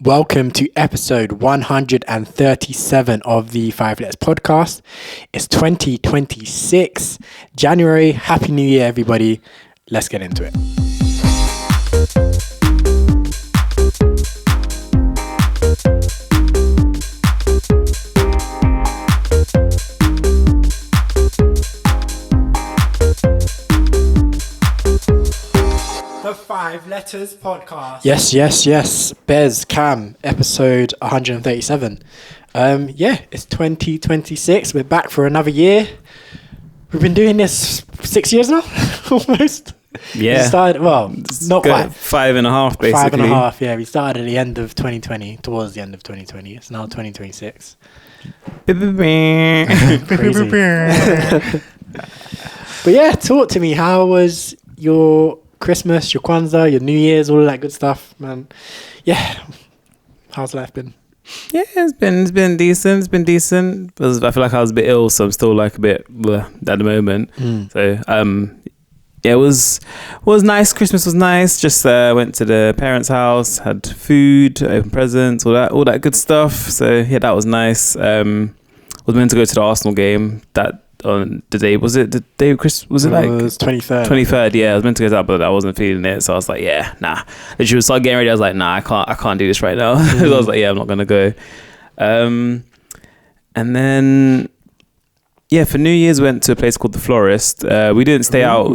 Welcome to episode 137 of the 5 Letters podcast. It's 2026, January. Happy New Year, everybody. Let's get into it. The 5 Letters podcast. Yes. Bez, Cam, episode 137. It's 2026. We're back for another year. We've been doing this 6 years now, almost. Yeah. We started, well, not quite. 5.5, basically. 5.5, yeah. We started at the end of 2020, towards the end of 2020. It's now 2026. Crazy. But yeah, talk to me. How was your Christmas, your Kwanzaa, your New Year's, all of that good stuff, man? Yeah. How's life been? Yeah, it's been decent. It's been decent. I feel like I was a bit ill, so I'm still like a bit bleh at the moment. So yeah, it was nice. Christmas was nice. Just went to the parents' house, had food, opened presents, all that good stuff. So yeah, that was nice. Was meant to go to the Arsenal game that on the day. Was it the day of Christmas? Was it like? It was 23rd. 23rd, yeah. I was meant to go to that, but I wasn't feeling it. So I was like, yeah, nah. Literally was started getting ready. I was like, nah, I can't do this right now. So I was like, yeah, I'm not gonna go. And then yeah, for New Year's went to a place called the Florist. We didn't stay out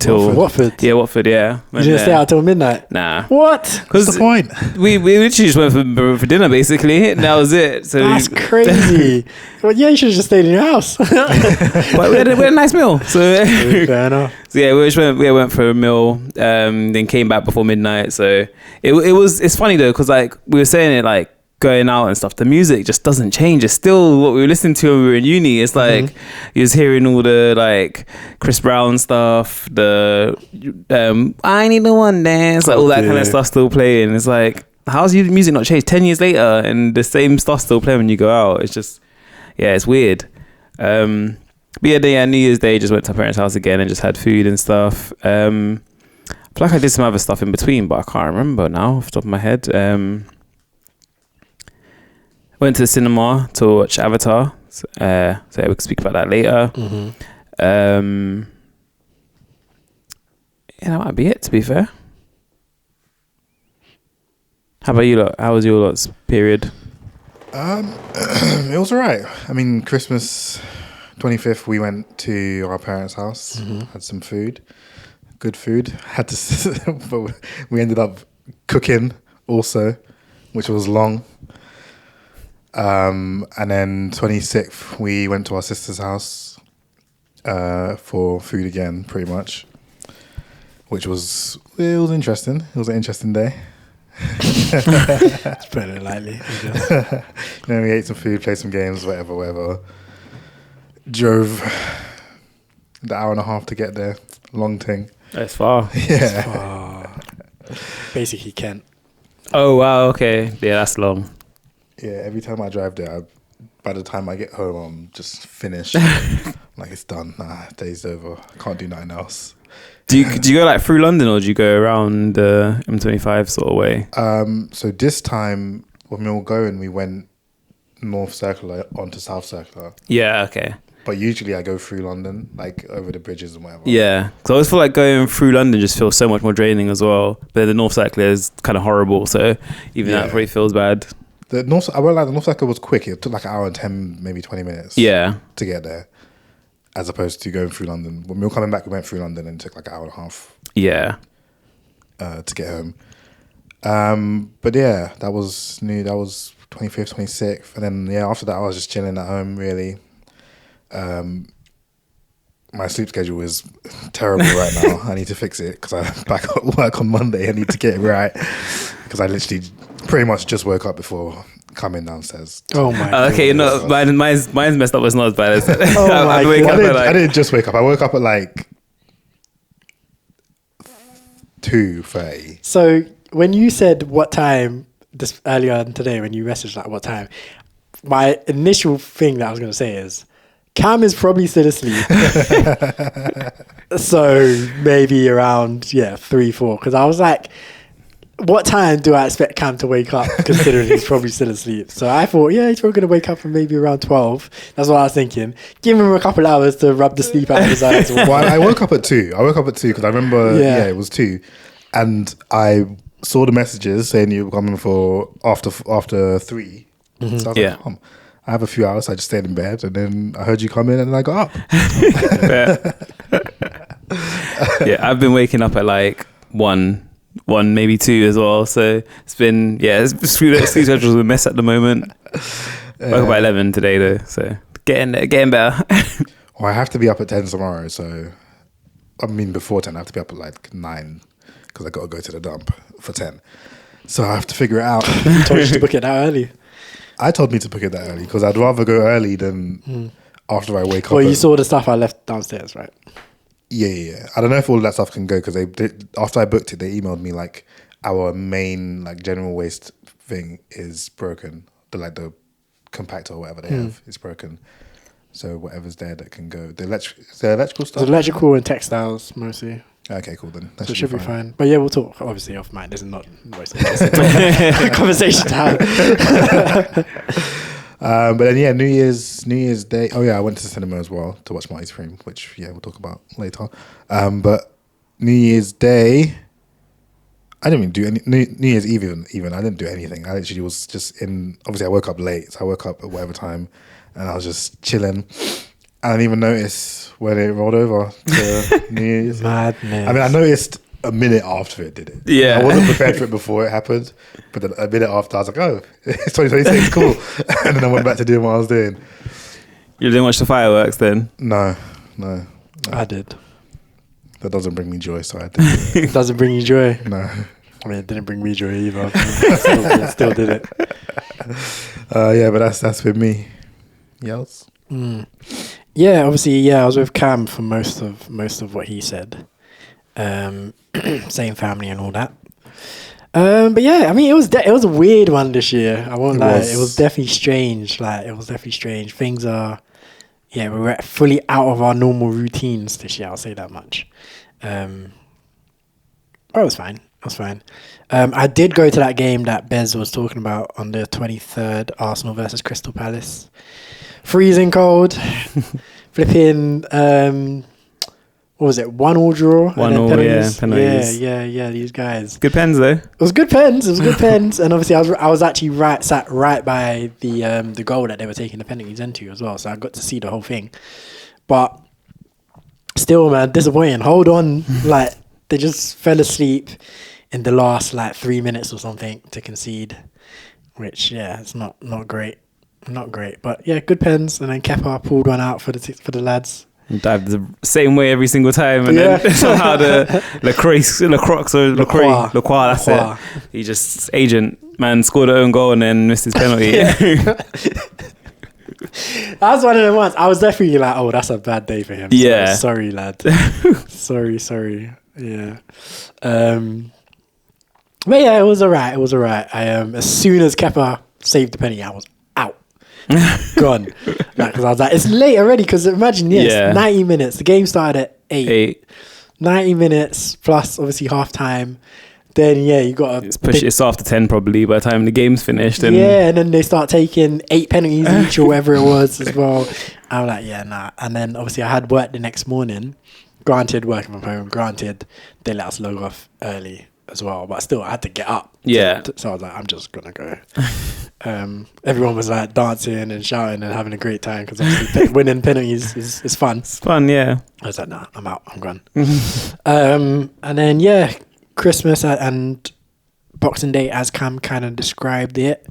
till Watford. Yeah, Watford. Yeah, You didn't stay out till midnight. Nah. What? What's the point? We literally just went for dinner basically. And that was it. So That's crazy. Well, yeah, you should have just stayed in your house. but we had a nice meal. So Fair enough. So yeah, we went for a meal, then came back before midnight. So it's funny though, because like we were saying it like going out and stuff, the music just doesn't change. It's still what we were listening to when we were in uni. It's like you was hearing all the like Chris Brown stuff, the I Need the One Dance, like all that kind of stuff still playing. It's like, how's your music not changed 10 years later and the same stuff still playing when you go out? It's just, yeah, it's weird. But yeah, New Year's Day just went to my parents' house again and just had food and stuff. I feel like I did some other stuff in between, but I can't remember now off the top of my head. Went to the cinema to watch Avatar. So yeah, we can speak about that later. Yeah, that might be it, to be fair. How about you lot? How was your lot's period? It was alright. I mean, Christmas 25th, we went to our parents' house, had some food, good food. But we ended up cooking also, which was long. And then 26th, we went to our sister's house for food again, pretty much, which was interesting. It was an interesting day. Let's put it lightly. We ate some food, played some games, whatever. Drove the hour and a half to get there. Long thing. That's far. Yeah. Far. Basically Kent. Oh, wow, okay. Yeah, that's long. Yeah, every time I drive there, by the time I get home, I'm just finished. Like, it's done. Nah, day's over. I can't do nothing else. Do you go like through London, or do you go around the M25 sort of way? So this time when we were going, we went North Circular onto South Circular. Yeah, okay. But usually I go through London, like over the bridges and whatever. Yeah, because I always feel like going through London just feels so much more draining as well. But the North Circular is kind of horrible, so even that probably feels bad. I won't lie, the North Circular was quick. It took like an hour and 10, maybe 20 minutes. Yeah. To get there, as opposed to going through London. When we were coming back, we went through London and it took like an hour and a half. Yeah. To get home. But yeah, that was new. That was 25th, 26th, and then yeah, after that I was just chilling at home. Really. My sleep schedule is terrible right now. I need to fix it because I'm back at work on Monday. I need to get it right because I literally pretty much just woke up before coming downstairs. Oh my god. Okay, no, mine's messed up. It's not as bad as that. Oh my god. I didn't just wake up. I woke up at like 2:30. So when you said what time this earlier on today, when you messaged like what time, my initial thing that I was going to say is Cam is probably still asleep. So maybe around 3-4, because I was like, what time do I expect Cam to wake up, considering he's probably still asleep? So I thought, yeah, he's probably going to wake up at maybe around 12. That's what I was thinking. Give him a couple hours to rub the sleep out of his eyes. Well, I woke up at 2. I woke up at 2 because I remember, it was 2. And I saw the messages saying you were coming for after 3. Mm-hmm. So I was like, I have a few hours. So I just stayed in bed, and then I heard you come in, and then I got up. Yeah, I've been waking up at like 1 maybe 2 as well. So it's been sleep schedule's a mess at the moment. Woke up at 11 today though, so getting better. Well, I have to be up at 10 tomorrow. So I mean, before 10, I have to be up at like 9 because I got to go to the dump for 10. So I have to figure it out. You told you to book it that early. I told me to book it that early because I'd rather go early than after I wake up. Well, you saw the stuff I left downstairs, right? Yeah. I don't know if all of that stuff can go because after I booked it, they emailed me like our main like general waste thing is broken. The compactor or whatever they have is broken. So whatever's there that can go. Is there electrical stuff? It's electrical and textiles mostly. Okay, cool then. So it should be fine. But yeah, we'll talk obviously off mic. This is not a conversation time. But then New Year's Day. Oh yeah, I went to the cinema as well to watch Marty's Scream, which we'll talk about later. But New Year's Day, I didn't even do any. New Year's Eve even I didn't do anything. I literally was just in. Obviously, I woke up late, so I woke up at whatever time, and I was just chilling. I didn't even notice when it rolled over to New Year's. Madness. I mean, I noticed a minute after it did it. Yeah. I wasn't prepared for it before it happened, but then a minute after I was like, oh, it's 2026, cool. And then I went back to doing what I was doing. You didn't watch the fireworks then? No. I did. That doesn't bring me joy, so I did. It doesn't bring you joy? No. I mean, it didn't bring me joy either. Still did it. But that's with me. Yells. Yeah, obviously, I was with Cam for most of what he said. Same family and all that. But yeah, I mean, it was a weird one this year. I won't lie. It was definitely strange. Things are, we're fully out of our normal routines this year. I'll say that much. It was fine. I did go to that game that Bez was talking about on the 23rd, Arsenal versus Crystal Palace. Freezing cold, flipping. What was it? 1-1 draw. 1-1, penalties. Yeah. These guys. Good pens though. It was good pens. And obviously, I was actually sat right by the goal that they were taking the penalties into as well. So I got to see the whole thing. But still, man, disappointing. Hold on, they just fell asleep in the last 3 minutes or something to concede, which it's not great. Not great, but yeah, good pens. And then Kepa pulled one out for the lads. Dived the same way every single time, and then somehow the Lacroix, that's it. He just man scored her own goal and then missed his penalty. That was one of them ones. I was definitely like, oh, that's a bad day for him. Yeah, so, sorry, lad. sorry. Yeah. But yeah, it was alright. As soon as Kepa saved the penalty, I was out. Gone. Because I was like, it's late already. Because imagine, 90 minutes. The game started at 8. 90 minutes plus obviously half time. Then you got to push it after 10 probably by the time the game's finished. And and then they start taking 8 penalties each or whatever it was as well. I'm like, nah. And then obviously I had work the next morning. Granted, working from home. Granted, they let us log off early as well. But still, I had to get up. So I was like, I'm just going to go. Everyone was like dancing and shouting and having a great time because obviously winning penalties is fun. It's fun, yeah. I was like, nah, I'm out. I'm gone. And then, Christmas and Boxing Day, as Cam kind of described it.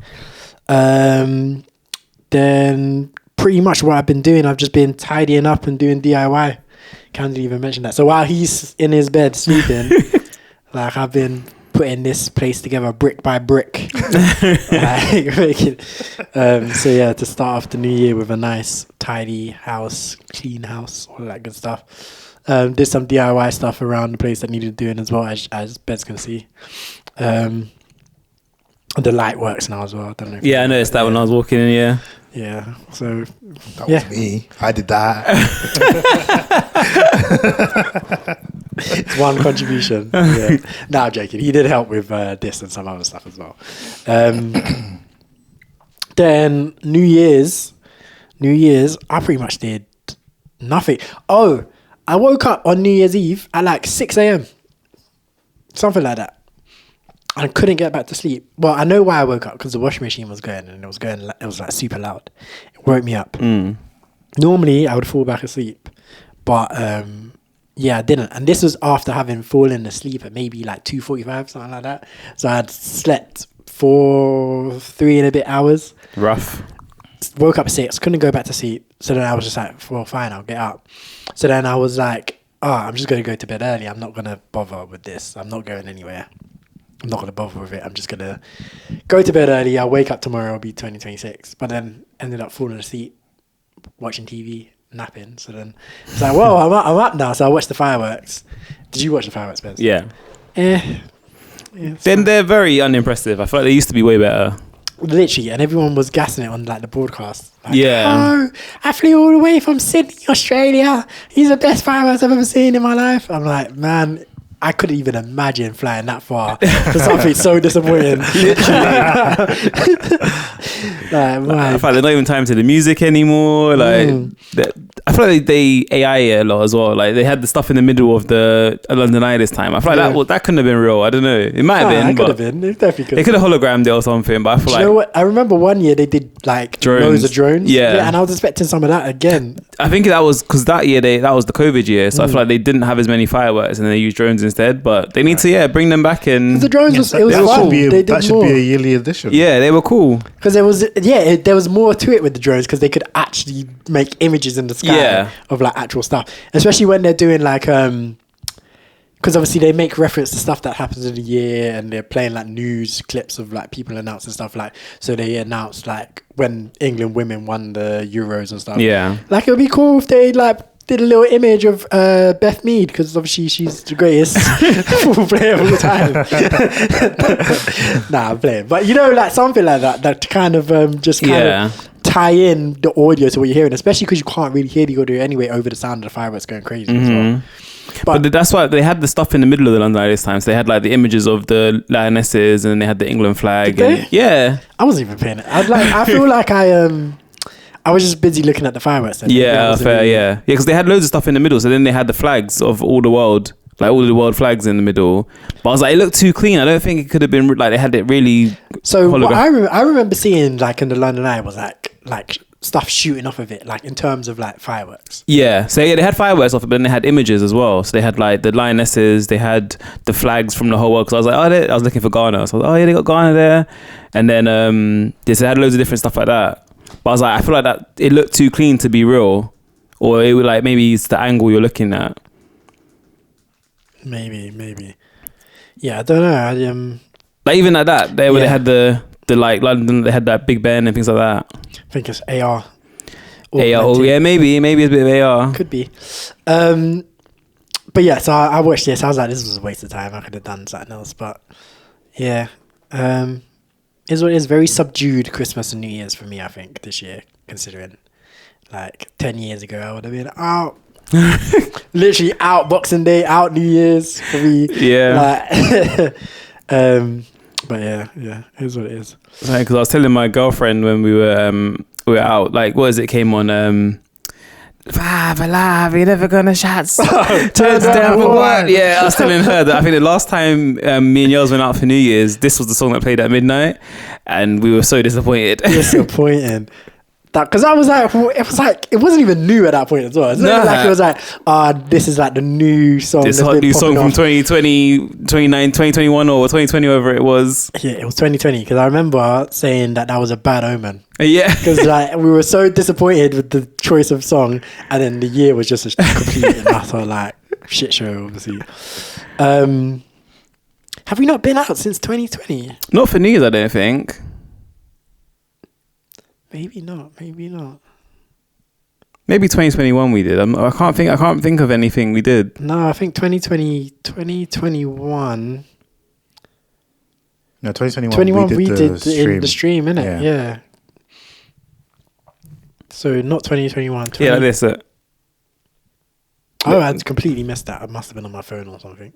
Then pretty much what I've been doing, I've just been tidying up and doing DIY. Cam didn't even mention that. So while he's in his bed sleeping, I've been putting this place together brick by brick. To start off the new year with a nice, tidy house, clean house, all that good stuff. Did some DIY stuff around the place that needed doing as well, as Bez can see. The light works now as well. I don't know. I noticed that when I was walking in. Yeah. So that was me. I did that. It's one contribution. Yeah. No, I'm joking. He did help with this and some other stuff as well. Then New Year's, I pretty much did nothing. Oh, I woke up on New Year's Eve at like 6 a.m. Something like that. I couldn't get back to sleep. Well, I know why I woke up, because the washing machine was going, and it was like super loud. It woke me up. Normally, I would fall back asleep, but yeah, I didn't. And this was after having fallen asleep at maybe like 2:45, something like that. So I had slept for 3 and a bit hours. Rough. Woke up at 6, couldn't go back to sleep. So then I was just like, well, fine, I'll get up. So then I was like, I'm just going to go to bed early. I'm not going to bother with this. I'm not going anywhere. I'm not going to bother with it. I'm just going to go to bed early. I'll wake up tomorrow. It'll be 2026. But then ended up falling asleep, watching TV, napping. So then it's like, whoa, I'm up now. So I watched the fireworks. Did you watch the fireworks, Ben? Yeah. Yeah, Then they're very unimpressive. I feel like they used to be way better. literally, and everyone was gassing it on like the broadcast. Like, Yeah. Oh, I flew all the way from Sydney, Australia. These are the best fireworks I've ever seen in my life. I'm like, man, I couldn't even imagine flying that far for something so disappointing. Like, I feel like they're not even time to the music anymore. Like, I feel like they AI it a lot as well. Like, they had the stuff in the middle of the London Eye this time. I feel like that couldn't have been real. I don't know. It might have been. It could have been. It definitely could. They could have hologrammed it or something. But I feel Do you know what? I remember one year they did like loads of drones. Yeah. And I was expecting some of that again. I think that was because that year that was the COVID year, so I feel like they didn't have as many fireworks and they used drones instead. But they need to bring them back in. The drones was fun. That should be a yearly edition. Yeah, they were cool because there was more to it with the drones because they could actually make images in the sky of like actual stuff, especially when they're doing like because obviously they make reference to stuff that happens in the year and they're playing like news clips of like people announcing stuff, like so they announced like when England women won the Euros and stuff. Yeah, like it would be cool if they like did a little image of Beth Mead, because obviously she's the greatest football player of all time. Nah, I'm playing, but you know, like something like that kind of just kind of tie in the audio to what you're hearing, especially because you can't really hear the audio anyway over the sound of the fireworks going crazy as well. But that's why they had the stuff in the middle of the London Eye this time. So they had like the images of the Lionesses and they had the England flag. Yeah, I wasn't even paying it. I feel like I was just busy looking at the fireworks. Yeah, fair. Yeah, because they had loads of stuff in the middle. So then they had the flags of all the world, like all of the world flags in the middle. But I was like, it looked too clean. I don't think it could have been like they had it really. So what I remember seeing like in the London Eye was like stuff shooting off of it, like in terms of like fireworks. Yeah, so they had fireworks off it, but then they had images as well. So they had like the Lionesses, they had the flags from the whole world. Because I was like, I was looking for Ghana. So I was like, oh yeah, they got Ghana there. And then they had loads of different stuff like that. But I was like, I feel like that it looked too clean to be real, or it would like maybe it's the angle you're looking at. Maybe. Yeah, I don't know. Like even like that, they had the like London, they had that Big Ben and things like that. I think it's AR. AR, oh yeah, maybe it's a bit of AR. Could be. But yeah, so I watched this. I was like, this was a waste of time. I could have done something else. But yeah, it's what it is. Very subdued Christmas and New Year's for me, I think, this year, considering like 10 years ago, I would have been out. Literally out Boxing Day, out New Year's for me. Yeah. But yeah, it is what it is. Because I was telling my girlfriend when we were out, like, what is it came on? Five alive, you're never gonna shut. Turns down for what? Yeah, I was telling her that I think the last time me and Yels went out for New Year's, this was the song that played at midnight, and we were so disappointed. Disappointing. Because I was like, it wasn't even new at that point as well. It's not like it was like, this is like the new song. This hot new song from 2020, 2021 or 2020, whatever it was. Yeah, it was 2020. Because I remember saying that was a bad omen. Yeah. Because like we were so disappointed with the choice of song, and then the year was just a complete and utter like shit show, obviously. Have we not been out since 2020? Not for New Year's, I don't think. Maybe not. Maybe 2021 we did. I can't think of anything we did. No, I think 2021. No, 2021. 21 we did the stream, innit? Yeah. So not 2021. Yeah, like this. Oh, I completely missed that. I must have been on my phone or something.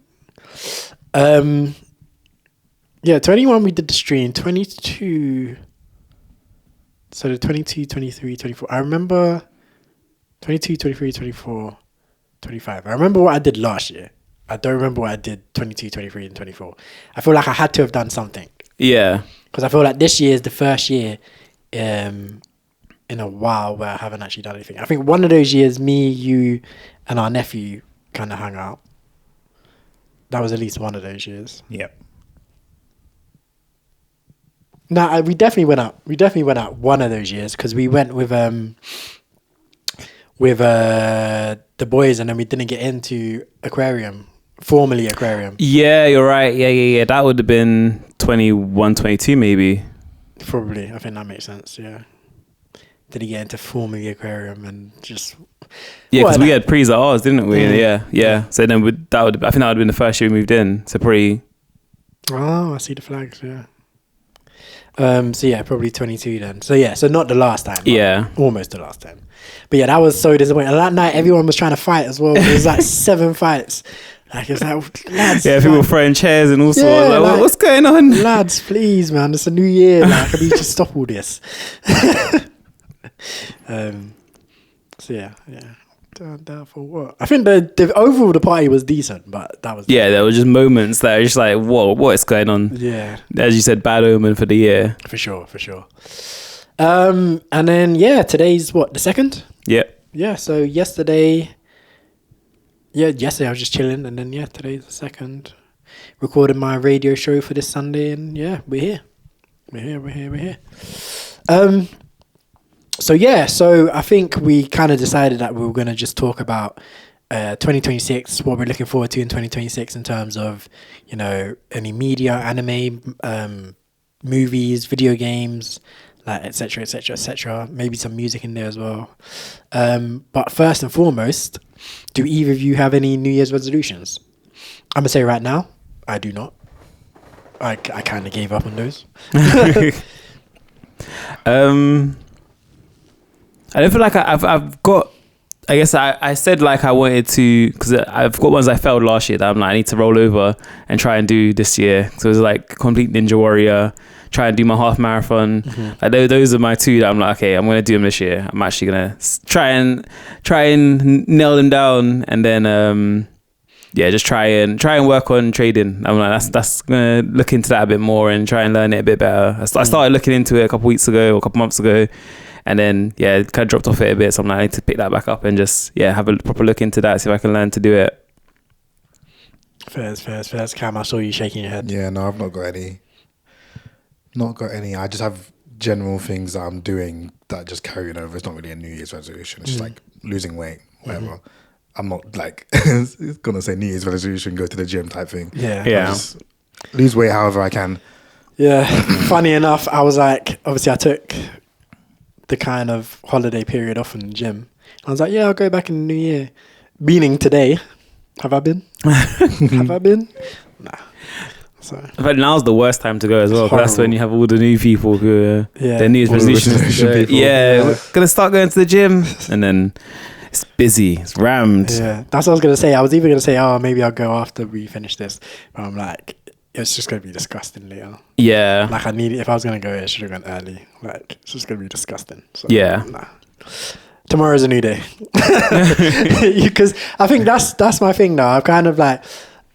21 we did the stream. 22. So the 22, 23, 24. I remember 22, 23, 24, 25. I remember what I did last year. I don't remember what I did 22, 23, and 24. I feel like I had to have done something. Yeah. Because I feel like this year is the first year in a while where I haven't actually done anything. I think one of those years, me, you, and our nephew kind of hung out. That was at least one of those years. Yep. No, we definitely went out. We definitely went out one of those years because we went with the boys, and then we didn't get into formerly aquarium. Yeah, you're right. Yeah. That would have been 21, 22 maybe. Probably. I think that makes sense. Yeah. Did he get into formerly aquarium and just? Yeah, because we had pre's at ours, didn't we? Yeah. So then I think that would have been the first year we moved in. So probably. Oh, I see the flags. Yeah. So yeah, probably 22 then. So yeah, so not the last time. Yeah. Almost the last time. But yeah, that was so disappointing. And that night, everyone was trying to fight as well. It was like 7 fights. Like, it's like, lads. Yeah, people throwing chairs and all sorts. Yeah, like, what's going on? Lads, please, man. It's a new year. Like, I need to stop all this. So yeah. Down for what? I think the overall the party was decent, but that was there were just moments that are just like, whoa, what is going on? Yeah, as you said, bad omen for the year. For sure. And then today's what, the 2nd? Yeah. So yesterday I was just chilling, and then today's the 2nd. Recorded my radio show for this Sunday, and we're here. So I think we kind of decided that we were going to just talk about 2026, what we're looking forward to in 2026 in terms of, any media, anime, movies, video games, like et cetera. Maybe some music in there as well. But first and foremost, do either of you have any New Year's resolutions? I'm going to say right now, I do not. I kind of gave up on those. I don't feel like I've got. I guess I said like I wanted to, because I've got ones I failed last year that I'm like I need to roll over and try and do this year. So it was like complete Ninja Warrior, try and do my half marathon. Mm-hmm. Like those are my two that I'm like, okay, I'm gonna do them this year. I'm actually gonna try and nail them down, and then just try and work on trading. I'm like that's gonna look into that a bit more and try and learn it a bit better. I started looking into it a couple weeks ago or a couple months ago. And then, kind of dropped off it a bit. So I'm like, I need to pick that back up and just, have a proper look into that, see if I can learn to do it. Fairs. Cam, I saw you shaking your head. Yeah, no, I've not got any. I just have general things that I'm doing that just carrying over. It's not really a New Year's resolution. It's just like losing weight, whatever. Mm-hmm. I'm not like, going to say New Year's resolution, go to the gym type thing. Yeah. I just lose weight however I can. Yeah. Funny enough, I was like, obviously I took the kind of holiday period off in the gym. I was like, I'll go back in the new year. Meaning today. Have I been? Nah. So. But now's the worst time to go as well. That's when you have all the new people who their New Year's resolutions. We're gonna start going to the gym, and then it's busy, it's rammed. Yeah, that's what I was gonna say. I was even gonna say, maybe I'll go after we finish this, but I'm like, it's just gonna be disgusting later. Yeah. Like if I was gonna go, I should have gone early. Like it's just gonna be disgusting. So, nah. Tomorrow's a new day. Because I think that's my thing now. I've kind of like,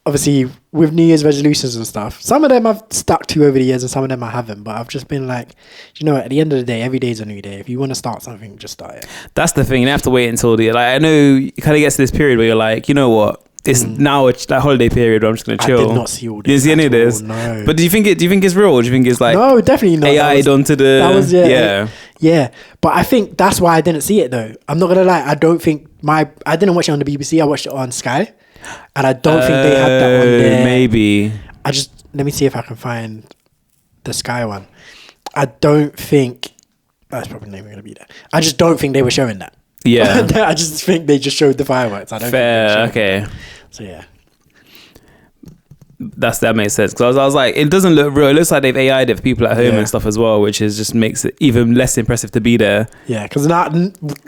obviously with New Year's resolutions and stuff, some of them I've stuck to over the years and some of them I haven't, but I've just been like, at the end of the day, every day is a new day. If you want to start something, just start it. That's the thing. You don't have to wait until I know you kind of get to this period where you're like, you know what? It's now it's that holiday period where I'm just gonna chill. I did not see all this. You didn't see any of this? No. But do you think it's real? Or do you think it's like no, definitely not. AI'd onto the that was yeah. But I think that's why I didn't see it though. I'm not gonna lie. I don't think I didn't watch it on the BBC. I watched it on Sky, and I don't think they had that on there. Maybe. Let me see if I can find the Sky one. I don't think that's probably not even gonna be there. I just don't think they were showing that. Yeah. I just think they just showed the fireworks. I don't. Fair. Okay. So yeah. that makes sense. Because I was like, it doesn't look real. It looks like they've AI'd it for people at home and stuff as well, which is just makes it even less impressive to be there. Yeah, because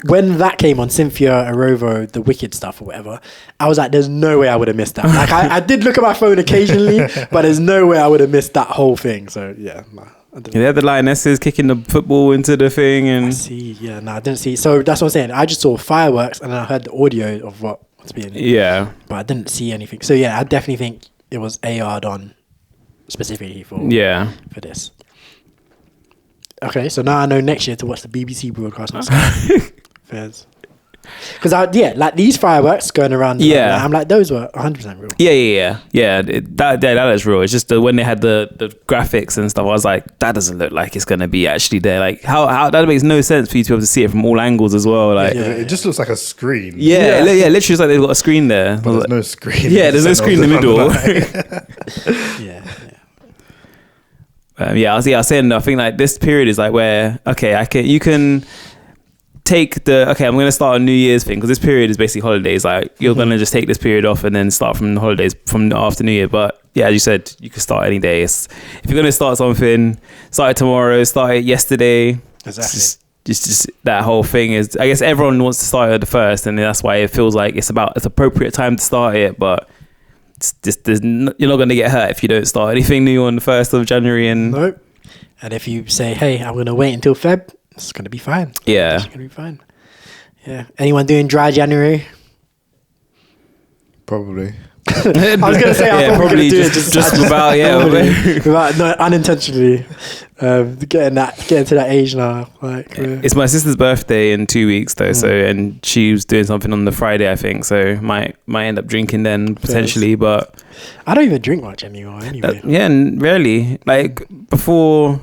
when that came on, Cynthia Erovo, the Wicked stuff or whatever, I was like, there's no way I would have missed that. Like, I did look at my phone occasionally, but there's no way I would have missed that whole thing. So yeah, they had the lionesses kicking the football into the thing, and I see. Yeah, no, I didn't see. So that's what I'm saying. I just saw fireworks, and then I heard the audio of what's being. Yeah, but I didn't see anything. So yeah, I definitely think it was AR'd on specifically for this. Okay, so now I know next year to watch the BBC broadcast. Fairs. Because like these fireworks going around. Yeah, I'm like, those were 100% real. Yeah. That is real. It's just when they had the graphics and stuff, I was like, that doesn't look like it's gonna be actually there. Like how that makes no sense for you to be able to see it from all angles as well. Like it just looks like a screen. Yeah, literally, it's like they've got a screen there. But there's no screen. Yeah, there's no screen in the middle. I was saying, I think like this period is like where you can take I'm going to start a New Year's thing, because this period is basically holidays. Like you're going to just take this period off and then start from the holidays from after New Year. But yeah, as you said, you can start any day. If you're going to start something, start it tomorrow, start it yesterday. Exactly. Just that whole thing is, I guess everyone wants to start it the first, and that's why it feels like it's appropriate time to start it. But it's just you're not going to get hurt if you don't start anything new on the 1st of January. And nope. And if you say, hey, I'm going to wait until Feb, it's going to be fine. Yeah. It's going to be fine. Yeah. Anyone doing dry January? Probably. I was going to say, I'm probably do it just without unintentionally getting to that age now. Like, it's my sister's birthday in 2 weeks though, and she was doing something on the Friday, I think. So might end up drinking then potentially, but I don't even drink much anymore. Anyway, rarely. Like before.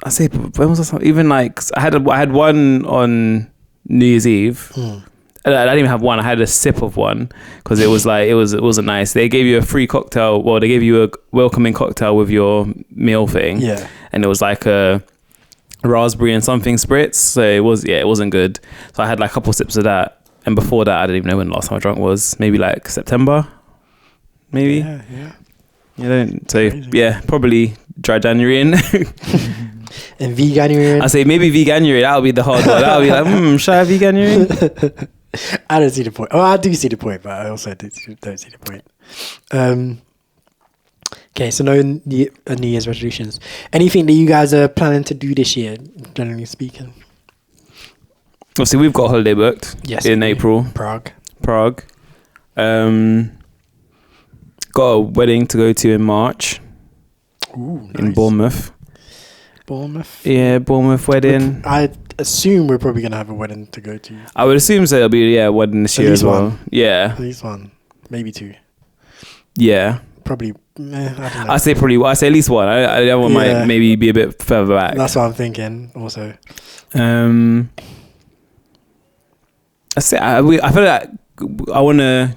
I say, when was that? Even like I had one on New Year's Eve. I didn't even have one. I had a sip of one because it was like it wasn't nice. They gave you a free cocktail. Well, they gave you a welcoming cocktail with your meal thing. Yeah, and it was like a raspberry and something spritz. So it wasn't good. So I had like a couple sips of that. And before that, I didn't even know when the last time I drank was. Maybe like September. Maybe. Yeah. You don't. So yeah, probably dry January and veganuary. I say maybe veganuary. That'll be the hard one. That'll be like, should I have veganuary? I don't see the point. Oh, I do see the point, but I also don't see the point. Okay, so no New Year's resolutions. Anything that you guys are planning to do this year, generally speaking? Obviously, we've got a holiday booked in April. Prague. Got a wedding to go to in March. Ooh, nice. In Bournemouth. Yeah, Bournemouth wedding. I assume we're probably going to have a wedding to go to. I would assume so. It'll be a wedding this year as well. One. Yeah. At least one. Maybe two. Yeah. Probably, I don't know. I say at least one. The other one might maybe be a bit further back. That's what I'm thinking also. I feel like I want to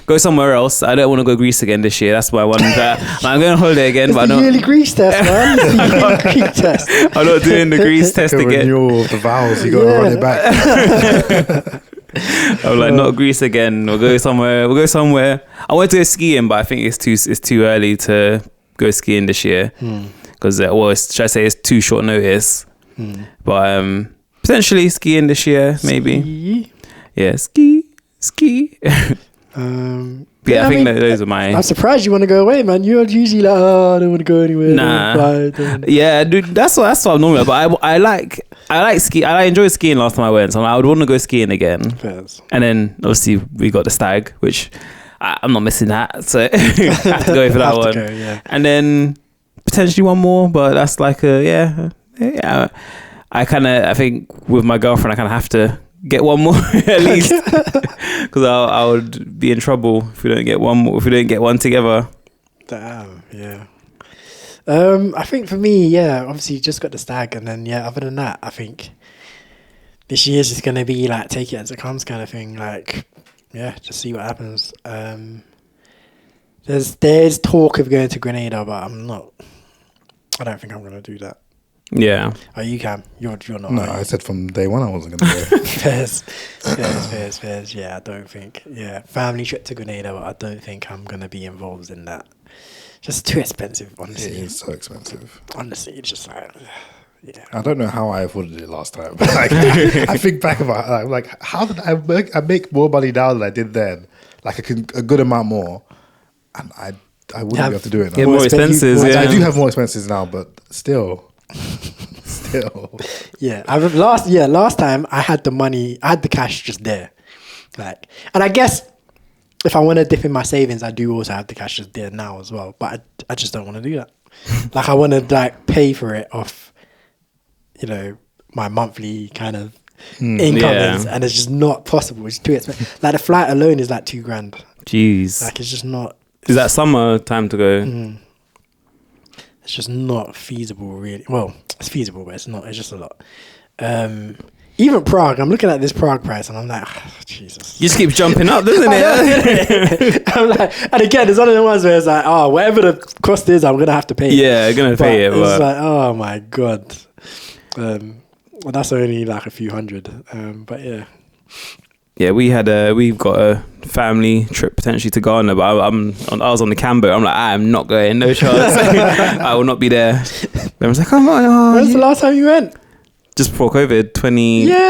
go somewhere else. I don't want to go Greece again this year. That's why I want that. I'm going on holiday again. It's but the yearly Greece test, man. It's the yearly Greece test. I'm not doing the Greece test again. Renewal of the vows. You got to run it back. I'm like, not Greece again. We'll go somewhere. I want to go skiing, but I think it's too early to go skiing this year because should I say it's too short notice. But potentially skiing this year, maybe. Yeah, ski. I think those are my. I'm surprised you want to go away, man. You're usually like, I don't want to go anywhere. Nah. Yeah, dude, that's what I'm normally. But I like ski. I enjoyed skiing last time I went, so I would want to go skiing again. Fairs. And then obviously we got the stag, which I'm not missing that, so I have to go for that one. And then potentially one more, but that's like I think with my girlfriend, I kind of have to get one more at least, because I would be in trouble if we don't get one more, if we don't get one together. Damn, yeah. I think for me, obviously just got the stag, and then other than that, I think this year's just gonna be like take it as it comes kind of thing. Like, just see what happens. There's talk of going to Grenada, but I don't think I'm gonna do that. Yeah. Oh, you can. You're not. No, are you? I said from day one I wasn't going to go. Fairs. Yeah, I don't think. Yeah, family trip to Grenada, but I don't think I'm gonna be involved in that. Just too expensive, It honestly. is so expensive. Honestly, it's just like, yeah. I don't know how I afforded it last time. Like, I think back about like how did I make more money now than I did then? Like a good amount more, and I wouldn't be able to do it now. Yeah, more expenses. I do have more expenses now, but still. Yeah, last time I had the money, I had the cash just there, like, and I guess if I want to dip in my savings, I do also have the cash just there now as well. But I just don't want to do that. Like, I want to like pay for it off, my monthly kind of income, and it's just not possible. It's too expensive. Like the flight alone is like $2,000. Jeez. Like it's just not. Is that summer time to go? It's just not feasible, really. Well, it's feasible, but it's not. It's just a lot. Even Prague, I'm looking at this Prague price, and I'm like, Jesus. You just keep jumping up, doesn't it? I'm like, and again, it's one of the ones where it's like, oh, whatever the cost is, I'm gonna have to pay. Yeah, you're gonna pay it. It's like, oh my god. Well, that's only like a few hundred. But yeah. Yeah, we've got a family trip potentially to Ghana, but I was on the Cambo. I'm like, I am not going, no chance. I will not be there. Then I was like, come on. When's the last time you went? Just before COVID,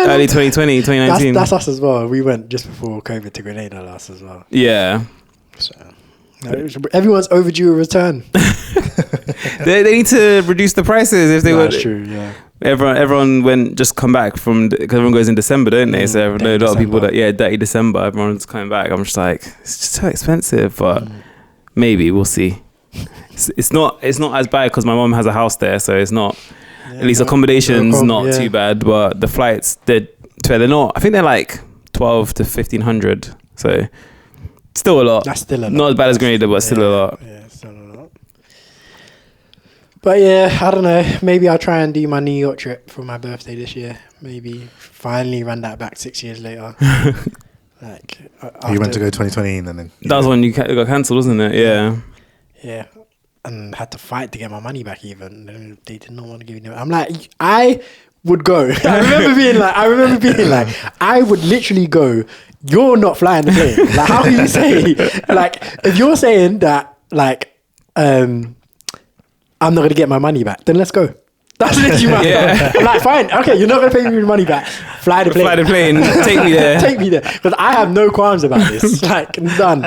early 2020, 2019. That's us as well. We went just before COVID to Grenada last as well. Yeah. So, everyone's overdue a return. they need to reduce the prices if they were. That's true, yeah. Everyone went just come back from, because everyone goes in December, don't they? So a lot of people dirty December, everyone's coming back. I'm just like, it's just so expensive, but maybe we'll see. It's not as bad because my mom has a house there, so it's not. At least accommodation's not too bad, but the flights they're not. I think they're like 12 to 1,500. So still a lot. That's still a lot. Not as bad as Grenada, but still a lot. Yeah, still a lot. But yeah, I don't know. Maybe I'll try and do my New York trip for my birthday this year. Maybe finally run that back 6 years later. Like you went to go 2020 and then that was when you got cancelled, wasn't it? Yeah. Yeah. And had to fight to get my money back even. They did not want to give me. I'm like, I would go. I remember being like, I would literally go, you're not flying the plane. Like, how can you say, like, if you're saying that, like, I'm not going to get my money back, then let's go. That's literally my I'm like, fine, okay, you're not going to pay me the money back. Fly the plane. Take me there. Take me there. Because I have no qualms about this. Like, none.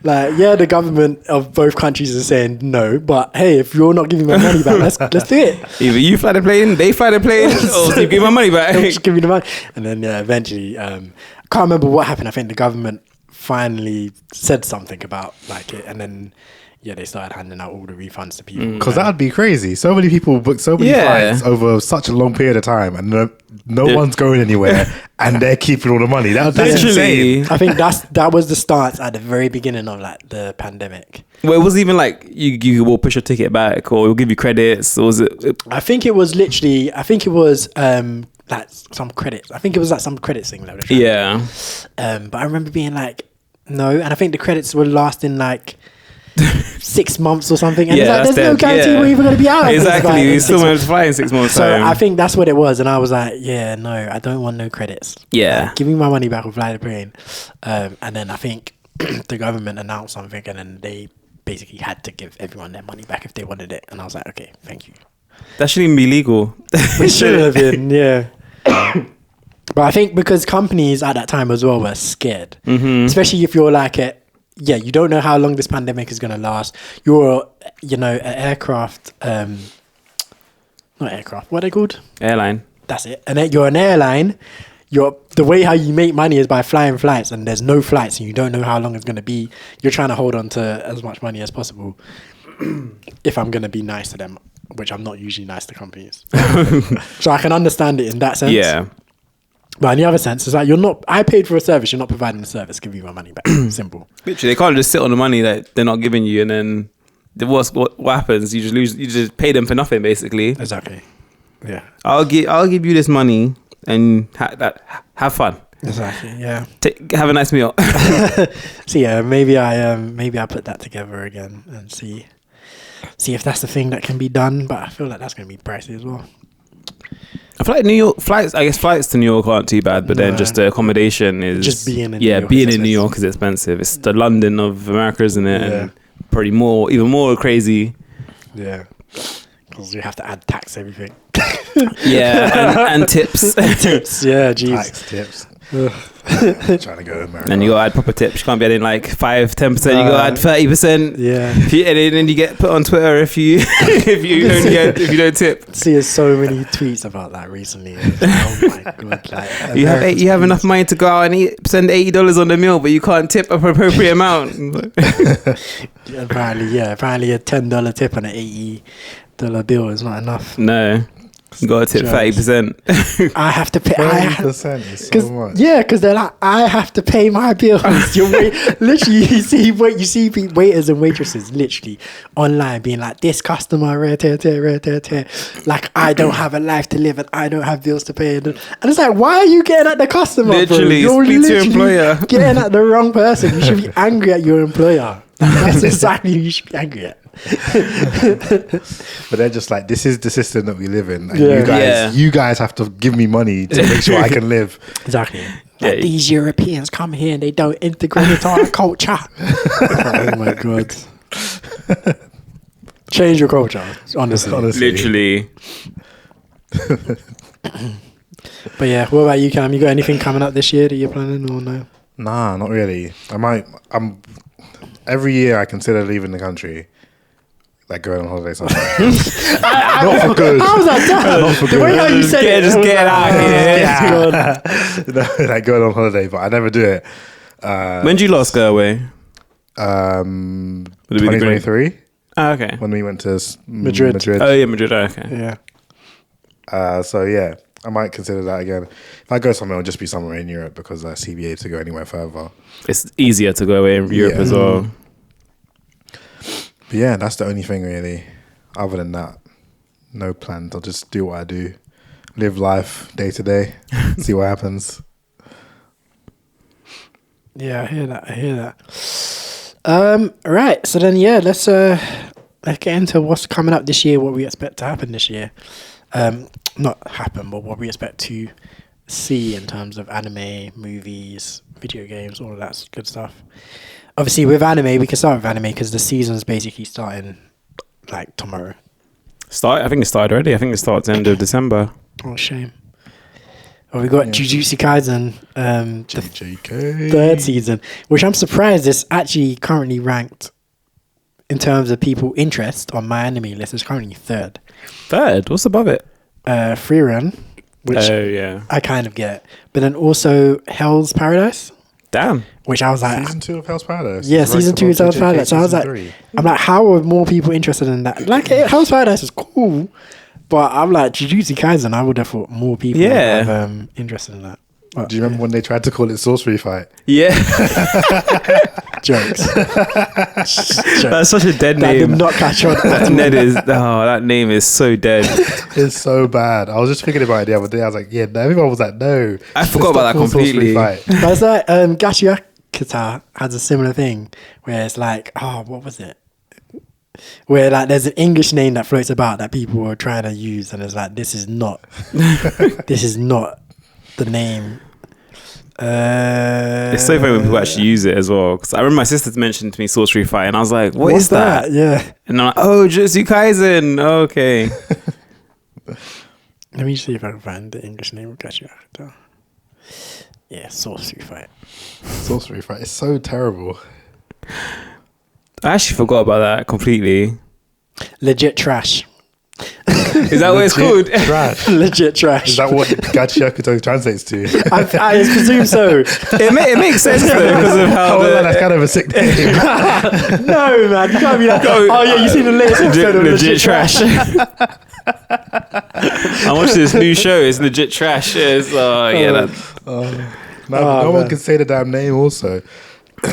Like, yeah, the government of both countries is saying no, but hey, if you're not giving me my money back, let's do it. Either you fly the plane, they fly the plane, or you give my money back. Just give me the money. And then, eventually, I can't remember what happened. I think the government finally said something about like it, and then they started handing out all the refunds to people. Because that would be crazy. So many people booked so many flights over such a long period of time, and no one's going anywhere, and they're keeping all the money. That's insane. I think that was the start at the very beginning of like the pandemic. Well, it wasn't even like you will push your ticket back or we'll give you credits. Or was it? I think it was literally. I think it was like some credits. I think it was like some credits thing. Like, yeah. But I remember being like, no, and I think the credits were lasting like 6 months or something, and it's like, there's no guarantee we're even going to be out. Exactly, we still won't fly in 6 months. So I think that's what it was, and I was like, no, I don't want no credits. Yeah, give me my money back or fly the plane. And then I think the government announced something, and then they basically had to give everyone their money back if they wanted it, and I was like, okay, thank you. That shouldn't even be legal. It should have been, yeah. But I think because companies at that time as well were scared, especially if you're like you don't know how long this pandemic is going to last. You're, an aircraft, not aircraft, what are they called? Airline. That's it. And then you're an airline. The way how you make money is by flying flights, and there's no flights, and you don't know how long it's going to be. You're trying to hold on to as much money as possible. If I'm going to be nice to them, which I'm not usually nice to companies. So I can understand it in that sense. Yeah. But in the other sense, it's like I paid for a service, you're not providing the service, give me my money back. Simple. Literally, they can't just sit on the money that they're not giving you, and then what happens? You just lose. You just pay them for nothing, basically. Exactly. Yeah. I'll give you this money and have fun. Exactly. Yeah. Have a nice meal. So yeah, maybe I put that together again and see. see if that's the thing that can be done. But I feel like that's going to be pricey as well. I feel like New York flights. I guess flights to New York aren't too bad, but then just the accommodation is just being in New York being in New York is expensive. It's the London of America, isn't it? Yeah. And probably even more crazy. Yeah, because you have to add tax everything. Yeah, and tips. Tips, yeah, jeez. Tax tips. Trying to go to America. And you gotta add proper tips. You can't be adding like 5-10%. You gotta add 30%. Yeah. And then you get put on Twitter if you if you don't tip. See, so many tweets about that recently. Oh my god! Like, You have enough money to go out and spend $80 on the meal, but you can't tip an appropriate amount. Apparently a $10 tip on an $80 bill is not enough. No. You gotta tip 30%. I have to pay. 30% is so much. Yeah, because they're like, I have to pay my bills. Literally, you see waiters and waitresses literally online being like, this customer, like, I don't have a life to live and I don't have bills to pay. And it's like, why are you getting at the customer? Literally, bro? You're speak to your literally employer. getting at the wrong person. You should be angry at your employer. That's exactly who you should be angry at. But they're just like, this is the system that we live in, and Yeah. you guys have to give me money to make sure I can live. Exactly. Like, these Europeans come here and they don't integrate into our culture. Oh my god. Change your culture, honestly. Literally. But yeah, what about you, Cam? You got anything coming up this year that you're planning or no? Nah, not really. Every year I consider leaving the country, like going on holiday somewhere. Not for good. How was that done? Not for The way how good. you said it, Just was get like, out here. No, like going on holiday, but I never do it. When did you last go away? 2023, Oh, okay. when we went to Madrid. Oh, yeah, Madrid. Oh, okay. Yeah. So yeah, I might consider that again. If I go somewhere, it'll just be somewhere in Europe because CBA to go anywhere further. It's easier to go away in Europe as well. But yeah, that's the only thing really. Other than that, no plans. I'll just do what I do, live life day to day, see what happens. Yeah, I hear that. Right. So then, yeah, let's get into what's coming up this year. What we expect to happen this year. Not happen, but what we expect to see in terms of anime, movies, video games, all of that good stuff. Obviously, with anime, we can start with anime because the season's basically starting like tomorrow. I think it started already. I think it starts end of December. Oh, shame. Well, we got Jujutsu Kaisen, the JJK. third season, which I'm surprised is actually currently ranked in terms of people interest on my anime list. It's currently third. Third? What's above it? Free Run, which yeah. I kind of get, but then also Hell's Paradise. Damn. Which I was like, Season 2 of Hell's Paradise. yeah, It's season ranked 2 above is Hell's JJK Paradise. So I was season like, 3. I'm like, how are more people interested in that? Like, Hell's Paradise is cool, but I'm like, Jujutsu Kaisen, I would have thought more people would have interested in that. But, Do you remember when they tried to call it Sorcery Fight? Yeah. Jokes. That's such a dead That name. did not catch on. That name is so dead. It's so bad. I was just thinking about it the other day. I was like, yeah, everyone was like, no. I forgot about that Stop calling completely. Sorcery Fight. But it's like Gachiakata has a similar thing where it's like, what was it? Where like there's an English name that floats about that people are trying to use, and it's like this is not the name. It's so funny when people actually use it as well. Because I remember my sister mentioned to me Sorcery Fight, and I was like, "What is that?" Yeah. And I'm like, "Oh, Jujutsu Kaisen." Oh, okay. Let me see if I can find the English name of Gachiakata. Yeah, Sorcery Fight. Sorcery Fight. It's so terrible. I actually forgot about that completely. Legit trash. Is that what it's called? Trash. Legit trash. Is that what Gachiakuto translates to? I presume so. It makes sense though because of how That's kind of a sick name. No, man, you can't be like, oh yeah, you seen the latest episode of legit trash. I watched this new show. It's legit trash. It's No one can say the damn name also.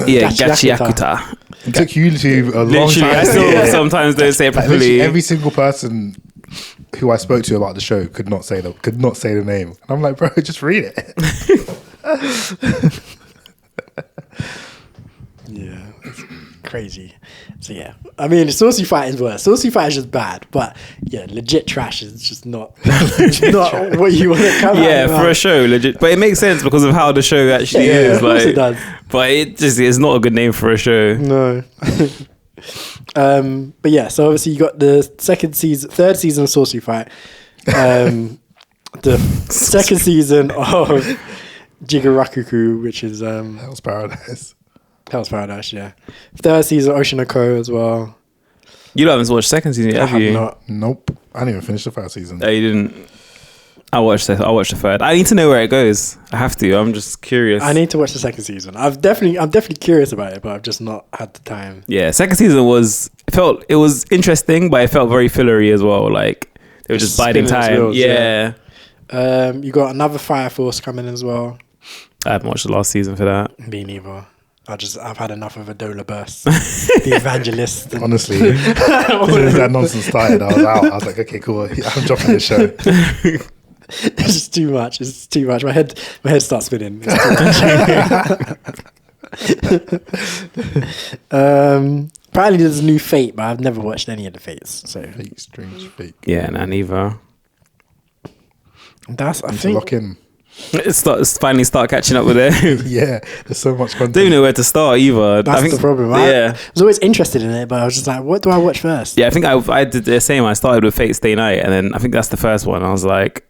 yeah, Gachiakuta. Gachiakuta. It took you to a long Literally, time. I still sometimes don't say it Like, properly. literally every single person who I spoke to about the show could not say the name. And I'm like, bro, just read it. Yeah, it's Crazy. So yeah, I mean, Saucy Fight is worse. Saucy Fight is just bad, but yeah, legit trash is just not not what you want to come. Yeah, for a show, legit. But it makes sense because of how the show actually is. Of course it does. But it's not a good name for a show. No. But yeah, so obviously you got the third season of Saucy Fight, the second season of Jigarakuku, which is Hell's Paradise. Hell's Paradise, yeah. Third season Ocean Oko as well. You haven't watched second season yet, have you? Not. Nope. I didn't even finish the first season. Oh, you didn't. I watched the third. I need to know where it goes. I have to. I'm just curious. I need to watch the second season. I'm definitely curious about it, but I've just not had the time. Yeah, second season was interesting, but it felt very fillery as well. Like they were just biding time. Wheels, yeah. You got another Fire Force coming as well. I haven't watched the last season for that. Me neither. I've had enough of Adola Burst, the Evangelist. Honestly, as soon as that nonsense started, I was out. I was like, okay, cool. I'm dropping this show. It's just too much. It's too much. My head starts spinning. Apparently there's a new Fate, but I've never watched any of the Fates. So Fake, strange, fake. Yeah, nah, neither. That's I Need to think. lock in. Finally start catching up with it. Yeah, there's so much content. Don't even know where to start either. That's I think, the problem. Yeah. I was always interested in it, but I was just like, what do I watch first? Yeah, I think I did the same. I started with Fate Stay Night, and then I think that's the first one. I was like,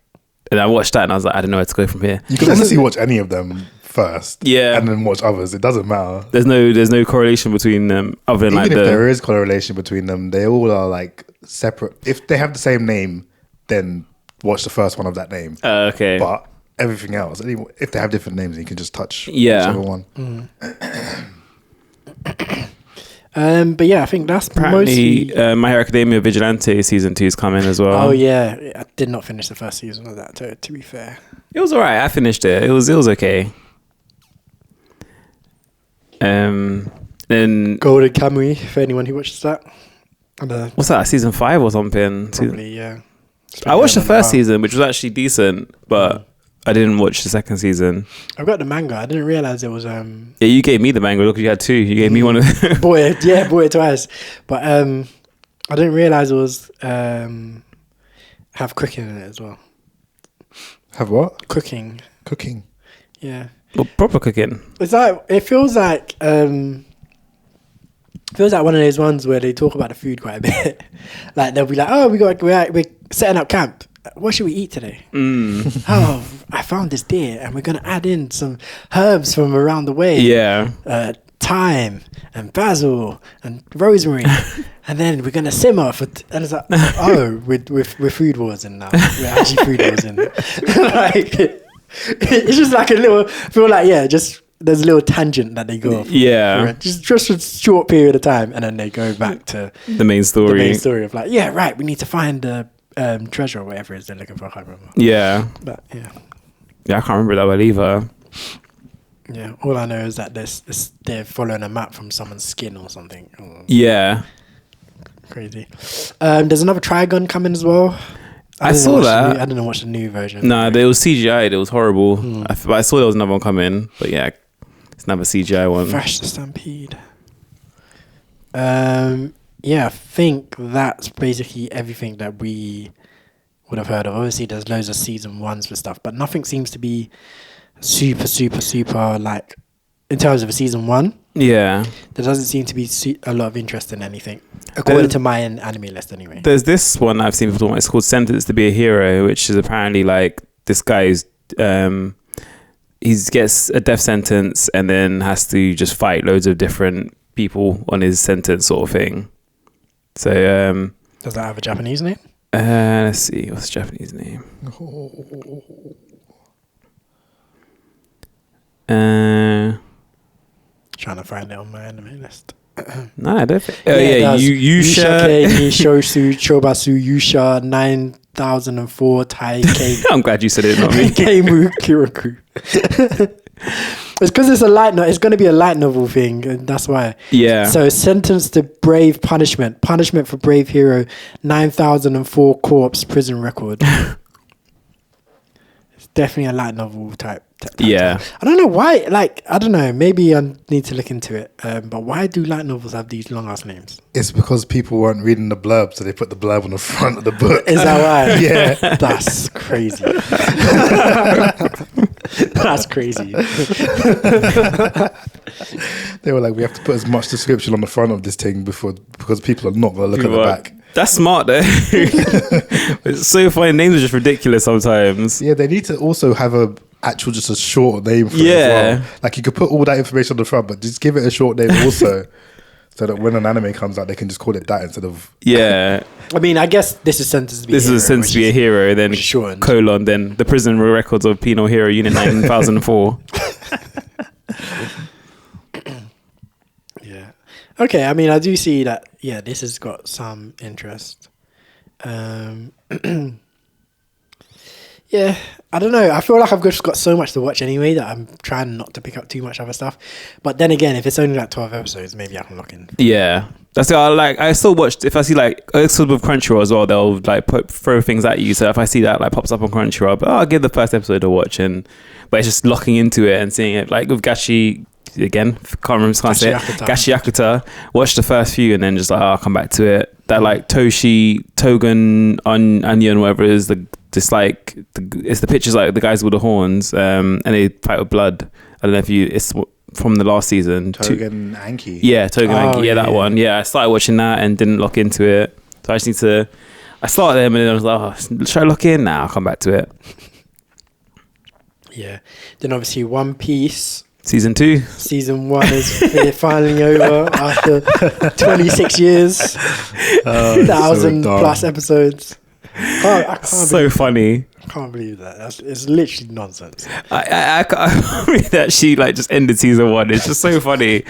and I watched that, and I was like, I don't know where to go from here. You can honestly watch any of them first, Yeah. and then watch others. It doesn't matter. There's no correlation between them other than Even like if there is correlation between them, they all are like separate. If they have the same name, then watch the first one of that name. Okay. But everything else, if they have different names, you can just touch Yeah. whichever one. But yeah, I think that's Apparently, mostly. My Hero Academia Vigilante season 2 is coming as well. Oh yeah, I did not finish the first season of that. To be fair, It was alright. I finished it. It was okay. Then Golden Kamuy for anyone who watches that. what's that? Season 5 or something? Probably yeah. I watched the first season, which was actually decent, but I didn't watch the second season. I've got the manga. I didn't realize it was Yeah, you gave me the manga. Look, you had 2. You gave me one of bought it twice. But I didn't realize it was have cooking in it as well. Have what? Cooking. Yeah. well, proper cooking. It's like it feels like one of those ones where they talk about the food quite a bit. Like they'll be like, "Oh, we're setting up camp. What should we eat today? Oh, I found this deer, and we're gonna add in some herbs from around the way. Yeah. Thyme and basil and rosemary, and then we're gonna simmer for." And it's like, oh, we're food wars in now. We're actually food wars in. Like it's just like a little. I feel like just. There's a little tangent that they go off. Yeah. Just a short period of time, and then they go back to The main story. the main story of like, yeah, right, we need to find the treasure or whatever it is they're looking for. I can't remember. Yeah. But yeah, I can't remember that well either. yeah. All I know is that they're following a map from someone's skin or something. Oh, Yeah. crazy. There's another Trigun coming as well. I saw that. I didn't watch the new version. Nah, it was CGI. It was horrible. But I saw there was another one coming. But yeah, it's another CGI one. Fresh the Stampede. Yeah, I think that's basically everything that we would have heard of. Obviously, there's loads of season 1s for stuff, but nothing seems to be super like in terms of a season 1. Yeah. There doesn't seem to be a lot of interest in anything, according to my anime list anyway. There's this one I've seen before. It's called Sentenced to be a Hero, which is apparently like this guy's he gets a death sentence and then has to just fight loads of different people on his sentence, sort of thing. So Does that have a Japanese name? let's see, what's the Japanese name? Trying to find it on my anime list. No, I don't think. it does. Yusha. Nishosu Chobasu Yusha 9004 Tai K. I'm glad you said it, not me. Keimu Kyoku. It's because it's a light novel. It's going to be a light novel thing, and that's why. Yeah. So, sentenced to brave punishment. Punishment for brave hero. 9004 corpse prison record. It's definitely a light novel type. Yeah. I don't know why. Like, I don't know. Maybe I need to look into it. But why do light novels have these long ass names? It's because people weren't reading the blurb, so they put the blurb on the front of the book. Is that why? Yeah. That's crazy. That's crazy. They were like, we have to put as much description on the front of this thing because people are not going to look at the back. That's smart though. It's so funny. Names are just ridiculous sometimes. Yeah, they need to also have just a short name for it as well. Like, you could put all that information on the front, but just give it a short name also. So that when an anime comes out, they can just call it that instead of... Yeah. I mean, I guess this is sentenced to be a hero, then colon, then the prison records of Penal Hero Unit 9004. Yeah. Okay, I mean, I do see that, yeah, this has got some interest. Yeah, I don't know. I feel like I've just got so much to watch anyway that I'm trying not to pick up too much other stuff. But then again, if it's only like 12 episodes, maybe I can lock in. Yeah. That's I still watch, if I see like sort of Crunchyroll as well, they'll like throw things at you. So if I see that like pops up on Crunchyroll, I'll give the first episode a watch, but it's just locking into it and seeing it. Like with Gashi, again, Gashi Yakuta, watch the first few and then just like, I'll come back to it. That like Togen Onion, whatever it is, it's the pictures like the guys with the horns, and they fight with blood. I don't know if it's from the last season. Togen Anki. Yeah, Togen Anki. Yeah, that one. Yeah, I started watching that and didn't lock into it. So I just need to. I started them and then I was like, should I lock in now? I'll come back to it. Yeah. Then obviously One Piece. Season 2. Season 1 is finally over after 26 years. 1,000 plus episodes. I can't so funny. I can't believe that. It's literally nonsense. I can't believe that she like just ended season 1. It's just so funny.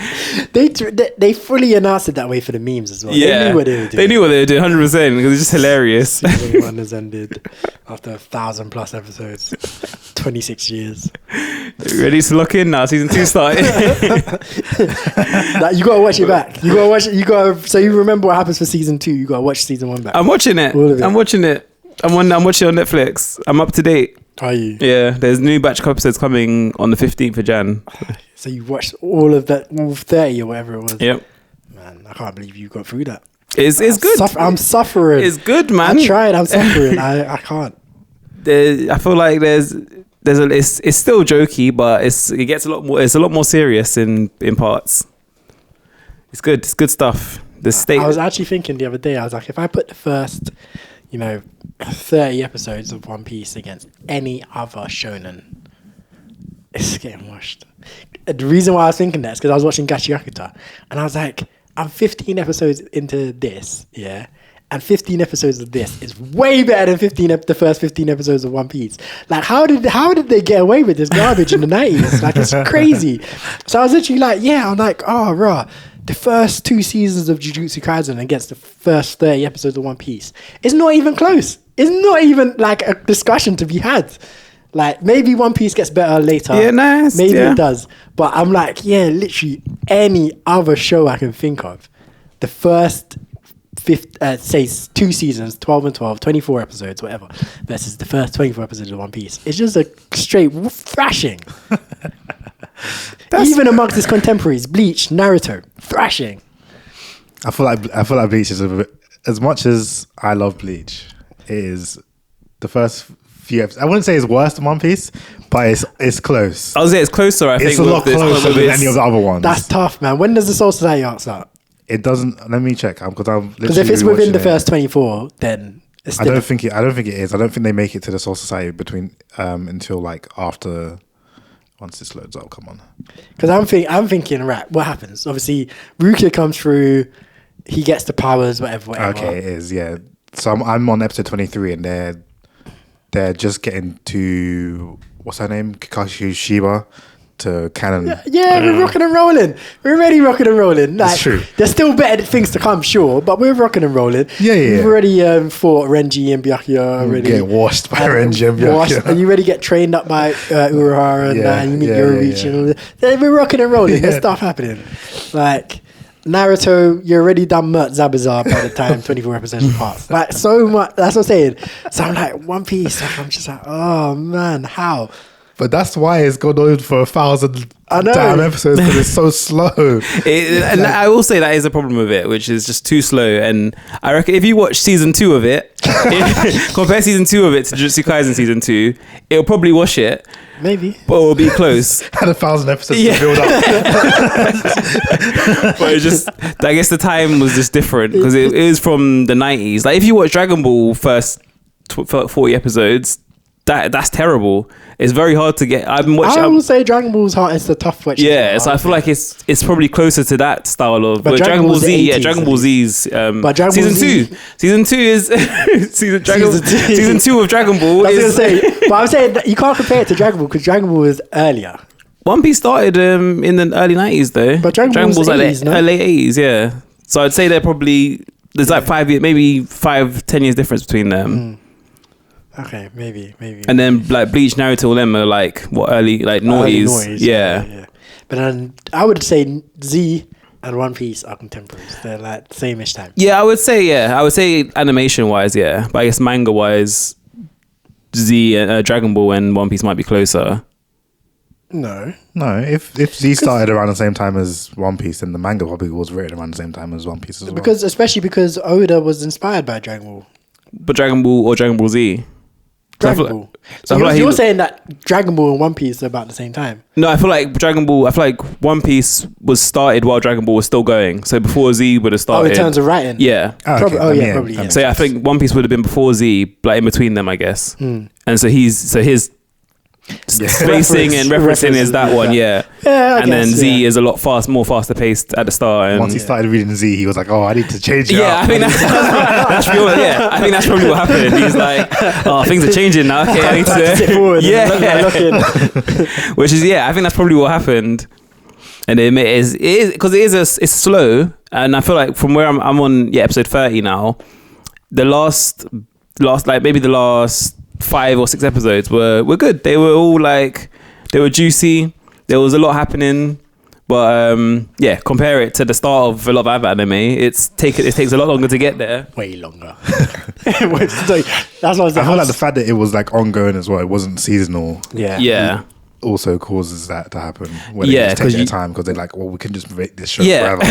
They fully announced it that way for the memes as well. Yeah, they knew what they were doing. They knew what they were doing 100% because it's just hilarious. Season 1 has ended after 1,000 plus episodes. 26 years. Ready to lock in now? Season 2 started. Like, you gotta watch it back. So you remember what happens for season 2. You gotta watch season 1 back. I'm watching it. I'm watching it. I'm watching it on Netflix. I'm up to date. Are you? Yeah, there's new batch of episodes coming on the 15th of Jan. So you watched all of that, all 30 or whatever it was. Yep. Man, I can't believe you got through that. It's good. I'm suffering. It's good, man. I tried. I'm suffering. I can't. I feel like it's still jokey, but it gets a lot more. It's a lot more serious in parts. It's good. It's good stuff. I was actually thinking the other day. I was like, if I put the first, 30 episodes of One Piece against any other shonen, it's getting washed. The reason why I was thinking that is because I was watching Gashi Yakuta, and I was like, I'm 15 episodes into this, yeah. And 15 episodes of this is way better than the first 15 episodes of One Piece. Like, how did they get away with this garbage in the 90s? Like, it's crazy. So I was literally like, I'm like, oh, rah. The first 2 seasons of Jujutsu Kaisen against the first 30 episodes of One Piece. It's not even close. It's not even like a discussion to be had. Like, maybe One Piece gets better later. Yeah, nice. Maybe it does. But I'm like, literally any other show I can think of. The first... say 2 seasons, 12 and 12, 24 episodes, whatever, versus the first 24 episodes of One Piece. It's just a straight thrashing. Even amongst his contemporaries, Bleach, Naruto, thrashing. I feel like Bleach is a bit, as much as I love Bleach, it is the first few episodes. I wouldn't say it's worse than One Piece, but it's close. I would say it's closer. I think it's a lot closer than any of the other ones. That's tough, man. When does the Soul Society arc start? It doesn't. Let me check. Because if it's within the first 24, then it's still I don't think it is. I don't think they make it to the Soul Society between until like after. Once this loads up, come on. Because I'm thinking, right, what happens? Obviously, Rukia comes through, he gets the powers, whatever. Okay, it is, yeah. So I'm on episode 23, and they're just getting to, what's her name? Kakashi Shiba to canon. Yeah, we're rocking and rolling. We're already rocking and rolling. Like, that's true. There's still better things to come, sure, but we're rocking and rolling. Yeah. We've already fought Renji and Byakuya already. Get washed by Renji and Byakuya. And you already get trained up by Urahara and you meet Yoruichi and all that. We're rocking and rolling. There's stuff happening. Like, Naruto, you already done Mert Zabazar by the time 24 episodes pass. Like, so much. That's what I'm saying. So I'm like, One Piece. Like, I'm just like, oh man, how? But that's why it's gone on for 1,000 damn episodes, because it's so slow. And I will say that is a problem with it, which is just too slow. And I reckon if you watch season 2 of it, compare season 2 of it to Jujutsu Kaisen season 2, it'll probably wash it. Maybe. But it'll be close. Had 1,000 episodes to build up. But it just, I guess the time was just different because it is from the 90s. Like if you watch Dragon Ball first 40 episodes, that's terrible. It's very hard to get. I will say Dragon Ball's hard. It's the tough watch. Yeah, so I feel like it's probably closer to that style of. But Dragon Ball Z, 80s, yeah, Dragon Ball Z's. But Dragon Ball Z, season 2 is season 2 of Dragon Ball. I was gonna say, but I'm saying you can't compare it to Dragon Ball because Dragon Ball is earlier. One Piece started in the early 90s though. But Dragon Ball's like 80s, no? Late 80s, yeah. So I'd say they're probably there's like 5 years, maybe 5-10 years difference between them. Okay, maybe. And then like Bleach, Naruto, all them are like what early like noughties. Yeah. But then I would say Z and One Piece are contemporaries. They're like same-ish time. Yeah, I would say animation wise, yeah. But I guess manga wise, Z, Dragon Ball and One Piece might be closer. No. If Z started around the same time as One Piece, then the manga probably was written around the same time as One Piece as well. Especially because Oda was inspired by Dragon Ball. But Dragon Ball or Dragon Ball Z? Dragon Ball. So you're saying that Dragon Ball and One Piece are about the same time? No, I feel like One Piece was started while Dragon Ball was still going. So before Z would have started. Oh, in terms of writing? Yeah. Probably. Probably. Yeah. So yeah, I think One Piece would have been before Z, like in between them, I guess. And so his spacing and referencing is that one, yeah. And then Z is a lot more faster paced at the start. And once he started reading Z, he was like, "Oh, I need to change it." Yeah, I think that's pure. Yeah, I think that's probably what happened. He's like, "Oh, things are changing now. Okay, I need to sit forward." Which is I think that's probably what happened. And it is because it's slow, and I feel like from where I'm on episode 30 now, the last like maybe the last 5 or 6 episodes were good. They were all like they were juicy. There was a lot happening, but compare it to the start of a lot of other anime. It takes a lot longer to get there. Way longer. That's what I was. I feel like the fact that it was like ongoing as well. It wasn't seasonal. Yeah. Also causes that to happen when they just take their time because they're like, well, we can just make this show forever.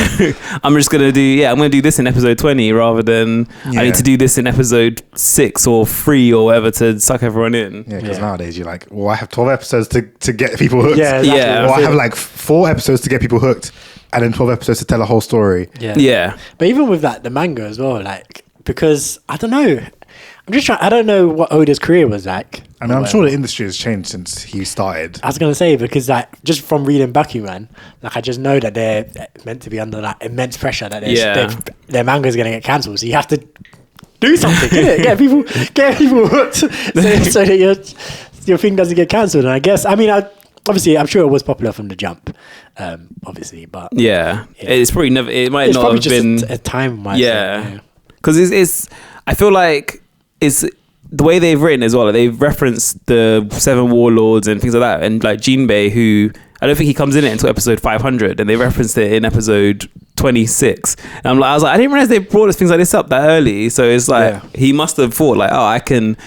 I'm gonna do this in episode 20 rather than I need to do this in episode 6 or 3 or whatever to suck everyone in. Yeah, because nowadays you're like, well, I have 12 episodes to get people hooked. Yeah, exactly. Or I have like 4 episodes to get people hooked and then 12 episodes to tell a whole story. Yeah. But even with that, the manga as well, like, because I don't know. I don't know what Oda's career was like. I mean, I'm sure the industry has changed since he started. I was going to say, because like, just from reading Bakuman, like I just know that they're meant to be under that immense pressure that their manga is going to get cancelled. So you have to do something, get people hooked so that your thing doesn't get cancelled. And I guess, I mean, obviously, I'm sure it was popular from the jump, obviously, but... Yeah. It's probably never... It might it's not probably have just been... a time... Yeah. Because it's... I feel like it's... The way they've written as well, like they've referenced the 7 warlords and things like that, and like Jinbei, who I don't think he comes in it until episode 500, and they referenced it in episode 26. And I was like, I didn't realize they brought things like this up that early. So it's like he must have thought like, oh, I can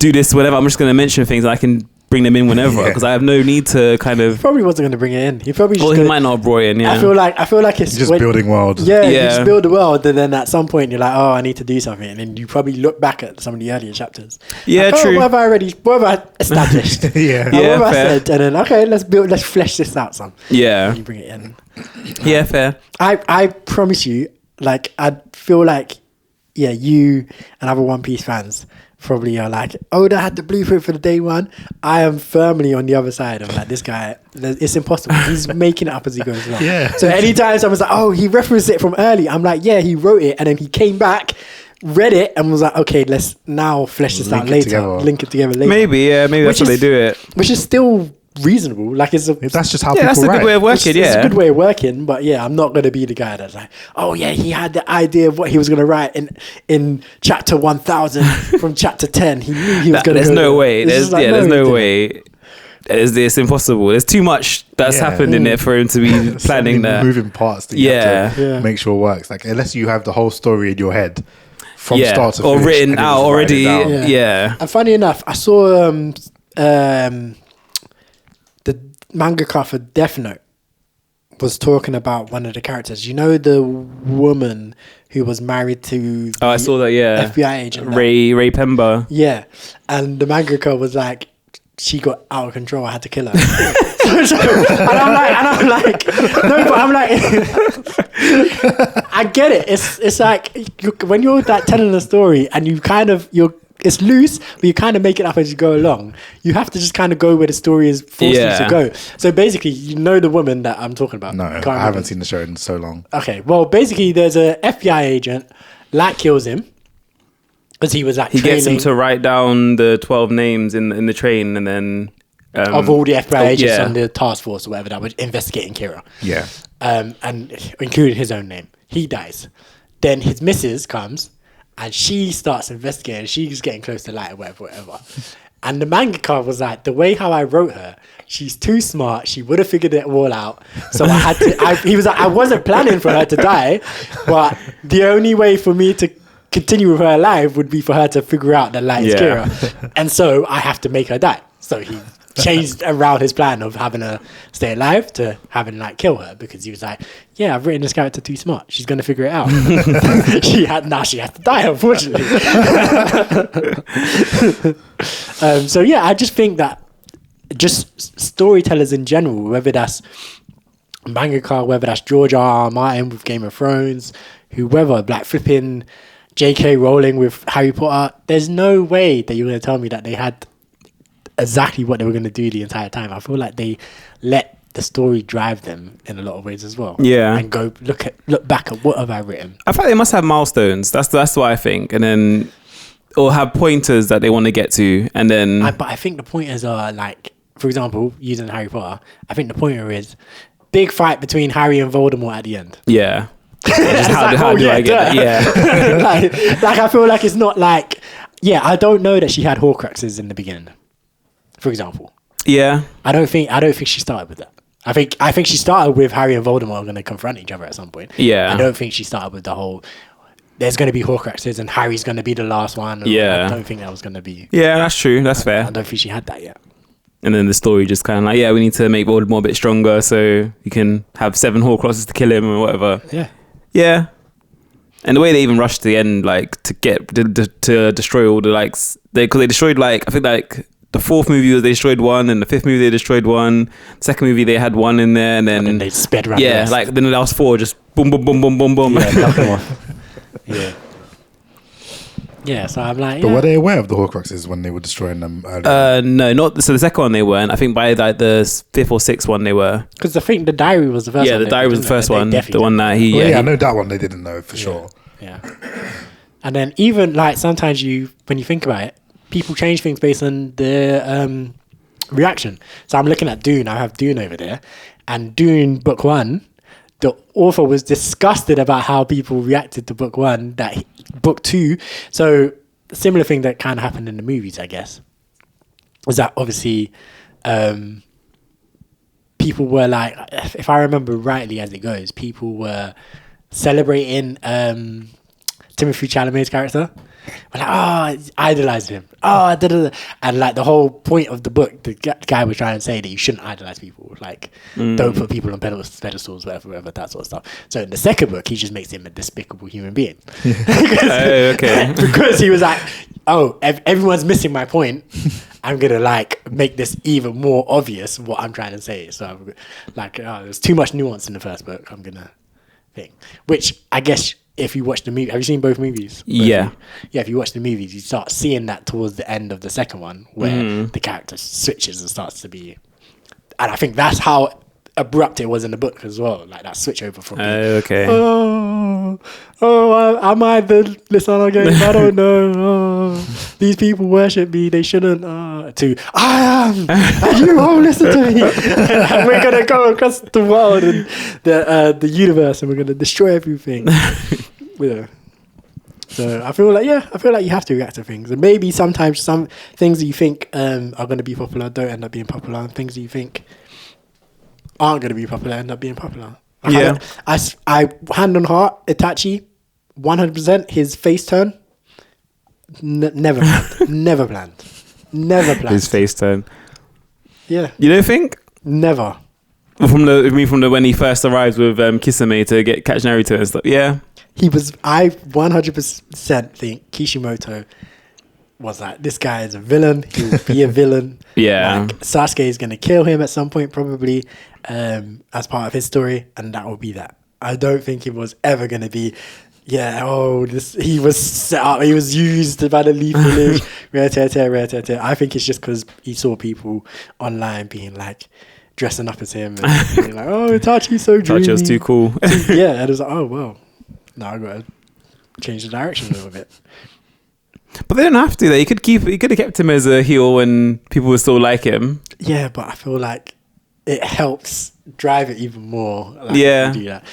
do this whenever. I'm just going to mention things, and I can bring them in whenever because I have no need to kind of. He probably wasn't going to bring it in. He probably. He might not have brought it in. Yeah. I feel like it's just building world. Yeah, you just build the world, and then at some point you're like, oh, I need to do something, and then you probably look back at some of the earlier chapters. Yeah, like, true. What have I established? What have I said? And then let's flesh this out some. Yeah. And you bring it in. Yeah, fair. I promise you, like I feel like, you and other One Piece fans probably are like, Oda had the blueprint for the day one. I am firmly on the other side of like, this guy, it's impossible. He's making it up as he goes along. Yeah. So anytime someone's like, oh, he referenced it from early, I'm like, yeah, he wrote it, and then he came back, read it, and was like, okay, let's now flesh this out later. Link it together later. Maybe that's how they do it. Which is still reasonable. Like that's just how people that's a good way of working. It's a good way of working, but I'm not going to be the guy that's like, oh yeah, he had the idea of what he was going to write in chapter 1000 from chapter 10. He knew he was going to. There's no way. There's no way. it's impossible. There's too much that's happened in there for him to be planning that. Moving parts that you have to make sure works. Like unless you have the whole story in your head from start to or finish, written out already. Yeah. And funny enough, I saw the mangaka for Death Note was talking about one of the characters. You know the woman who was married to the I saw that. Yeah, FBI agent Ray Pemba. Yeah, and the mangaka was like, she got out of control. I had to kill her. and I'm like, no, but I'm like, I get it. It's like when you're like telling a story and you kind of it's loose, but you kind of make it up as you go along. You have to just kind of go where the story is forced you to go. So basically, you know the woman that I'm talking about. No, I haven't seen the show in so long. Okay, well, basically, there's a FBI agent that kills him because he was like he gets him to write down the 12 names in the train, and then of all the FBI agents on the task force or whatever that was investigating Kira. Yeah, and including his own name. He dies. Then his missus comes. And she starts investigating. She's getting close to light or whatever. And the mangaka was like, the way how I wrote her, she's too smart. She would have figured it all out. So I had to. He was like, I wasn't planning for her to die, but the only way for me to continue with her alive would be for her to figure out that light is Kira. And so I have to make her die. So he changed around his plan of having her stay alive to having like kill her, because he was like, yeah, I've written this character too smart, she's gonna figure it out. she has to die, unfortunately. So yeah, I just think that just storytellers in general, whether that's mangaka, whether that's George R.R. Martin with Game of Thrones, whoever, like flipping J.K. Rowling with Harry Potter, there's no way that you're going to tell me that they had exactly what they were going to do the entire time. I feel like they let the story drive them in a lot of ways as well. Yeah. And go look back at what have I written. I feel like they must have milestones. That's what I think. And then, or have pointers that they want to get to. And then... But I think the pointers are like, for example, using Harry Potter, I think the pointer is big fight between Harry and Voldemort at the end. Yeah. How do I get that? Yeah. like I feel like it's not like, I don't know that she had Horcruxes in the beginning, for example. Yeah. I don't think she started with that. I think she started with Harry and Voldemort going to confront each other at some point. Yeah. I don't think she started with the whole, there's going to be Horcruxes and Harry's going to be the last one. Yeah. I don't think that was going to be. Yeah, that's true. That's fair. I don't think she had that yet. And then the story just kind of like, we need to make Voldemort a bit stronger so you can have 7 Horcruxes to kill him or whatever. Yeah. Yeah. And the way they even rushed to the end, like, to get to destroy all the likes, because they destroyed, like, I think, like, the 4th movie they destroyed one, and the 5th movie they destroyed one. 2nd movie they had one in there, and then they sped around. Yeah, like then the last 4 just boom, boom, boom, boom, boom, boom. Yeah. Yeah, so I'm like, But were they aware of the Horcruxes when they were destroying them earlier? No, not so the second one they weren't. I think by like the 5th or 6th one they were. Because I think the diary was the first one. Yeah, the diary was the first one. The one that he. I know that one they didn't know for sure. Yeah. And then even like sometimes when you think about it, people change things based on the reaction. So I'm looking at Dune. I have Dune over there, and Dune book 1. The author was disgusted about how people reacted to book 1, book 2. So similar thing that kind of happened in the movies, I guess, was that obviously people were like, if I remember rightly as it goes, people were celebrating Timothée Chalamet's character. We're like, idolize him. And like the whole point of the book, the guy was trying to say that you shouldn't idolize people. Like, don't put people on pedestals, whatever, that sort of stuff. So in the second book, he just makes him a despicable human being. Okay. Because he was like, everyone's missing my point. I'm going to like make this even more obvious what I'm trying to say. So I'm like, there's too much nuance in the first book. I'm going to think. Which I guess... If you watch the movie, have you seen both movies? Yeah. If you watch the movies, you start seeing that towards the end of the second one, where the character switches and starts to be, and I think that's how abrupt it was in the book as well. Like that switch over from am I the listener game? I don't know. These people worship me. They shouldn't. To I am, and you won't listen to me. And we're gonna go across the world and the universe, and we're gonna destroy everything. So I feel like you have to react to things, and maybe sometimes some things that you think are going to be popular don't end up being popular, and things that you think aren't going to be popular end up being popular. Like I hand on heart, Itachi, 100%. His face turn, never planned, never planned. His face turn. Yeah. You don't think? Never. From the when he first arrives with Kisame to catch Naruto and stuff. Yeah. I 100% think Kishimoto was like, this guy is a villain. He will be a villain. Yeah. Like, Sasuke is going to kill him at some point, probably, as part of his story, and that will be that. I don't think it was ever going to be, he was set up, he was used by the Leaf Village. I think it's just because he saw people online being like, dressing up as him and being like, oh, Itachi's so dreamy. Itachi was too cool. Yeah, and it was like, oh, well, now I've got to change the direction a little bit. But they don't have to. He could have kept him as a heel and people would still like him. Yeah, but I feel like it helps drive it even more. Like, yeah. Do that.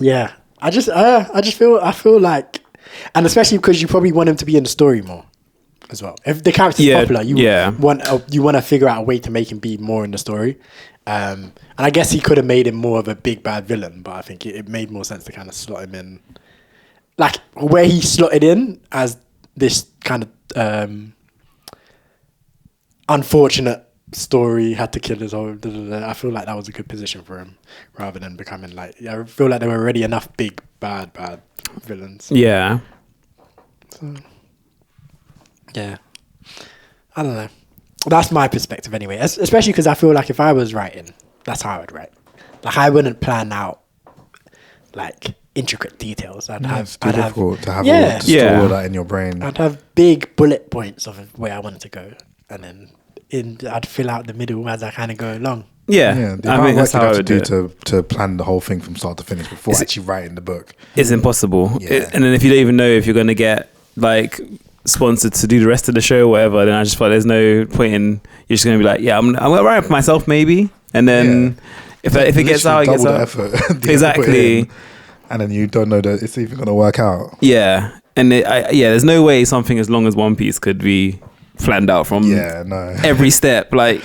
Yeah. I feel like, and especially because you probably want him to be in the story more as well. If the character's popular, you want to figure out a way to make him be more in the story. And I guess he could have made him more of a big bad villain, but I think it made more sense to kind of slot him in, like where he slotted in as this kind of unfortunate story, had to kill his own. I feel like that was a good position for him, rather than becoming like. I feel like there were already enough big bad villains. Yeah. So, yeah, I don't know. That's my perspective anyway. Especially because I feel like if I was writing, that's how I would write. Like I wouldn't plan out like intricate details. It's difficult to have yeah. store all that in your brain. I'd have big bullet points of where I wanted to go, and then I'd fill out the middle as I kind of go along. Yeah, the amount of work you have to do to plan the whole thing from start to finish before actually writing the book. It's impossible. Yeah. And then if you don't even know if you're going to get like sponsored to do the rest of the show or whatever, then I just thought there's no point in, you're just going to be like, I'm going to write it for myself maybe. And then if it gets out, it gets out. Effort, exactly. And then you don't know that it's even going to work out. Yeah. And there's no way something as long as One Piece could be planned out from every step. Like,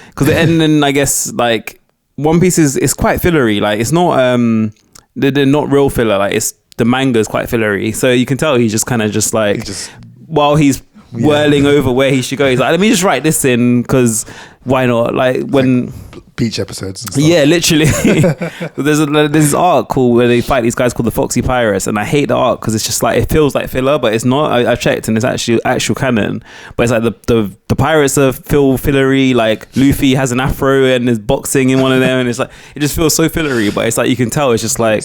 because the ending, I guess, like, One Piece is quite fillery. Like, it's not, they're not real filler. Like, the manga is quite fillery. So you can tell he's just kind of just like, while he's whirling over where he should go, he's like, let me just write this in because why not? Like when beach episodes and stuff. Yeah, literally. There's this arc called where they fight these guys called the Foxy Pirates, and I hate the arc because it's just like, it feels like filler, but it's not. I've checked and it's actual canon, but it's like the pirates are fillery. Like Luffy has an afro and is boxing in one of them, and it's like, it just feels so fillery, but it's like you can tell it's just like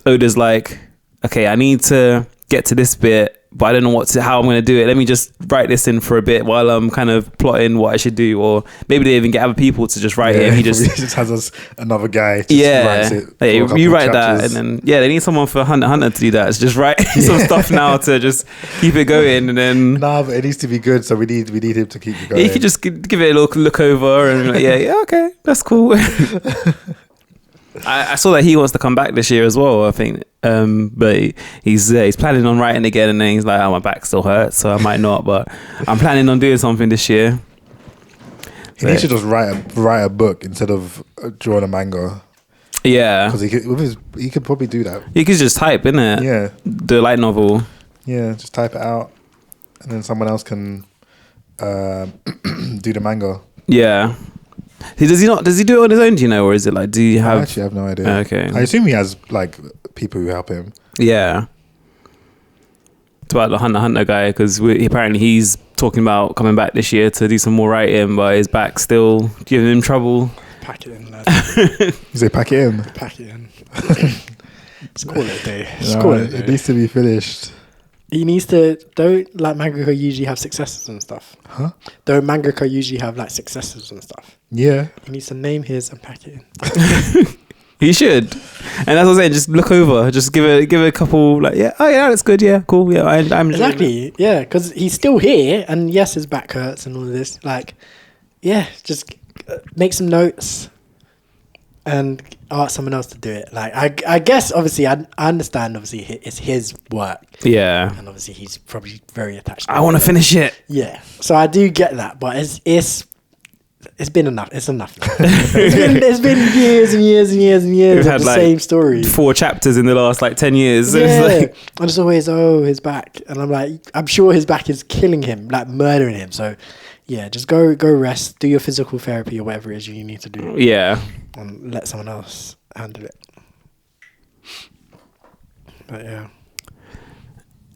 Oda's like, okay, I need to get to this bit, but I don't know how I'm going to do it. Let me just write this in for a bit while I'm kind of plotting what I should do. Or maybe they even get other people to just write it. And he just has us another guy. Writes it. Hey, you write chapters. That, and then they need someone for Hunter to do that. It's just write some stuff now to just keep it going, and then but it needs to be good. So we need him to keep it going. He could just give it a look over and be like, okay, that's cool. I saw that he wants to come back this year as well, I think, but he's planning on writing again, and then he's like, my back still hurts, so I might not, but I'm planning on doing something this year. He needs to just write a book instead of drawing a manga. Yeah, because he could probably do that. He could just type, innit? Yeah, the light novel. Yeah, just type it out, and then someone else can do the manga. Yeah. Does he do it on his own, do you know, or is it like, do you have... I actually have no idea. Okay. I assume he has like people who help him. Yeah. It's about the Hunter guy, because apparently he's talking about coming back this year to do some more writing, but his back still giving him trouble. Pack it in, lad. You say pack it in? Pack it in. Let's call it a day. It needs to be finished. He needs to. Don't like mangaka usually have successors and stuff? Huh? Don't mangaka usually have like successors and stuff? Yeah. He needs to name his and pack it in. He should. And as I was saying, just look over. Just give it a couple, like, that's good. Yeah, cool. Yeah, I'm exactly. Yeah, because he's still here, and yes, his back hurts and all of this. Like, yeah, just make some notes. and ask someone else to do it. Like I guess obviously I understand obviously it's his work. Yeah. And obviously he's probably very attached to I want to finish it. Yeah. So I do get that, but it's been enough. It's enough. it's been years and years and years and years We've of the had, same story. 4 chapters in the last 10 years. Yeah. It's like, And it's always, his back. And I'm like, I'm sure his back is killing him, like murdering him. So yeah, just go rest, do your physical therapy or whatever it is you need to do. yeah. And let someone else handle it. But yeah.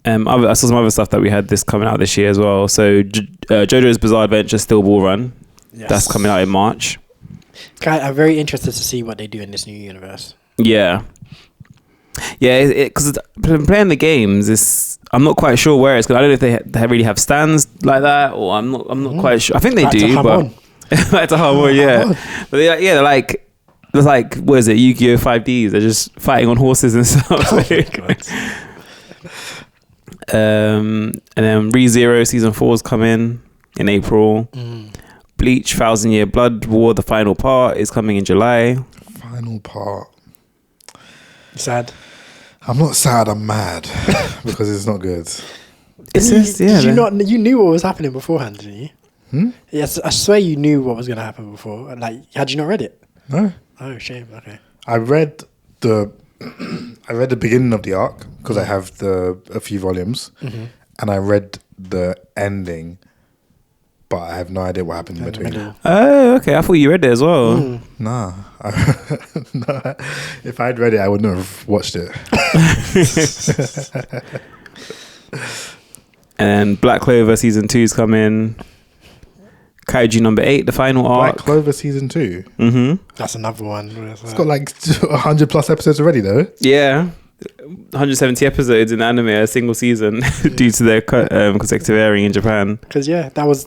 I saw some other stuff that we had this coming out this year as well. So JoJo's Bizarre Adventure Still Ball Run. Yes. That's coming out in March. I'm very interested to see what they do in this new universe. Yeah. Yeah, because playing the games, I'm not quite sure where it's going. I don't know if they really have stands like that, or I'm not quite sure. I think they Back to do, Hamon. but back to Harmon, yeah. But they're like, it's like, what is it, Yu-Gi-Oh 5Ds? They're just fighting on horses and stuff. Oh my God. And then ReZero Season 4 is coming in April. Bleach 1,000 Year Blood War, the final part, is coming in July. Final part. Sad. I'm not sad, I'm mad because it's not good. You knew what was happening beforehand, didn't you? Yes, I swear you knew what was going to happen before. Like, had you not read it? No. Oh, shame. Okay. I read the beginning of the arc because I have a few volumes, and I read the ending, but I have no idea what happened in between. Oh, okay. I thought you read it as well. Nah. Nah. If I'd read it, I wouldn't have watched it. And Black Clover Season 2 is coming. Kaiju number 8, the final arc. Black Clover Season 2. That's another one. It's got 100 plus episodes already, though. Yeah. 170 episodes in anime a single season due to their consecutive airing in Japan. Because that was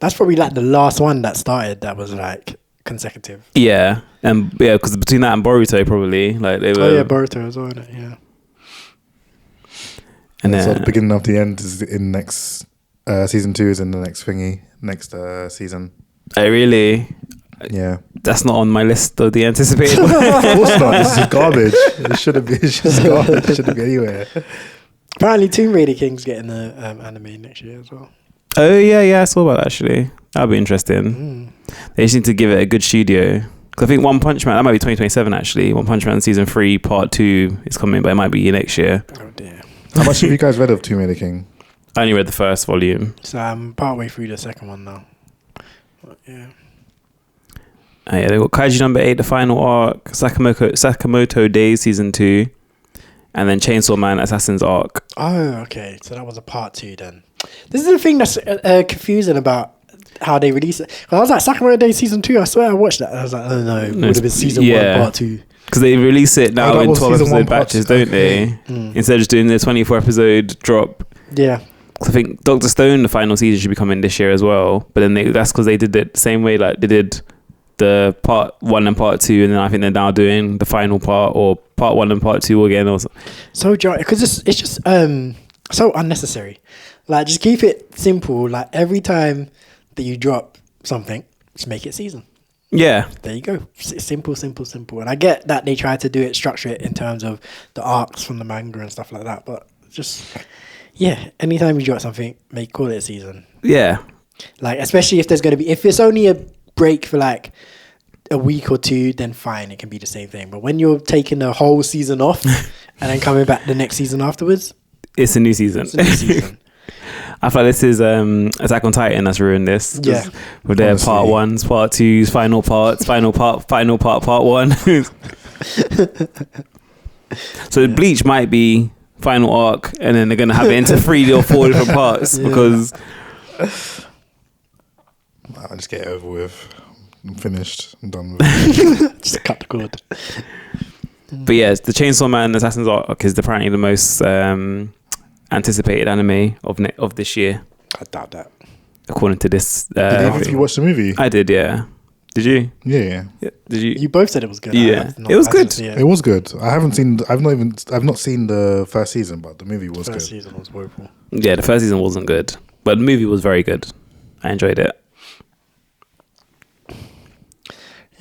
that's probably like the last one that started that was like consecutive. Yeah, and because between that and Boruto probably they were. Boruto as well, isn't it? Yeah. And then so the beginning of the end is in next season 2 is in the next season. I really. Yeah, that's not on my list of the anticipated. Of course not. This is garbage. It shouldn't be. It's just garbage. It shouldn't be anywhere. Apparently, Tomb Raider King's getting the anime next year as well. Oh yeah, I saw that actually. That'll be interesting. They just need to give it a good studio. Because I think One Punch Man, that might be 2027 actually. One Punch Man Season 3 Part 2 is coming, but it might be next year. Oh dear. How much have you guys read of Tomb Raider King? I only read the first volume. So I'm partway through the second one now. But, yeah. Yeah, they got Kaiju number 8, the final arc, Sakamoto Days Season 2, and then Chainsaw Man Assassin's arc. Oh, okay. So that was a part 2 then. This is the thing that's confusing about how they release it. I was like, Sakamoto Days Season 2, I swear I watched that. I was like, oh no, it would have been Season 1, Part 2. Because they release it now in 12 episode batches, don't they? Instead of just doing the 24 episode drop. Yeah. I think Dr. Stone, the final season, should be coming this year as well. But then that's because they did it the same way like they did the part 1 and part 2, and then I think they're now doing the final part or part 1 and part 2 again. So because it's just so unnecessary. Like, just keep it simple. Like, every time that you drop something, just make it season. Yeah, there you go. Simple. And I get that they try to do it, structure it in terms of the arcs from the manga and stuff like that, but just anytime you drop something, call it a season. Yeah, like, especially if it's only a break for like a week or 2, then fine, it can be the same thing. But when you're taking a whole season off and then coming back the next season afterwards, it's a new season. I feel like this is Attack on Titan that's ruined this. Yeah. With their part 1s, part 2s, final parts, final part, part 1. So Bleach might be final arc, and then they're going to have it into 3 or 4 different parts because... I'll just get it over with. I'm finished. I'm done with it. Just cut the cord. But yeah, the Chainsaw Man Assassin's arc is apparently the most anticipated anime of this year. I doubt that. According to this. Did either of you watch the movie? I did, yeah. Did you? Yeah. Did you? You both said it was good. Yeah, it was good. It was good. I've not seen the first season, but the movie was good. The first season was woeful. Yeah, the first season wasn't good, but the movie was very good. I enjoyed it.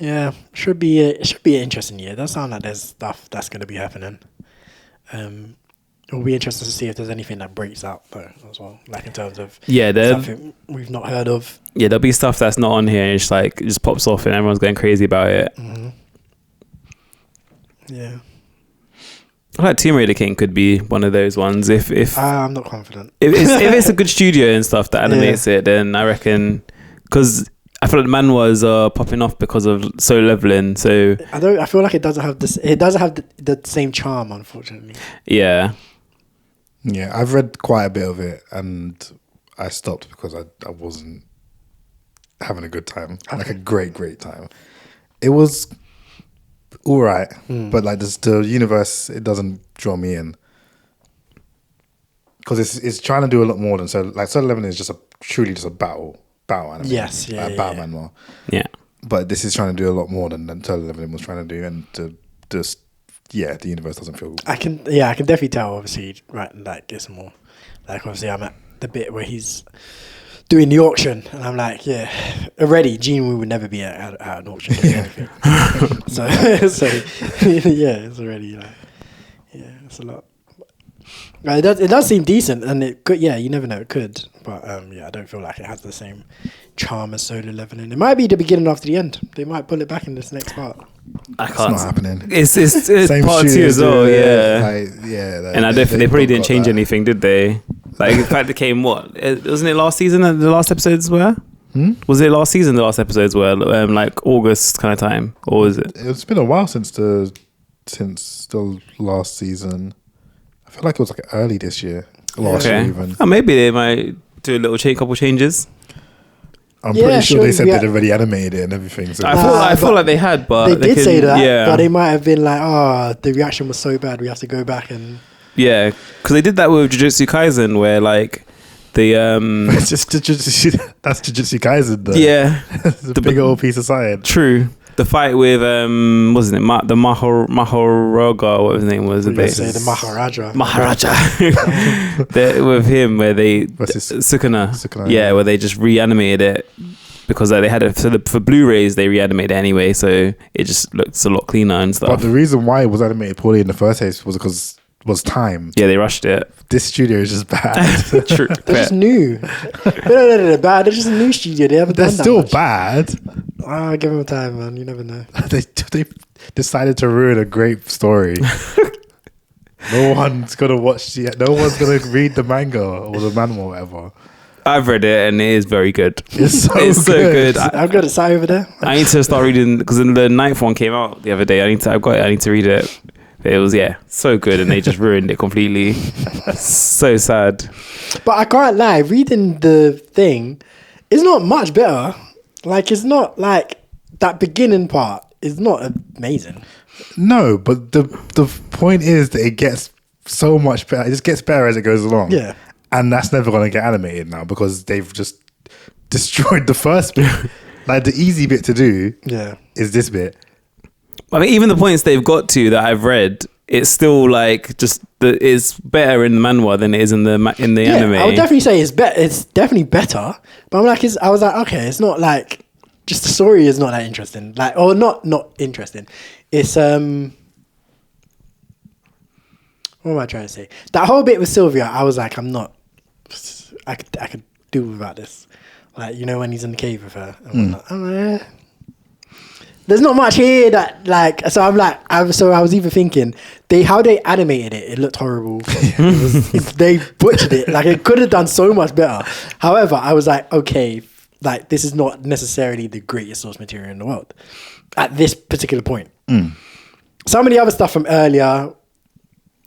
Yeah, it should be an interesting year. It does sound like there's stuff that's going to be happening. It'll be interesting to see if there's anything that breaks out though as well, like in terms of something we've not heard of. Yeah, there'll be stuff that's not on here and it's like it just pops off and everyone's going crazy about it. Mm-hmm. Yeah, I like Tomb Raider King could be one of those ones. If I'm not confident. if it's a good studio and stuff that animates it, then I reckon, because I feel like the manhwas are popping off because of Solo Leveling. So I feel like it doesn't have this. It doesn't have the same charm, unfortunately. Yeah. Yeah, I've read quite a bit of it and I stopped because I wasn't having a good time. Okay. Like a great time. It was all right, but like the universe, it doesn't draw me in. Because it's trying to do a lot more than Solo Leveling is just truly just a battle anime. Yes, yeah, like battle manhwa. Yeah. But this is trying to do a lot more than Solo Leveling was trying to do, and the universe doesn't feel. I can definitely tell. Obviously, right, like it's more like obviously I'm at the bit where he's doing the auction, and I'm like, yeah, already Gene would never be at an auction doing anything. so yeah, it's already like, yeah, it's a lot. It does seem decent, and it could. Yeah, you never know, it could. But yeah, I don't feel like it has the same charm as Solo Leveling. It might be the beginning after the end. They might pull it back in this next part. I can't. It's not happening. It's part 2 as well. Yeah, and I don't think they probably didn't change anything, did they? Like in fact, it came what? Wasn't it last season that the last episodes were? Was it last season the last episodes were like August kind of time, or was it? It's been a while since the last season. I feel like it was like early this year. Last year even. Oh, maybe they might do a little couple changes. I'm pretty sure they said they'd already animated it and everything. So I feel like they had, but they did say that. But they might have been like, "Oh, the reaction was so bad, we have to go back and." Yeah, because they did that with Jujutsu Kaisen, where like the it's just that's Jujutsu Kaisen though. Yeah, it's a big old piece of science. True. The fight with wasn't it the Maharaja? What his name was? The Maharaja. With him, where they Sukuna. Yeah, where they just reanimated it because they had it for Blu-rays. They reanimated it anyway, so it just looks a lot cleaner and stuff. But the reason why it was animated poorly in the first place was because was time. Yeah, they rushed it. This studio is just bad. True. They're just new. They're bad. They're just a new studio. They haven't. They're still bad. Give them time, man. You never know. they decided to ruin a great story. No one's gonna watch it. No one's gonna read the manga or the manhwa or whatever. I've read it and it is very good. It's so good. I've got it sat over there. I need to start reading because the 9th one came out the other day. I've got it. I need to read it. It was so good, and they just ruined it completely. So sad. But I can't lie, reading the thing is not much better. Like it's not like that beginning part is not amazing. No, but the point is that it gets so much better. It just gets better as it goes along. Yeah, and that's never going to get animated now because they've just destroyed the first bit. Like the easy bit to do, is this bit. I mean, even the points they've got to that I've read, it's still like just it's better in the manhwa than it is in the anime. I would definitely say it's better. It's definitely better. But I'm like, I was like, okay, it's not like just the story is not that interesting. Like, or not interesting. It's what am I trying to say? That whole bit with Sylvia, I was like, I could do without this. Like, you know, when he's in the cave with her. I'm like, there's not much here that like. So I'm like, I was even thinking how they animated it. It looked horrible. They butchered it. Like it could have done so much better. However, I was like, okay, like this is not necessarily the greatest source material in the world at this particular point. Some of the other stuff from earlier,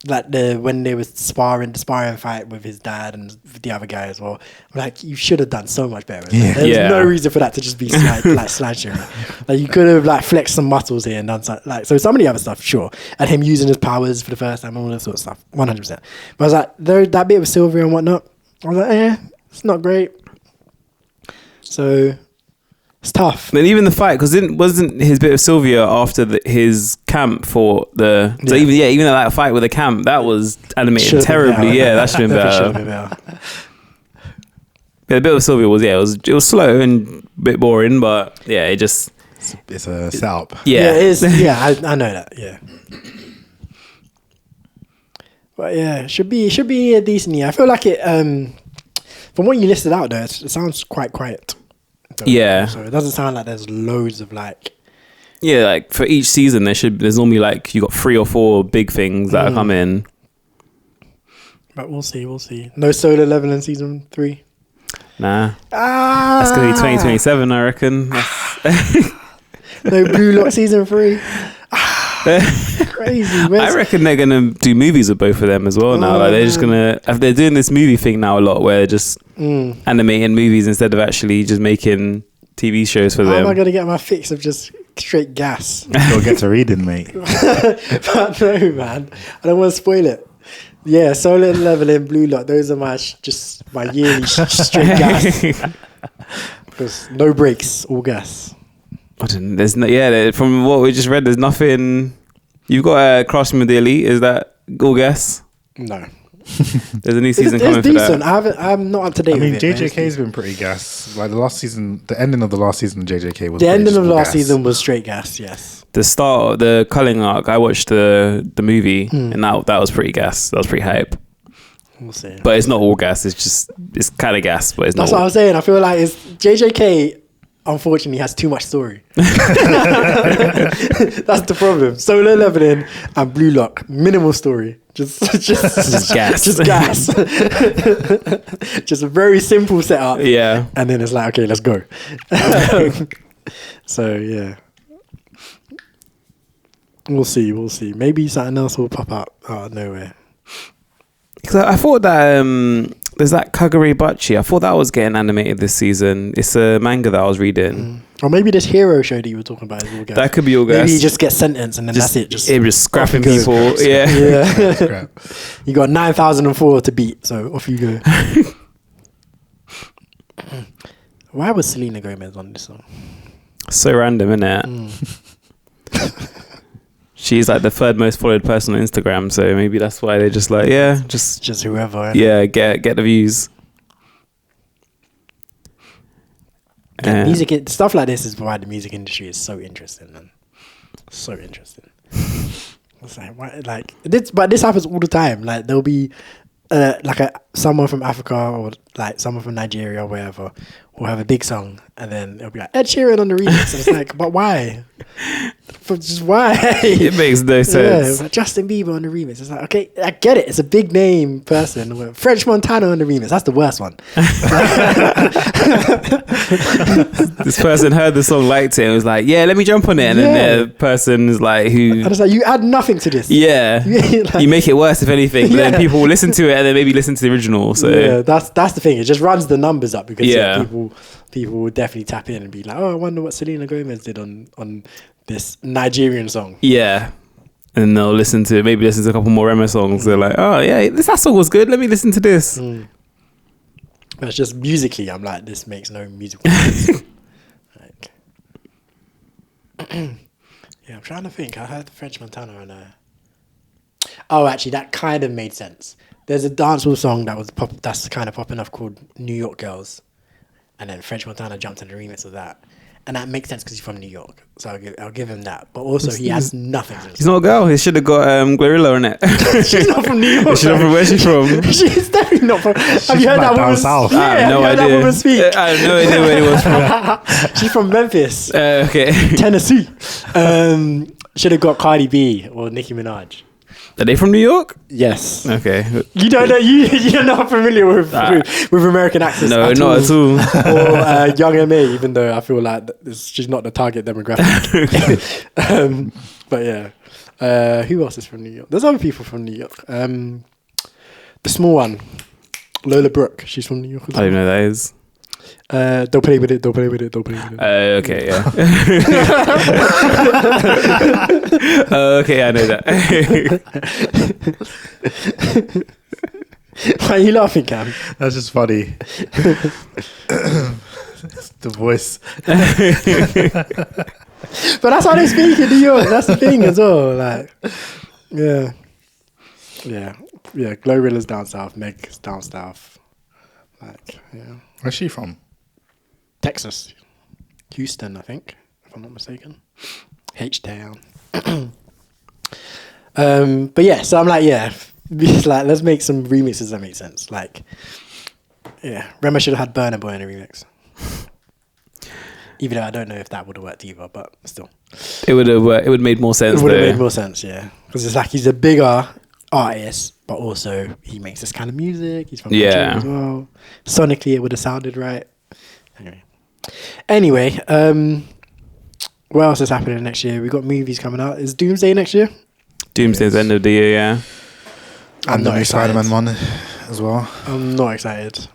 like when they were the sparring fight with his dad and the other guy as well. I'm like, you should have done so much better. There's no reason for that to just be sliding. Like you could have like flexed some muscles here and done something. Like so some of the other stuff, sure. And him using his powers for the first time and all that sort of stuff. 100%. But I was like, that bit with Sylvia and whatnot, I was like, it's not great. So it's tough. And even the fight, because wasn't his bit of Sylvia after his camp for the... So even that fight with the camp, that was animated terribly. That should have been better. The bit of Sylvia was, it was slow and a bit boring, but it just... It's a setup. Yeah. it is. Yeah, I know that. Yeah. But yeah, it should be a decent year. I feel like it. From what you listed out there, it sounds quite quiet. So, Yeah. So it doesn't sound like there's loads of like. Yeah, like for each season, there's normally like you got 3 or 4 big things that come in. But we'll see. We'll see. No Solo Level in season 3. Nah, that's gonna be 2027, I reckon. No Blue Lock season 3. Crazy. I reckon they're gonna do movies with both of them as well now. Like they're just gonna, if they're doing this movie thing now a lot, where they're just animating movies instead of actually just making TV shows for How them. am I gonna get my fix of just straight gas? You'll get to reading, mate. But no, man. I don't want to spoil it. Yeah, Solo Leveling, Blue Lock. Those are my my yearly straight gas. Because no breaks, all gas. I don't, there's no, yeah. From what we just read, there's nothing. You've got Crossing with the Elite. Is that all guess? No. There's a new season It's coming for decent. that. I'm not up to date. I mean, with it, JJK's been pretty gas. Like the last season, the ending of the last season, JJK was the pretty ending of just last gas. season was straight gas. Yes. The start, the culling arc. I watched the movie, and that was pretty gas. That was pretty hype. We'll see. But it's not all gas. It's kind of gas, but it's That's not. what I'm saying. I feel like it's JJK. Unfortunately, has too much story. That's the problem. Solo Leveling and Blue Lock, minimal story. Just gas. Just gas. Just a very simple setup. Yeah. And then it's like, okay, let's go. So yeah, we'll see. Maybe something else will pop up out of nowhere. Because I thought that there's that Kagure Bachi. I thought that was getting animated this season. It's a manga that I was reading. Or maybe this hero show that you were talking about is all gas. That could be all gas. Maybe you just get sentenced and then that's it. Just scrapping off you people. go. Yeah. Yeah. Scrap. You got 9,004 to beat, so off you go. Why was Selena Gomez on this song? So random, isn't it? She's like the 3rd most followed person on Instagram, so maybe that's why they're just like, yeah, just whoever. yeah, get the views. Music, stuff like this is why the music industry is so interesting, man. So interesting. It's like, why, like this, but this happens all the time. Like there'll be someone from Africa or like someone from Nigeria or wherever will have a big song, and then it'll be like Ed Sheeran on the remix. And it's like, but why? Just why? It makes no sense. Yeah, like Justin Bieber on the remix. It's like, okay, I get it. It's a big name person. French Montana on the remix. That's the worst one. This person heard the song, liked it, and was like, yeah, let me jump on it. And then the person is like, And it's like, you add nothing to this. yeah, Like- you make it worse if anything. But then Yeah. people will listen to it and then maybe listen to the original. So Yeah, that's the thing. It just runs the numbers up because Yeah. people will definitely tap in and be like, oh, I wonder what Selena Gomez did on this Nigerian song. yeah. And they'll listen to a couple more Rema songs. They're like, oh yeah, that song was good. Let me listen to this. But it's just musically, I'm like, this makes no musical sense. Like, yeah, I'm trying to think. I heard French Montana on Oh, actually, that kind of made sense. There's a dancehall song that's kind of popping off called New York Girls. And then French Montana jumped in the remix of that. And that makes sense because he's from New York. So I'll give him that. But also, he has nothing to She's not a girl. He should have got Glorilla on it. She's not from New York. She's not from where she's from. She's definitely not from. Have you heard from that down woman? south. Yeah, I have no have you heard idea. that woman speak? I have no idea where he was from. She's from Memphis, Okay. Tennessee. Should have got Cardi B or Nicki Minaj. Are they from New York? Yes. Okay. You don't know. You're not familiar with American accents. No, not at all. Or Young M.A. Even though I feel like she's not the target demographic. But yeah, who else is from New York? There's other people from New York. The small one, Lola Brooke. She's from New York. I don't know who that is. Don't play with it. Don't play with it. Don't play with it. Okay, yeah. Okay, I know that. Why are you laughing, Cam? That's just funny. The voice. But that's how they speak in New York. That's the thing as well. Like, yeah. Glorilla's down south. Meg's down south. Like, yeah. Where's she from? Texas, Houston, I think. if I'm not mistaken. H-Town. But yeah, so I'm like, it's like, let's make some remixes that make sense. Like, yeah, Rema should have had Burna Boy in a remix. Even though I don't know if that would have worked either, but still. It would have worked. It would have made more sense. It would have made more sense, yeah. Because it's like he's a bigger artist, but also he makes this kind of music. He's from Nigeria as well. Sonically, it would have sounded right. Anyway, what else is happening next year? We got movies coming out. Is Doomsday next year? Doomsday's end of the year, yeah. And the new Spider-Man one as well. I'm not excited.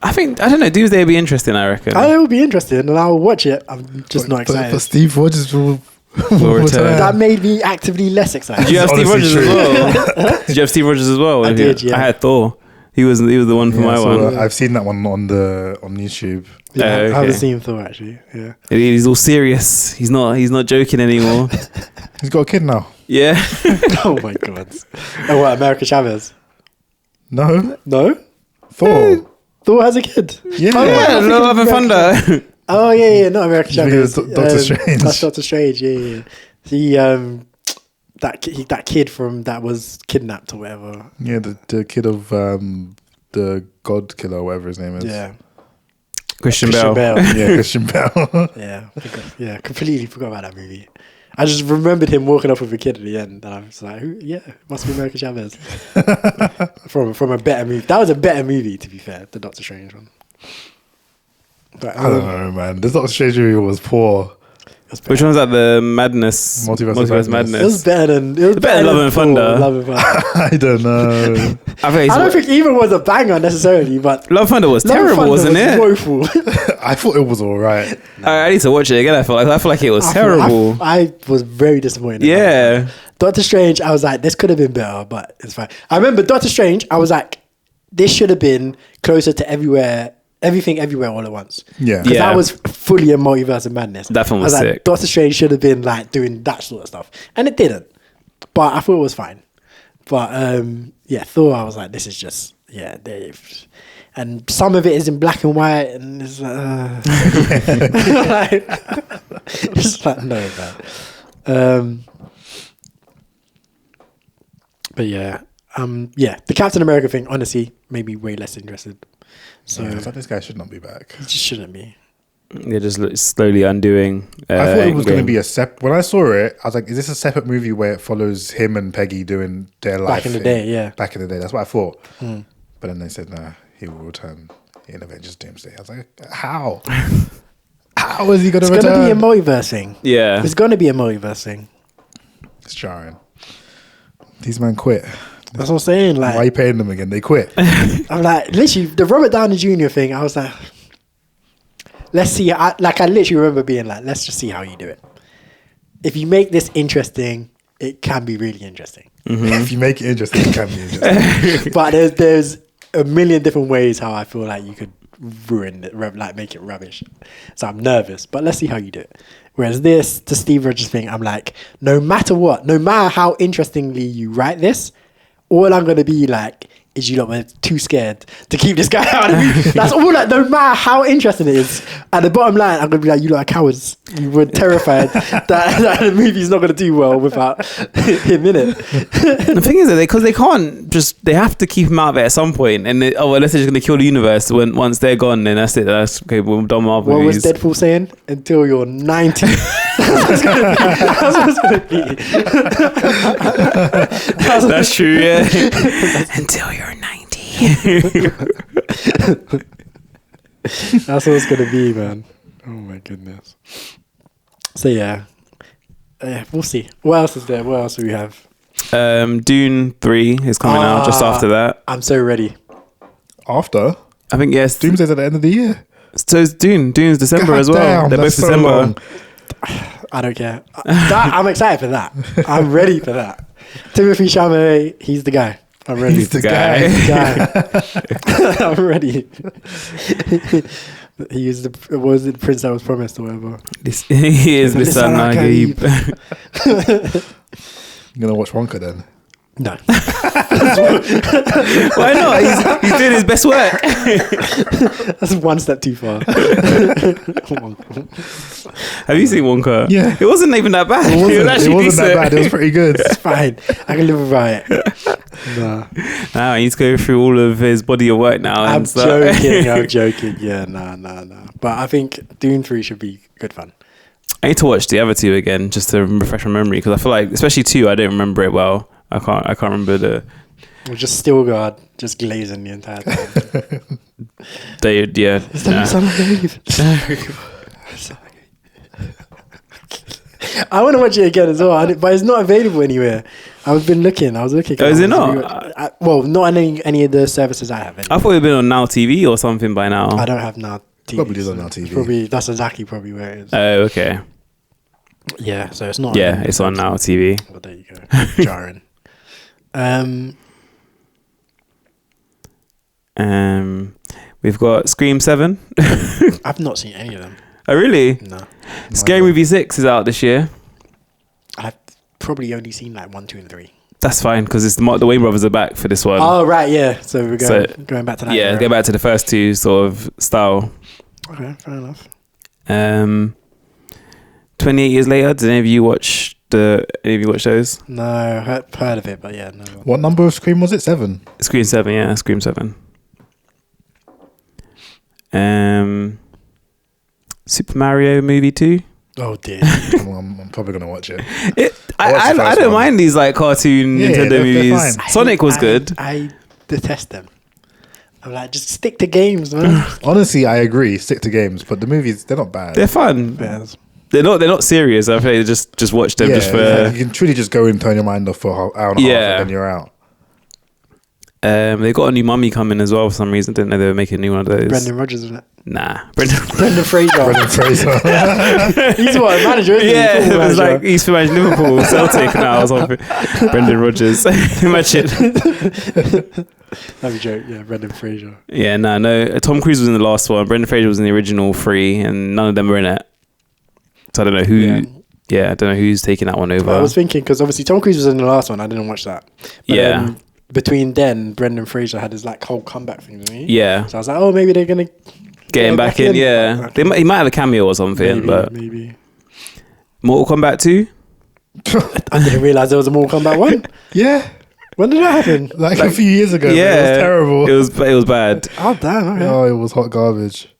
I don't know, Doomsday will be interesting, I reckon. It will be interesting and I'll watch it. I'm just not excited. But Steve Rogers will return. That made me actively less excited. Did you have Steve Rogers as well? Did you have Steve Rogers as well? I did, yeah. I had Thor. He was the one for my one. I've seen that one on YouTube. Yeah, okay. I haven't seen Thor actually. Yeah. He's all serious. He's not joking anymore. He's got a kid now. Yeah. Oh my god. Oh, what, America Chavez? No. Thor has a kid. Yeah. Oh yeah, Love and Thunder. Oh yeah, not America Chavez. Doctor Strange. That's Doctor Strange. Yeah. He that kid from that was kidnapped or whatever. Yeah, the kid of the God Killer, whatever his name is. Yeah. Christian Bale. Yeah, Christian Bale. Yeah, completely forgot about that movie. I just remembered him walking off with a kid at the end, and I was like, must be America Chavez. from a better movie. That was a better movie, to be fair, the Doctor Strange one. But, I don't know, man. The Doctor Strange movie was poor. Which one's that? The Madness? Multiverse Madness. It was better than Love and Thunder. Love and Thunder. I don't know. I don't think either was a banger necessarily, but Love and Thunder was terrible, wasn't it? Woeful. I thought it was alright. I need to watch it again. I feel like it was terrible. I was very disappointed. Yeah. Doctor Strange, I was like, this could have been better, but it's fine. I remember Doctor Strange, I was like, this should have been closer to Everything Everywhere All at Once. Yeah. Because that was fully a multiverse of madness. That film was like, sick. Doctor Strange should have been like doing that sort of stuff. And it didn't. But I thought it was fine. But Thor, I was like, this is just, and some of it is in black and white and it's just like, no, man. But the Captain America thing, honestly, made me way less interested. So I thought this guy should not be back. He just shouldn't be. They're just slowly undoing. I thought it was going to be when I saw it, I was like, is this a separate movie where it follows him and Peggy doing their life? Back in the day, yeah. Back in the day. That's what I thought. But then they said, nah, he will return in Avengers Doomsday. I was like, how? How is he going to return? It's going to be a multiverse thing. Yeah. It's going to be a multiverse thing. It's jarring. These men quit. That's what I'm saying. Like, why are you paying them again? They quit. I'm like, literally, the Robert Downey Jr. thing, I was like, let's see. I literally remember being like, let's just see how you do it. If you make this interesting, it can be really interesting. Mm-hmm. If you make it interesting, it can be interesting. But there's a million different ways how I feel like you could ruin it, like make it rubbish. So I'm nervous, but let's see how you do it. Whereas the Steve Rogers thing, I'm like, no matter what, no matter how interestingly you write this, all I'm going to be like is you lot were too scared to keep this guy out of me. That's all. Like, no matter how interesting it is, at the bottom line, I'm going to be like, you lot are cowards. You were terrified that the movie's not going to do well without him in it. The thing is that because they can't they have to keep him out there at some point. And unless they're just going to kill the universe once they're gone, then that's it. That's okay. We're done Marvel movies. What was Deadpool saying? Until you're 90. That's what it's going to be. That's true, yeah. Until you're 90. That's what it's going to be, man. Oh my goodness. So yeah, we'll see. What else is there? What else do we have? Dune 3 is coming out just after that. I'm so ready. After? I think, yes. Doomsday's at the end of the year. So it's Dune's December as well. They're both December. Long. I don't care. I'm excited for that. I'm ready for that. Timothée Chalamet, he's the guy. I'm ready. He's the guy. I'm ready. He is the prince that was promised or whatever. He is Mr. Nagib. You're gonna watch Wonka then? No. Why not? He's doing his best work. That's one step too far. Have you seen Wonka? Yeah. It wasn't even that bad. It actually wasn't that decent. bad. It was pretty good. It's fine. I can live without it. Nah. Now he needs to go through all of his body of work now. I'm and stuff. joking. I'm joking. Yeah, nah. But I think Dune 3 should be good fun. I need to watch the other two again just to refresh my memory because I feel like, especially 2, I don't remember it well. I can't remember the. Or just Stilgard just glazing the entire time. Yeah. Does that not sound like I want to watch it again as well, but it's not available anywhere. I've been looking. I was looking. Oh, is it not? Well, not on any of the services I have. I thought it'd been on Now TV or something by now. I don't have Now TV. Probably is on Now TV. Probably that's exactly probably where it is. Oh, okay. Yeah, so it's not. Yeah, it's on Now TV. Well, there you go. Jarring. We've got Scream 7. I've not seen any of them. Oh, really? No, Scary Movie 6 is out this year. I've probably only seen like 1, 2, and 3. That's fine because it's the Wayne brothers are back for this one. Oh right, yeah. So we're going back to that. Yeah, era. go back to the first two sort of style. Okay, fair enough. 28 years later, did any of you watch those? No, heard of it, but yeah, no. What number of Scream was it? 7. Scream 7, yeah, Scream 7. Super Mario movie 2. Oh dear. I'm probably gonna watch it. I don't mind these like cartoon Nintendo they're movies. fine. Sonic was good. I detest them. I'm like, just stick to games, man. Honestly, I agree. Stick to games, but the movies, they're not bad. They're fun. Yes. They're not serious. I think just watch them just for. You can truly just go and turn your mind off for an hour and a half, and then you're out. They got a new Mummy coming as well for some reason. Didn't know they were making a new one of those. Brendan Rodgers, isn't it? Nah, Brendan Fraser. Brendan Fraser. He's what, a manager, isn't he? Yeah, Football it was manager. like he's for Liverpool, Celtic now or something. Brendan Rodgers. Imagine. That'd be joke. Yeah, Brendan Fraser. Yeah, no. Tom Cruise was in the last one. Brendan Fraser was in the original 3, and none of them were in it. So I don't know who. Yeah, I don't know who's taking that one over. I was thinking because obviously Tom Cruise was in the last one. I didn't watch that. But, between then, Brendan Fraser had his like whole comeback thing, didn't he? Yeah. So I was like, oh, maybe they're gonna get him back in. Yeah, he might have a cameo or something, maybe. Mortal Kombat 2. I didn't realize there was a Mortal Kombat 1. Yeah. When did that happen? Like a few years ago. Yeah, It was terrible. It was bad. Oh damn! Okay. Oh, it was hot garbage.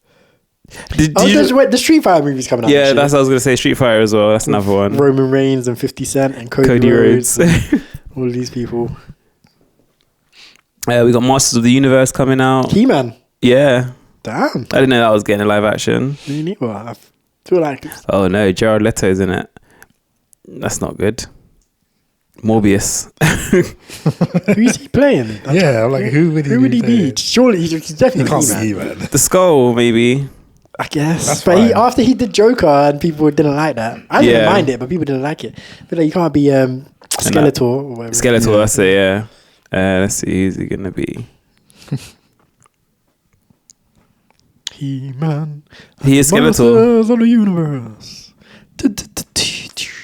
The Street Fighter movie's coming out. Yeah, that's what I was gonna say. Street Fighter as well. That's another one. Roman Reigns and 50 Cent and Cody Rhodes. And all of these people. We got Masters of the Universe coming out. He-Man. Yeah. Damn. I didn't know that was getting a live action. Me neither. I feel like Oh no, Jared Leto's in it. That's not good. Morbius. who's he playing? Yeah, I'm like, who would he be? Surely he's definitely He-Man. He-Man. The Skull, maybe. I guess. That's but fine. after he did Joker and people didn't like that. I didn't mind it, but people didn't like it. But like, you can't be Skeletor or whatever. Skeletor, that's it, yeah. Let's see, who's he gonna be? He-Man. He is Skeletor. Masters of the Universe.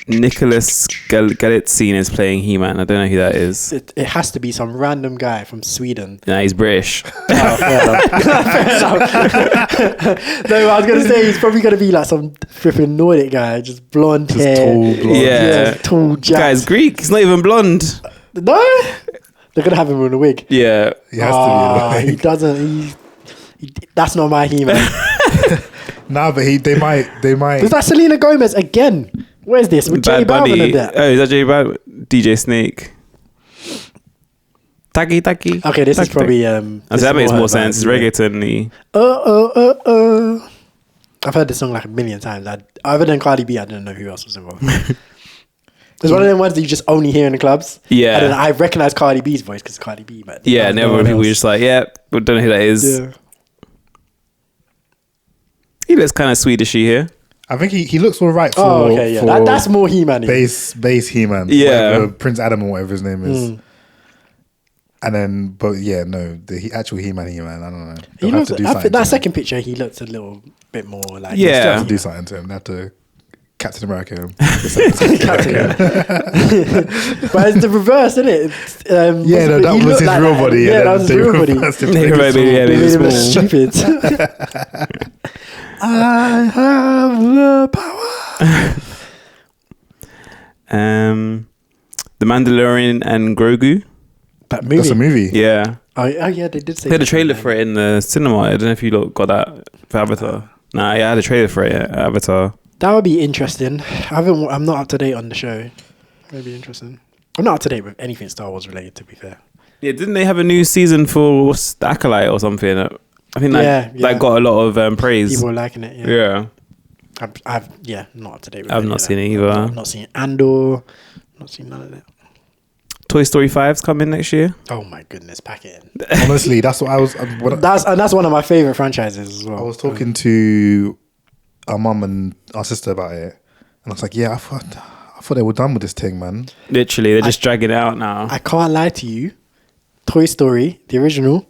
Nicholas Galitzine is playing He-Man. I don't know who that is. It has to be some random guy from Sweden. Nah, he's British. Oh, fair enough. No, I was going to say he's probably going to be like some flipping Nordic guy, just blonde hair. tall, blonde. Yeah. tall jack. Guy's Greek. He's not even blonde. No? They're going to have him in a wig. Yeah. He has to be. He doesn't. That's not my He-Man. Nah, but they might. Is that Selena Gomez again? Where's this? With J Bad Balvin Bunny. and that? Oh, is that J Balvin? DJ Snake. Taki. Okay, this is probably. That makes more sense. It's reggaeton-y. I've heard this song like a million times. Other than Cardi B, I didn't know who else was involved. It's one of them ones that you just only hear in the clubs. Yeah. And then I recognize Cardi B's voice because Cardi B. But Yeah, and everyone people were just like, yeah, we don't know who that is. Yeah. He looks kind of Swedishy here. I think he looks all right for. Oh, okay, yeah. for That's more He-Man. base He-Man. Yeah. Whatever, Prince Adam or whatever his name is. And then, but yeah, no, the actual He-Man, I don't know. He They'll looks, have to do I something think that to him. second picture, he looks a little bit more like. Yeah. They'll have to do something to him. They have to Captain America. Captain but it's the reverse, isn't it? Yeah, no, that was his like real that. body. Yeah, that was his real body. Yeah, They made him look small. stupid. I have the power. The Mandalorian and Grogu. That movie. That's a movie. Yeah. Oh yeah, they did say. They had a trailer for it in the cinema. I don't know if you got that for Avatar. Nah, yeah, I had a trailer for it. Avatar. That would be interesting. I'm not up to date on the show. That'd be interesting. I'm not up to date with anything Star Wars related, to be fair. Yeah, didn't they have a new season for what's the Acolyte or something? I think that got a lot of praise. People were liking it. Yeah. I've not up to date with I've any not of seen that. it either. I've not seen Andor. Not seen none of that. Toy Story 5's coming next year. Oh my goodness, pack it in. Honestly, that's what I was. That's one of my favorite franchises as well. I was talking to our mum and our sister about it, and I was like, "Yeah, I thought they were done with this thing, man." Literally, they're just dragging it out now. I can't lie to you. Toy Story, the original,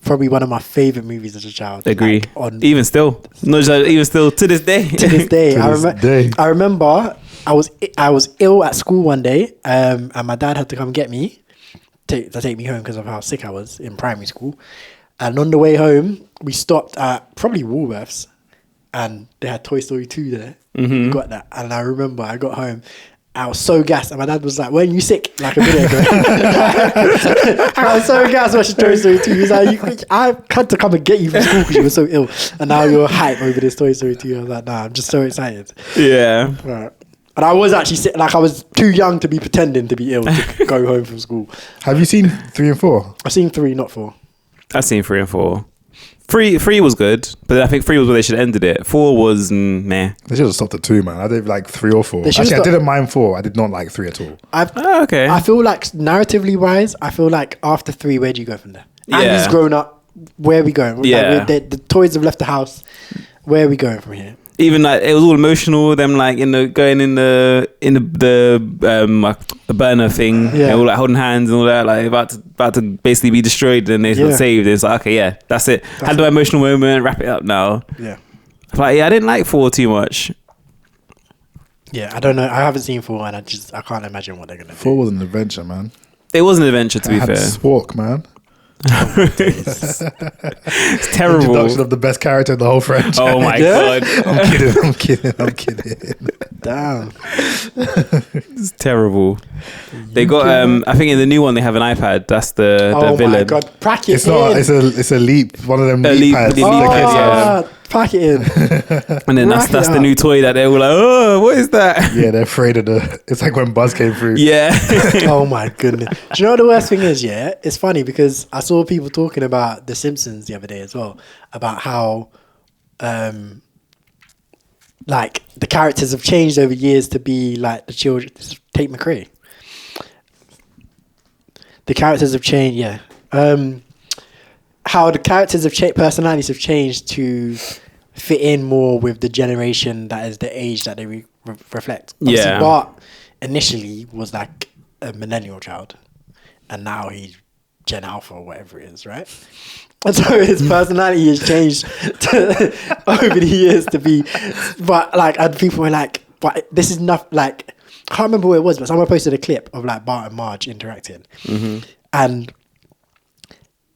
probably one of my favorite movies as a child. Agree. Like, even still to this day. to this day, I remember I was ill at school one day, and my dad had to come get me to take me home because of how sick I was in primary school. And on the way home, we stopped at probably Woolworths, and they had Toy Story 2 there. We got that, and I remember I got home. I was so gassed, and my dad was like, "Weren't you sick like a minute ago?" I was so gassed watching Toy Story 2. He was like, "I had to come and get you from school because you were so ill, and now you're hype over this Toy Story 2." I was like, "Nah, I'm just so excited." Yeah. Right. And I was actually sick, like I was too young to be pretending to be ill to go home from school. Have you seen 3 and 4? I've seen 3, not 4. I've seen 3 and 4. 3 was good, but I think 3 was where they should have ended it. 4 was meh. They should have stopped at 2, man. I did like 3 or 4. They should have Actually, I didn't mind 4. I did not like 3 at all. Okay. I feel like narratively wise, I feel like after 3, where do you go from there? Yeah. Andy's grown up. Where are we going? Yeah. Like, the toys have left the house. Where are we going from here? Even like it was all emotional. Them like going in the burner thing. Yeah. They all like holding hands and all that. Like about to basically be destroyed. And they got saved. It's like, okay, yeah, that's it. Had the emotional moment. Wrap it up now. Yeah. But yeah, I didn't like 4 too much. Yeah, I don't know. I haven't seen 4, and I can't imagine what they're gonna do. 4 was an adventure, man. It was an adventure, to be had fair. Spork, man. It's terrible. Introduction of the best character in the whole franchise. Oh my god. I'm kidding. Damn. It's terrible. They got I think in the new one they have an iPad. That's the villain. Oh my god, pack it It's in. not. It's a leap. One of them A leap leap- pads. the leap the kids pads, have. Pack it in. And then Rack that's it the up. new toy that they were like, oh, what is that? Yeah, they're afraid of the. It's like when Buzz came through. Yeah. Oh my goodness. Do you know what the worst thing is? Yeah, it's funny because I saw people talking about The Simpsons the other day as well, about how like the characters have changed over years to be like the children. Tate McRae. The characters have changed. Yeah. How the characters have changed, personalities have changed to fit in more with the generation that is the age that they reflect. Obviously, Yeah. Bart initially was like a millennial child, and now he's Gen Alpha or whatever it is, right? And so his personality has changed over the years to be, but like, and people were like, but this is not like, I can't remember where it was, but someone posted a clip of like Bart and Marge interacting, and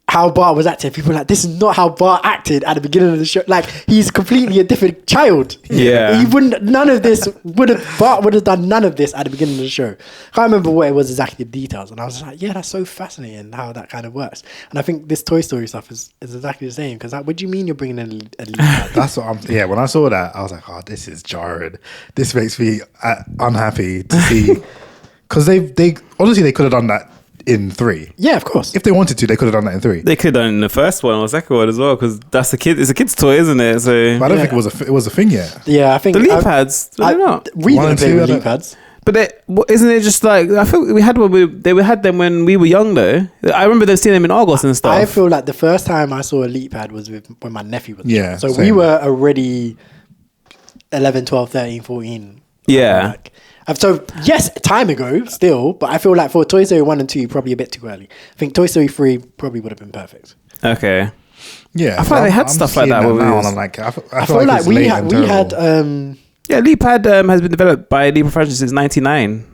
how Bart was acting. People were like, this is not how Bart acted at the beginning of the show. Like, he's completely a different child. Yeah. Bart would have done none of this at the beginning of the show. I can't remember what it was exactly, the details. And I was like, yeah, that's so fascinating how that kind of works. And I think this Toy Story stuff is exactly the same. Because like, what do you mean you're bringing in a lead? That's what yeah, when I saw that, I was like, oh, this is jarring. This makes me unhappy to see. Because they honestly, they could have done that in 3. Yeah, of course. If they wanted to, they could have done that in 3. They could have done it in the first one or second one as well, because that's it's a kid's toy, isn't it? So But I don't think it was a thing yet. Yeah, I think the leap pads, I don't know. We One didn't and play two, with I leap don't- pads. But isn't it just like, I feel we had they had them when we were young though. I remember them seeing them in Argos and stuff. I feel like the first time I saw a leap pad was when my nephew was Yeah, young. So we same. were already 11, 12, 13, 14. Yeah. So yes, time ago still, but I feel like for Toy Story 1 and 2, probably a bit too early. I think Toy Story 3 probably would have been perfect. Okay. Yeah, I feel like they had stuff like seeing that when we now, was- and I'm like, I I feel like it's we late had and we had terrible. Yeah, Leap-Pad has been developed by Leap Franchise since 99.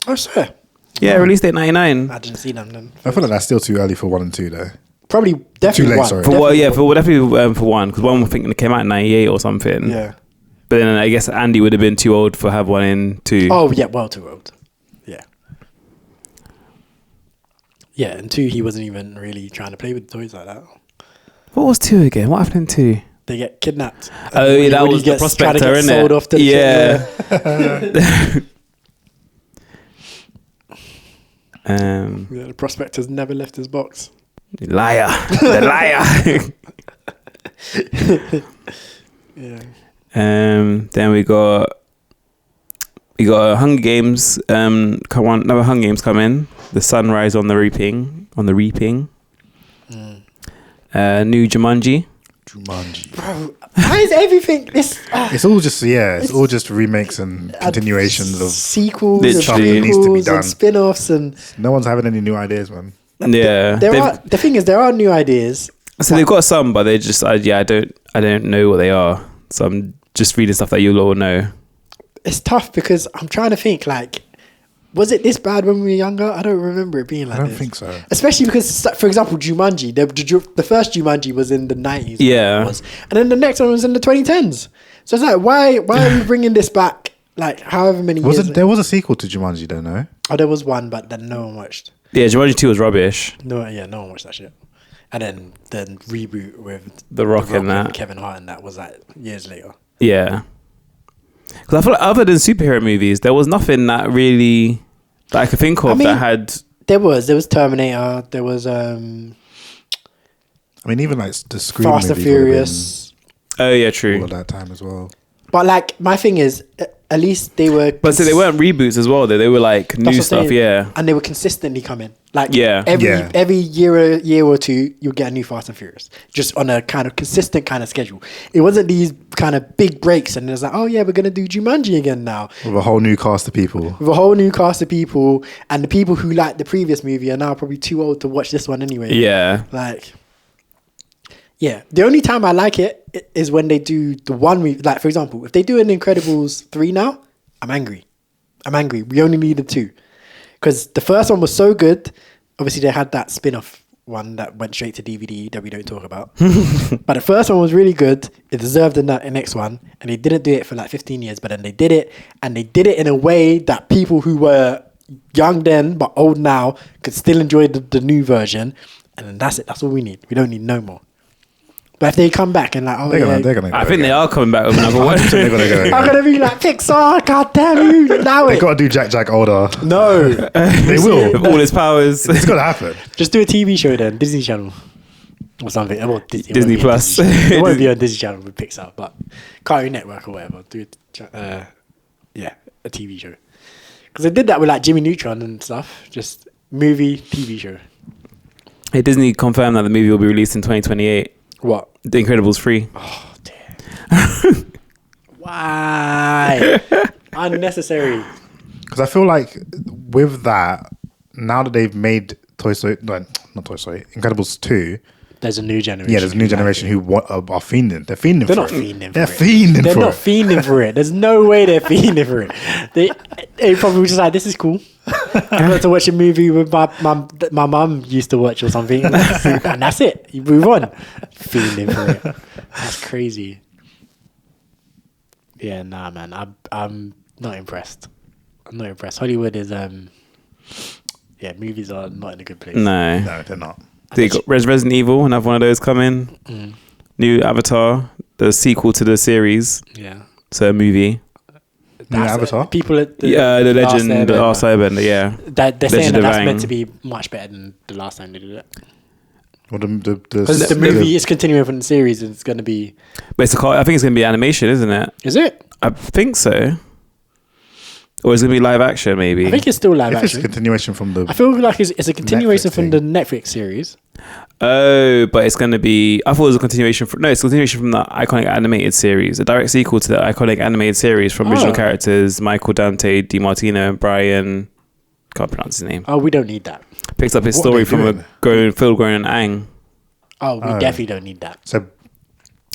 Oh, sir. Yeah, release date 99. I didn't see them then. I feel like that's still too early for 1 and 2 though. Probably definitely Too late, one. sorry. Definitely for one, because one I think it came out in 98 or something. Yeah. But then I guess Andy would have been too old for have 1 and 2. Oh yeah, well too old. Yeah. Yeah, and 2 he wasn't even really trying to play with toys like that. What was 2 again? What happened in 2? They get kidnapped. Oh yeah, that was the Prospector, isn't it? Off to the yeah. Yeah, the Prospector's never left his box. Liar. The liar. Yeah. Then we got Hunger Games. Come on, another Hunger Games come in. The Sunrise on the Reaping. New Jumanji. Jumanji. Why is everything this? It's all just remakes and continuations of sequels, Literally. and, Needs to be sequels and done. spin-offs, and no one's having any new ideas, man. Yeah. the thing is there are new ideas. So they've got some, but they just I don't know what they are. So I'm just reading stuff that you'll all know. It's tough because I'm trying to think like, was it this bad when we were younger? I don't remember it being like I don't this. think so. Especially because, for example, Jumanji, the first Jumanji was in the 90s. Yeah. It was, and then the next one was in the 2010s. So it's like, why are we bringing this back? Like, however many years. There was a sequel to Jumanji, don't know. Oh, there was one, but then no one watched. Yeah, Jumanji 2 was rubbish. No one watched that shit. And then the reboot with The Rock and that. Kevin Hart, and that was like years later. Yeah. Because I feel like other than superhero movies, there was nothing that really that I could think of that had. There was Terminator. There was I mean, even like the Scream Fast and movies would have Furious. Oh yeah, been true. all at that time as well. But like, my thing is, at least they were. But so they weren't reboots as well. They were like That's new what I'm stuff. saying. Yeah. And they were consistently coming. Like Yeah. every year or two, you'll get a new Fast and Furious, just on a kind of consistent kind of schedule. It wasn't these kind of big breaks, and it's like, oh yeah, we're gonna do Jumanji again now With a whole new cast of people. with a whole new cast of people, and the people who liked the previous movie are now probably too old to watch this one anyway. Yeah. Like, yeah, the only time I like it is when they do the one movie. Like, for example, if they do an Incredibles 3 now, I'm angry. We only needed 2. Because the first one was so good. Obviously, they had that spin-off one that went straight to DVD that we don't talk about. But the first one was really good. It deserved the next one. And they didn't do it for like 15 years. But then they did it. And they did it in a way that people who were young then but old now could still enjoy the new version. And then that's it. That's all we need. We don't need no more. But if they come back and like, oh, They're gonna I think they are coming back with another one. They're gonna go. I'm gonna be like, Pixar, god damn you, now They it. gotta do Jack older. No, They will. With all his powers. It's gotta happen. just do a TV show then, Disney Channel or something. Well, Disney Disney it won't be on Plus. Disney Channel. It won't be on Disney Channel with Pixar, but Cartoon Network or whatever. Do it, a TV show. Because they did that with like Jimmy Neutron and stuff. Just movie, TV show. Hey, Disney confirmed that the movie will be released in 2028. What? The Incredibles 3. Oh damn. Why? Unnecessary. Because I feel like with that, now that they've made not Toy Story, Incredibles 2. There's a new generation. Yeah, there's a new generation who are fiending. They're fiending They're for not it. fiending for They're it. fiending They're for not it. fiending for it. There's no way they're fiending for it. They probably were just like, this is cool. I'm going to watch a movie with my mum used to watch or something. And that's it. You move on. Fiending for it. That's crazy. Yeah, nah, man. I'm not impressed. I'm not impressed. Hollywood is, movies are not in a good place. No. No, they're not. They got Resident Evil, another one of those coming. New Avatar, the sequel to the series. Yeah. So a movie. New Avatar? People at the The Legend, Last the Last Airbender, yeah. They're saying Legend of that's Aang. meant to be much better than the last time they did it. Well, Because the movie is continuing from the series, and it's going to be. But I think it's going to be animation, isn't it? Is it? I think so. Or is it going to be live action, maybe? I think it's still live if it's a action. continuation from the I feel like it's a continuation Netflix from thing. the Netflix series. Oh, but it's going to be... I thought it was a continuation from... No, it's a continuation from the iconic animated series. A direct sequel to the iconic animated series from original characters Michael Dante, DiMartino, and Brian... Can't pronounce his name. Oh, we don't need that. Picks up his What story are they from doing? a full-grown Aang. Oh, we definitely don't need that. so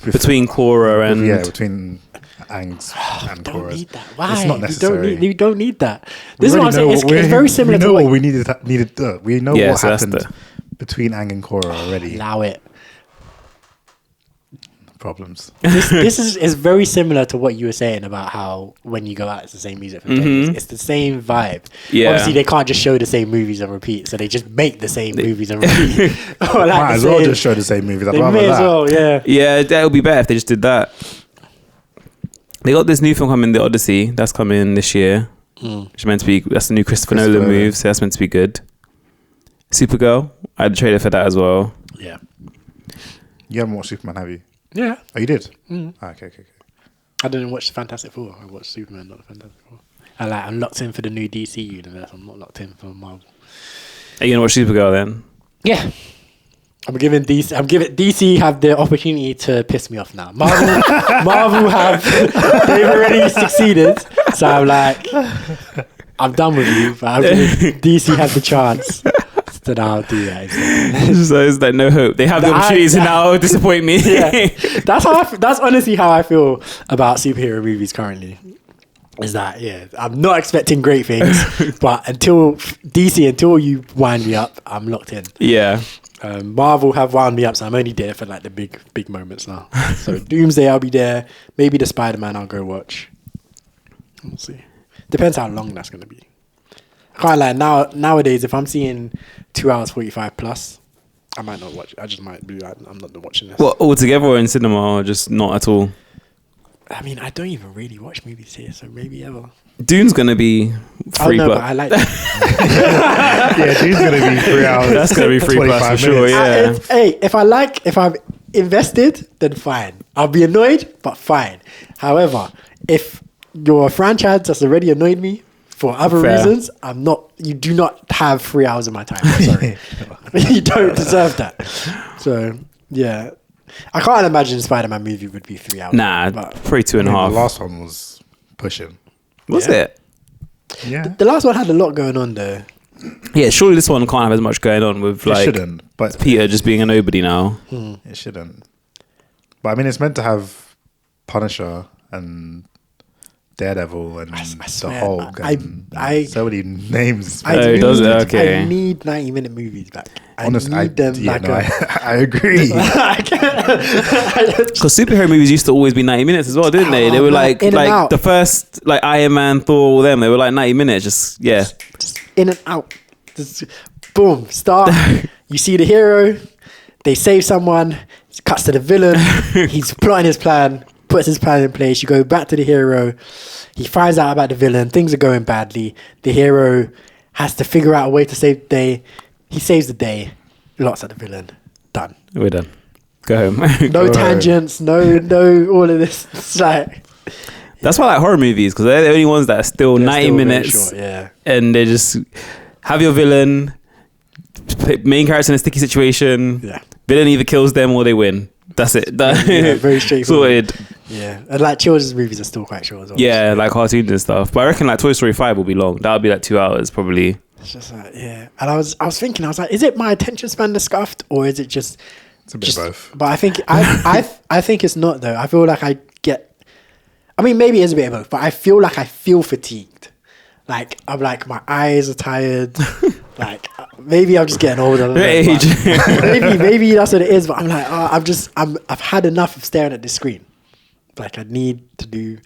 between Korra and between Aang's and Don't Korra's. need that. Why? It's not necessary. You don't need that. This is what I'm saying. It's very similar to what what we needed. We know what happened between Aang and Korra already. Allow it. Problems. This is very similar to what you were saying about how when you go out, it's the same music from decades. It's the same vibe. Yeah. Obviously, they can't just show the same movies on repeat, so they just make the same movies on repeat. Or like Might as well just show the same movies. I'd they rather may as that. well, yeah. Yeah, that would be better if they just did that. They got this new film coming, The Odyssey. That's coming this year. Which is meant to be. That's the new Christopher Nolan move. So that's meant to be good. Supergirl. I had a trailer for that as well. Yeah. You haven't watched Superman, have you? Yeah. Oh, you did? Okay. I didn't watch Fantastic Four. I watched Superman, not the Fantastic Four. I'm locked in for the new DC universe. I'm not locked in for Marvel. Are you gonna watch Supergirl then? Yeah. DC have the opportunity to piss me off now. Marvel have, they've already succeeded. So I'm like, I'm done with you, but DC have the chance. So now I'll do that. So it's like no hope. They have the opportunity to now disappoint me. Yeah. That's honestly how I feel about superhero movies currently. Is that, I'm not expecting great things, but until you wind me up, I'm locked in. Yeah. Marvel have wound me up, so I'm only there for like the big moments now. So Doomsday, I'll be there. Maybe the Spider-Man, I'll go watch. We'll see. Depends how long that's gonna be. I can't lie. Nowadays, if I'm seeing 2 hours 45 plus, I might not watch. I just might be like, I'm not watching this. What, altogether or in cinema or just not at all? I mean, I don't even really watch movies here, so maybe ever. Dune's gonna be free, but I like that. Yeah, Dune's gonna be 3 hours. That's gonna be free plus for sure. Yeah. If I'm invested, then fine. I'll be annoyed, but fine. However, if you're a franchise that's already annoyed me for other reasons, I'm not. You do not have 3 hours of my time. I'm sorry, you don't deserve that. So yeah, I can't imagine a Spider-Man movie would be 3 hours. Nah, probably 2.5. The last one was pushing. Was it? Yeah. The last one had a lot going on there. Yeah, surely this one can't have as much going on with It like shouldn't, but Peter just being a nobody now. it shouldn't. But I mean, it's meant to have Punisher and Daredevil and the swear, Hulk and so many names. does it? Okay. I need 90-minute movies back. Honestly, I need them like I agree. Because superhero movies used to always be 90 minutes as well, didn't they? They were like the first like Iron Man, Thor, all them. They were like 90 minutes. Just in and out. Just boom, start. You see the hero. They save someone. It cuts to the villain. He's plotting his plan. Puts his plan in place. You go back to the hero. He finds out about the villain. Things are going badly. The hero has to figure out a way to save the day. He saves the day. Locks at the villain. Done. we're done. Go home. No tangents. No, all of this. It's like, that's why I like horror movies, because they're the only ones that are still 90 still very minutes. short, And they just have your villain, main character in a sticky situation. Yeah. Villain either kills them or they win. That's it. Very straightforward. Sorted. Yeah. And like children's movies are still quite short as well. Yeah, like cartoons and stuff. But I reckon like Toy Story 5 will be long. That'll be like 2 hours probably. It's just like, yeah. And I was thinking, I was like, is it my attention span that's scuffed, or is it just? It's a bit of both. But I think I think it's not though. I feel like maybe it is a bit of both, but I feel like I feel fatigued. Like I'm like my eyes are tired. Like maybe I'm just getting older. Age. maybe that's what it is. But I'm like, I've had enough of staring at this screen. Like I need to do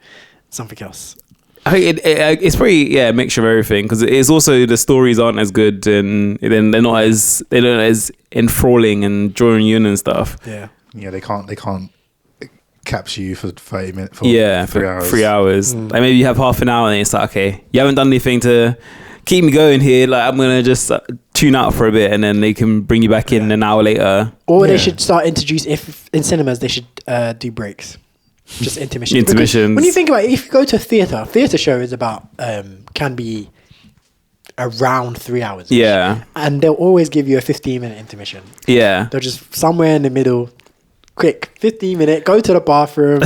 something else. I think it's probably a mixture of everything, because it's also the stories aren't as good, and then they're not as enthralling and drawing you in and stuff. Yeah. Yeah, they can't capture you for 30 minutes. For 3 hours. 3 hours. Like maybe you have half an hour and it's like, okay, you haven't done anything to keep me going here. Like I'm gonna just tune out for a bit, and then they can bring you back in an hour later. Or they should start introduce, if in cinemas they should do breaks. Just intermissions. Intermissions. When you think about it, if you go to a theatre show is about can be around 3 hours. Yeah. And they'll always give you a 15-minute intermission. Yeah. They're just somewhere in the middle, quick 15-minute, go to the bathroom,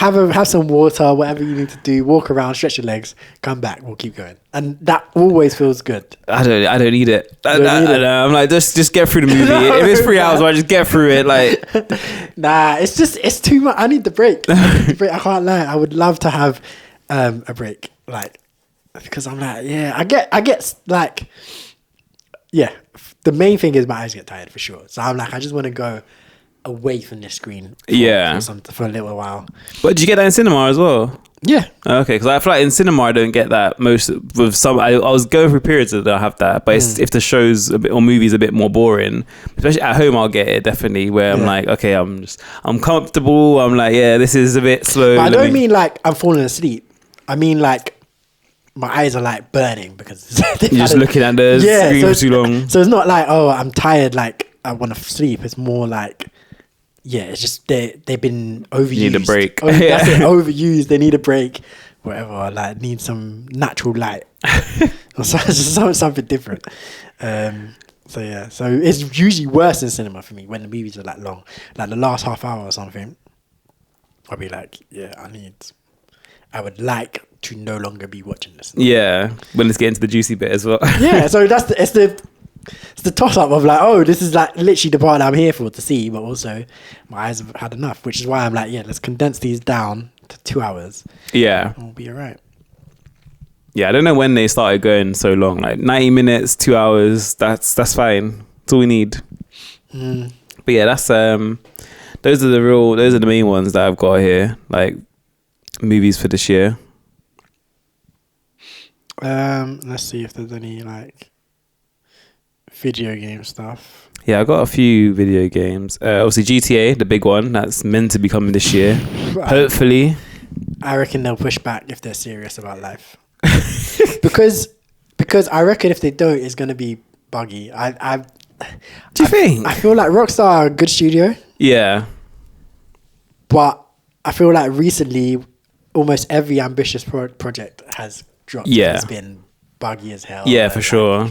have some water, whatever you need to do. Walk around, stretch your legs, come back. We'll keep going, and that always feels good. I don't need it. I'm like, just get through the movie. If it's 3 hours, I just get through it. Like, nah, it's too much. I need the break. I can't lie. I would love to have a break, like, because I'm like, yeah, I get like, yeah. The main thing is my eyes get tired for sure. So I'm like, I just want to go away from the screen for a little while. But did you get that in cinema as well? Yeah. Okay, because I feel like in cinema I don't get that most with some. I was going through periods that I have that, but if the show's a bit or movie's a bit more boring, especially at home, I'll get it definitely. Where I'm like, okay, I'm comfortable. I'm like, yeah, this is a bit slow. But I don't mean like I'm falling asleep. I mean like my eyes are like burning because you're just looking at the screen for too long. So it's not like, oh, I'm tired, like I want to sleep. It's more like, yeah, it's just they've been overused. You need a break. That's it, overused. They need a break. Whatever, like need some natural light or something different. So yeah, so it's usually worse in cinema for me when the movies are like long, like the last half hour or something. I'll be like, yeah, I would like to no longer be watching this. Yeah, when it's getting to the juicy bit as well. Yeah, so it's the toss up of like, oh, this is like literally the part I'm here for to see, but also my eyes have had enough, which is why I'm like, yeah, let's condense these down to 2 hours. Yeah, and we'll be alright. Yeah, I don't know when they started going so long, like 90 minutes, 2 hours. That's fine. That's all we need. But yeah, that's those are the main ones that I've got here, like movies for this year. Let's see if there's any like video game stuff. Yeah, I got a few video games. Obviously GTA, the big one that's meant to be coming this year. Hopefully. I reckon they'll push back if they're serious about life. because I reckon if they don't, it's gonna be buggy. Do you think? I feel like Rockstar are a good studio. Yeah. But I feel like recently, almost every ambitious project has dropped. Yeah. It's been buggy as hell. Yeah, for sure.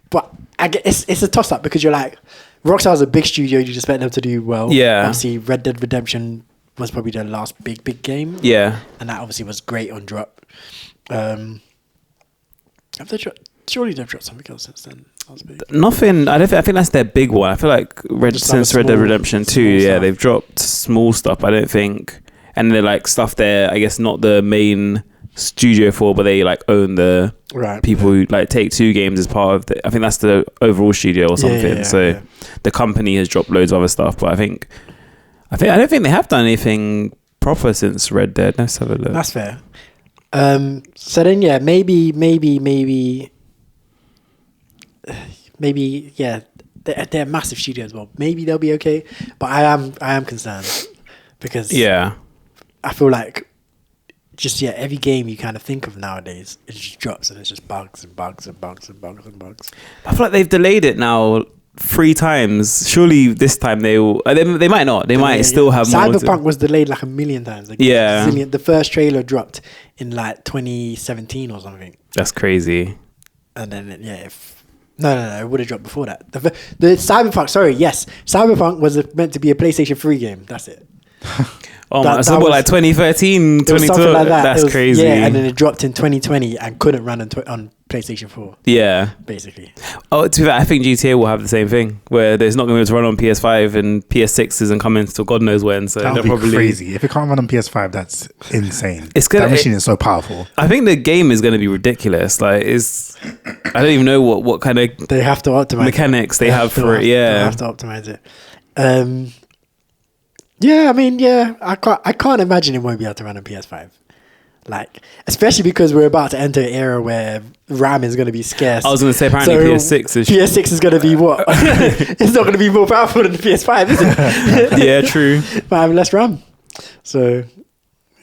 But I guess it's a toss up because you're like, Rockstar's a big studio. You just expect them to do well. Yeah. Obviously, Red Dead Redemption was probably their last big game. Yeah. And that obviously was great on drop. Have they dropped? Surely they've dropped something else since then. That was big. Nothing. I think that's their big one. I feel like since Red Dead Redemption 2, yeah, they've dropped small stuff. I don't think, and they're like stuff they're, I guess, not the main studio for, but they like own the people who like Take-Two games as part of the. I think that's the overall studio or something. So the company has dropped loads of other stuff, but I don't think they have done anything proper since Red Dead. Let's have a look. That's fair. So then, yeah, maybe, yeah, they're a massive studio as well. Maybe they'll be okay, but I am concerned because I feel like just every game you kind of think of nowadays, it just drops and it's just bugs and bugs and bugs and bugs and bugs. I feel like they've delayed it now 3 times. Surely this time they will. They might not. They might still have more. Cyberpunk was delayed like 1,000,000 times. Like the first trailer dropped in like 2017 or something. That's crazy. And then no, it would have dropped before that. The Cyberpunk. Sorry, yes, Cyberpunk was meant to be a PlayStation 3 game. That's it. Oh my! So what, like 2013, 2012? Like that. That's crazy. Yeah, and then it dropped in 2020 and couldn't run on PlayStation 4. Yeah, basically. Oh, to be fair, I think GTA will have the same thing where it's not going to be able to run on PS5 and PS6 isn't coming until God knows when. So that would be crazy. If it can't run on PS5, that's insane. That machine is so powerful. I think the game is going to be ridiculous. Like, I don't even know what kind of they have to optimize mechanics they have for it. Yeah, they have to optimize it. Yeah, I mean, I can't imagine it won't be able to run on PS5. Like, especially because we're about to enter an era where RAM is going to be scarce. I was going to say, apparently PS6 is going to be what? It's not going to be more powerful than the PS5, is it? Yeah, true. But I have less RAM. So,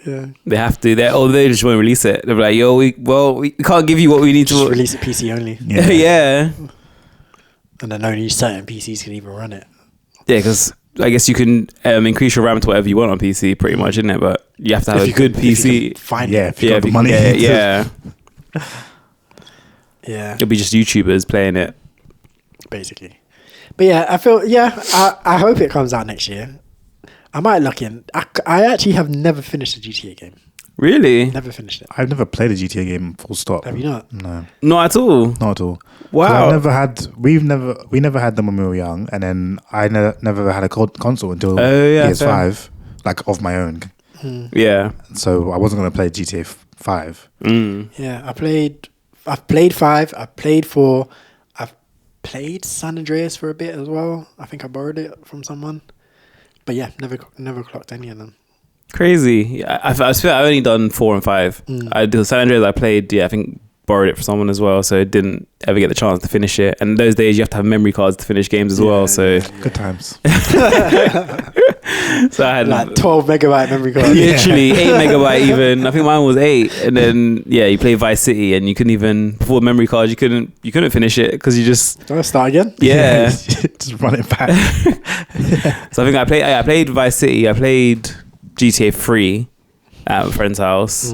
yeah. They have to. They just won't release it. They'll be like, we can't give you what we need just to. release it PC only. Yeah. And then only certain PCs can even run it. Yeah, because I guess you can increase your RAM to whatever you want on PC, pretty much, isn't it? But you have to have a good PC. If you got the money. Yeah. Yeah. It'll be just YouTubers playing it. Basically. But yeah, I hope it comes out next year. I might look in. I actually have never finished a GTA game. Really? Never finished it. I've never played a GTA game full stop. Have you not? No. Not at all. Not at all. Wow. We never had them when we were young, and then I never had a console until PS5, like of my own. Yeah. So I wasn't going to play GTA 5. Yeah, I've played 5. I've played 4. I've played San Andreas for a bit as well. I think I borrowed it from someone. But yeah, never clocked any of them. Crazy. Yeah, I've only done 4 and 5. I did San Andreas. I played. Yeah, I think borrowed it from someone as well, so didn't ever get the chance to finish it. And those days you have to have memory cards to finish games as well. So good times. So I had like 12 megabyte memory card. Literally 8 megabyte even. I think mine was 8. And then you play Vice City and you couldn't even, before the memory card, you couldn't finish it because you just start again. Yeah. Just run it back. So I think I played Vice City. I played GTA 3 at a friend's house.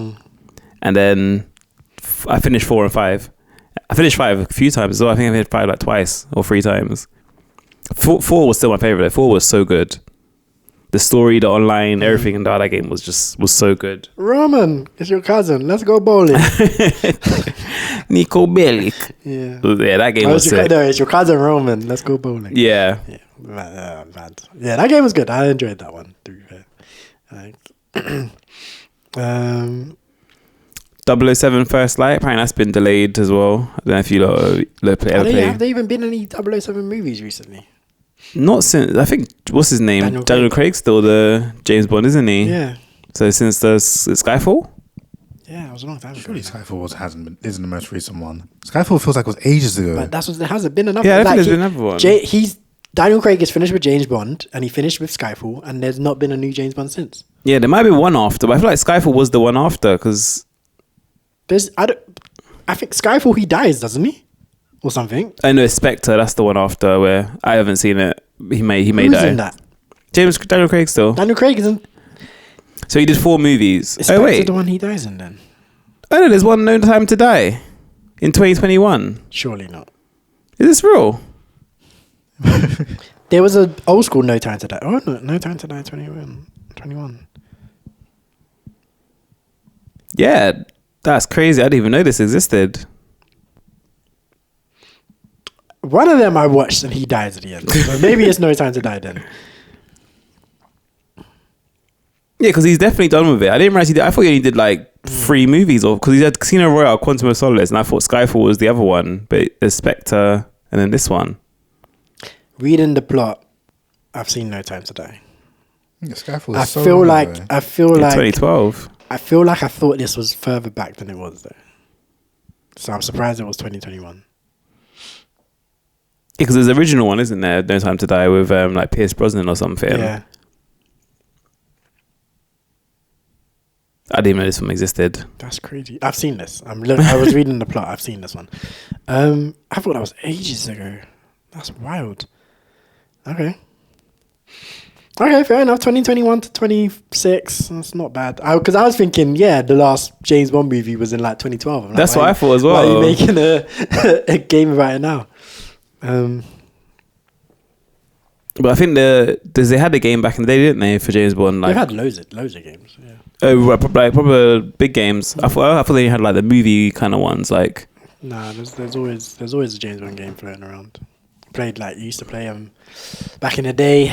And then I finished 4 and 5. I finished 5 a few times as well. I think I finished 5 like twice or 3 times. 4 was still my favorite. 4 was so good. The story, the online, everything in that game was so good. Roman, it's your cousin. Let's go bowling. Nico Bellic. Yeah, that game was sick. No, it's your cousin Roman. Let's go bowling. Yeah. Mad. Yeah, that game was good. I enjoyed that one, to be fair. 007 First Light, apparently that's been delayed as well. I don't know if you ever play. Have there even been any 007 movies recently? Not since, I think, what's his name? Daniel Craig's still the James Bond, isn't he? Yeah. So since the Skyfall? Yeah, it was a long time ago. Surely Skyfall isn't the most recent one. Skyfall feels like it was ages ago. But there hasn't been another. Yeah, I think there's been another one. Daniel Craig is finished with James Bond, and he finished with Skyfall, and there's not been a new James Bond since. Yeah, there might be one after, but I feel like Skyfall was the one after, because I think Skyfall he dies, doesn't he, or something? I know Spectre. That's the one after where I haven't seen it. He may Who's die. in that? Daniel Craig still. Daniel Craig isn't. So he did 4 movies. Is Spectre the one he dies in then? Oh no, there's one No Time to Die in 2021. Surely not. Is this real? There was an old school No Time to Die. Oh no, No Time to Die 21. Yeah, that's crazy. I didn't even know this existed. One of them I watched and he dies at the end. So maybe it's No Time to Die then. Yeah, because he's definitely done with it. I didn't realize he did. I thought he only did like 3 movies, or because he had Casino Royale, Quantum of Solace, and I thought Skyfall was the other one, but there's Spectre and then this one. Reading the plot, I've seen No Time to Die. Yeah, Skyfall I is so feel long like ago. 2012. I feel like I thought this was further back than it was though. So I'm surprised it was 2021. Because there's the original one, isn't there? No Time to Die with like Pierce Brosnan or something. Yeah. I didn't even know this one existed. That's crazy. I've seen this. I was reading the plot. I've seen this one. I thought that was ages ago. That's wild. Okay, fair enough. 2021 to 26. That's not bad. Because I was thinking, the last James Bond movie was in like 2012. I'm like, That's what I thought as well. Why are you making a game about it now? But I think they had a game back in the day, didn't they, for James Bond? Like, They've had loads of games. Yeah. Oh, right, like proper big games. I thought they had like the movie kind of ones. Like, nah, there's always a James Bond game floating around. Used to play them back in the day.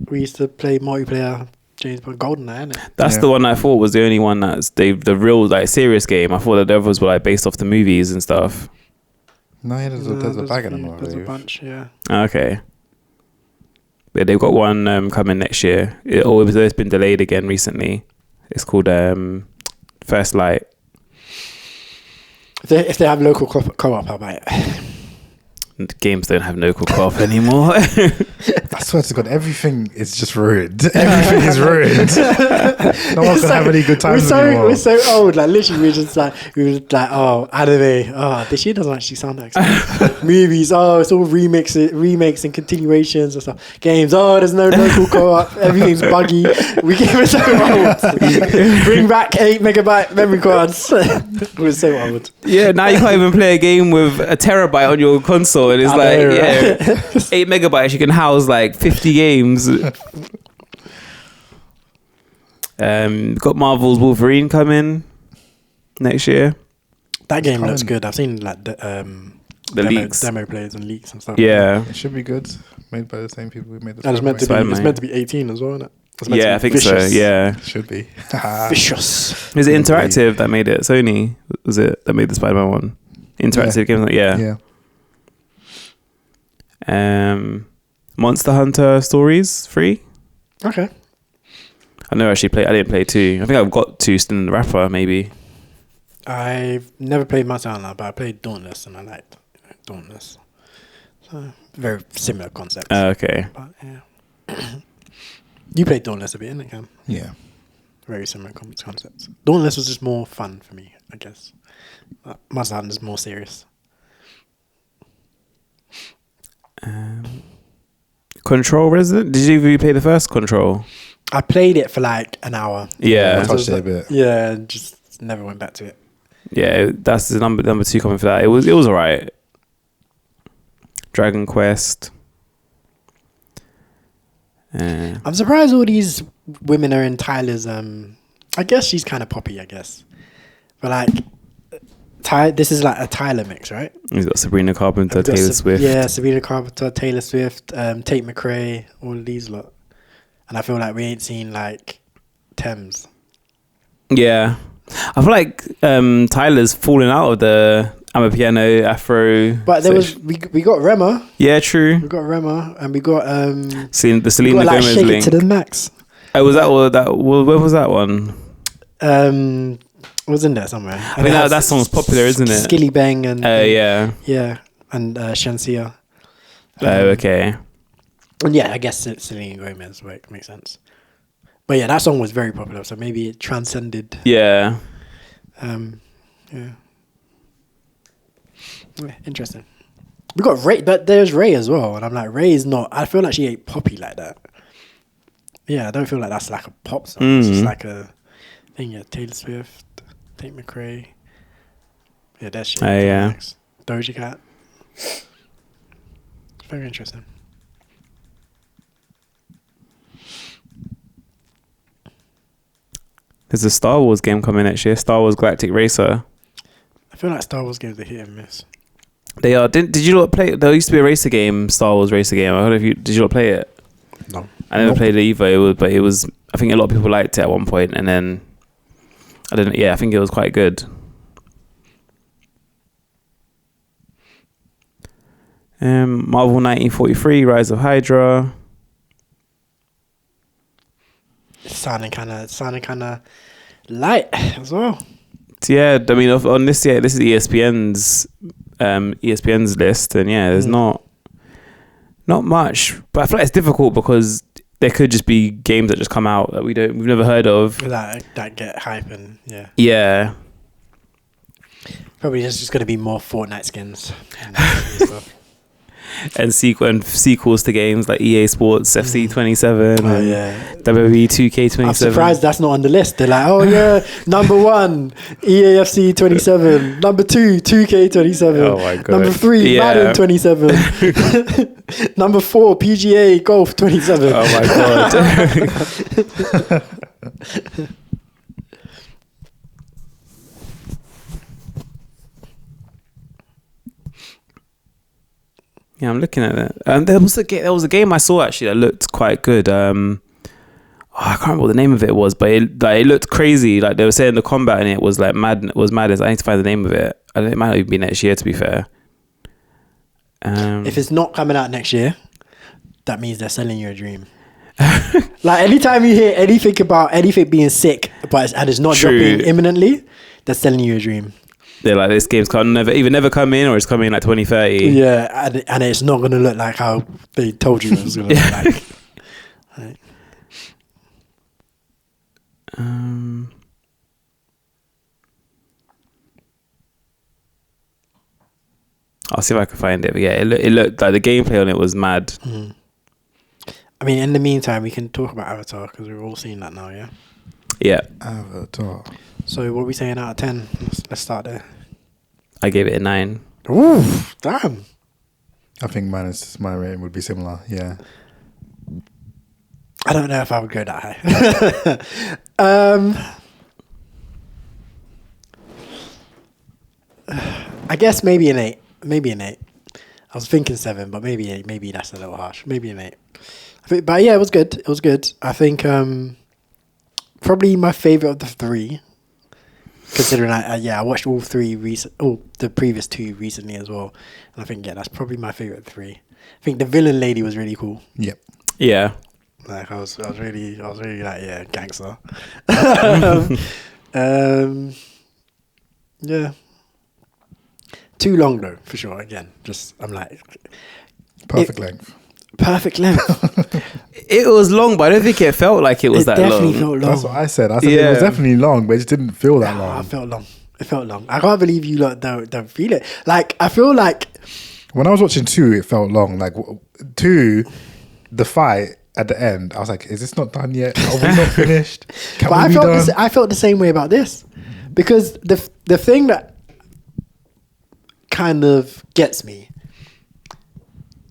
We used to play multiplayer James Bond GoldenEye, innit? That's the one I thought was the only one that's the real like serious game. I thought that the others were like based off the movies and stuff. No, there's a bag of them. There's a bunch, yeah. Okay. Yeah, they've got one coming next year. It's been delayed again recently. It's called First Light. If they have local co-op, I'll buy it. Games don't have local co-op anymore. I swear to God, everything is just ruined. Everything is ruined. No one can have any good times anymore. We're so old. Like literally, we were like, oh, anime. Oh, this shit doesn't actually sound like movies. Oh, it's all remakes and continuations and stuff. Games. Oh, there's no local co-op. Everything's buggy. We get so old. Bring back 8 megabyte memory cards. We're so old. Yeah, now you can't even play a game with a terabyte on your console, and it's 8 megabytes. You can house like 50 games. Got Marvel's Wolverine coming next year. That game looks good. I've seen like the leaks, demo plays and leaks and stuff. Yeah, it should be good. Made by the same people who made the. And it's meant to be. It's meant to be 18 as well, isn't it? Yeah, I think vicious. So. Yeah, it should be vicious. Is it Interactive that made it? Sony was it that made the Spider-Man one? Interactive games, yeah. Monster Hunter Stories 3. Okay. I never actually played. I didn't play 2. I think I've got 2 still in the wrapper, maybe. I've never played Monster Hunter, but I played Dauntless and I liked Dauntless. So very similar concept. Okay. But yeah. You played Dauntless a bit, didn't it, Cam? Yeah. Very similar concepts. Dauntless was just more fun for me, I guess. Monster Hunter is more serious. Control Resident? Did you even play the first Control? I played it for like an hour. Yeah. I touched it a bit. Yeah, just never went back to it. Yeah, that's the number 2 coming for that. It was alright. Dragon Quest. I'm surprised all these women are in Tyler's. I guess she's kind of poppy, I guess. But like, this is like a Tyler mix, right? He's got Sabrina Carpenter, Taylor Swift. Yeah, Sabrina Carpenter, Taylor Swift, Tate McRae, all of these lot. And I feel like we ain't seen like Thames. Yeah. I feel like Tyler's falling out of the Amapiano Afro. But there was we got Rema. Yeah, true. We got Rema and we got the Selena we got, like, Gomez Shake link. It to the Max. Oh, was that where was that one? It was in there somewhere. I think that song's popular, isn't it? Skilly Bang and yeah. Yeah, and Shansia. Okay. And yeah, I guess Selena Gomez work makes sense. But yeah, that song was very popular, so maybe it transcended. Yeah. Yeah, interesting. We got Ray, but there's Ray as well, and I'm like, Ray is not. I feel like she ain't poppy like that. Yeah, I don't feel like that's like a pop song. It's just like a thing. Yeah, Taylor Swift, Tate McRae. Yeah, that shit. Yeah. Doja Cat. Very interesting. There's a Star Wars game coming next year. Star Wars Galactic Racer. I feel like Star Wars games are hit and miss. They are. Did you not play? There used to be a racer game, Star Wars racer game. I don't know if you did. You not play it? No, I never played it either. But it was. I think a lot of people liked it at one point, and then I didn't. Yeah, I think it was quite good. Marvel 1943, Rise of Hydra. Sounding kind of light as well. Yeah, I mean, on this, this is ESPN's list, and yeah, there's not much. But I feel like it's difficult because there could just be games that just come out that we've never heard of that get hype and yeah. Yeah. Probably just going to be more Fortnite skins and stuff. And sequels to games like EA Sports FC 27 and WWE 2K27. I'm surprised that's not on the list. They're like, oh yeah, number 1 EAFC 27, number 2 2K27, oh my God. number 3 Madden 27, number 4 PGA Golf 27. Oh my God. Yeah, I'm looking at it. There was a game I saw actually that looked quite good. I can't remember what the name of it was, but it looked crazy. Like they were saying the combat in it was like madness. I need to find the name of it. I think it might not even be next year, to be fair. If it's not coming out next year, that means they're selling you a dream. Like anytime you hear anything about anything being sick, and it's not dropping imminently, they're selling you a dream. They're like, this game's never come in, or it's coming in like 2030. Yeah, and it's not going to look like how they told you it was going to look like. Right. I'll see if I can find it. But yeah, it looked like the gameplay on it was mad. Mm. I mean, in the meantime, we can talk about Avatar because we've all seen that now, yeah? Yeah. Avatar. So what are we saying out of 10? Let's start there. I gave it a 9. Ooh, damn. I think my rating would be similar, yeah. I don't know if I would go that high. I guess maybe an 8. Maybe an 8. I was thinking 7, but maybe 8. Maybe that's a little harsh. Maybe an 8. But yeah, it was good. It was good. I think probably my favorite of the 3. Considering I watched all 3 the previous 2 recently as well, and I think that's probably my favorite 3. I think the villain lady was really cool. Yep. Yeah. Like I was really like gangster. Yeah. Too long though, for sure. Again, just I'm like Perfect length. Perfect length. It was long, but I don't think it felt like it was that long. It definitely felt long. That's what I said. I said it was definitely long, but it just didn't feel that long. It felt long. It felt long. I can't believe you lot don't feel it. Like I feel like when I was watching 2, it felt long. Like 2, the fight at the end, I was like, "Is this not done yet? Are we not finished? Can we be done?" I felt the same way about this, because the thing that kind of gets me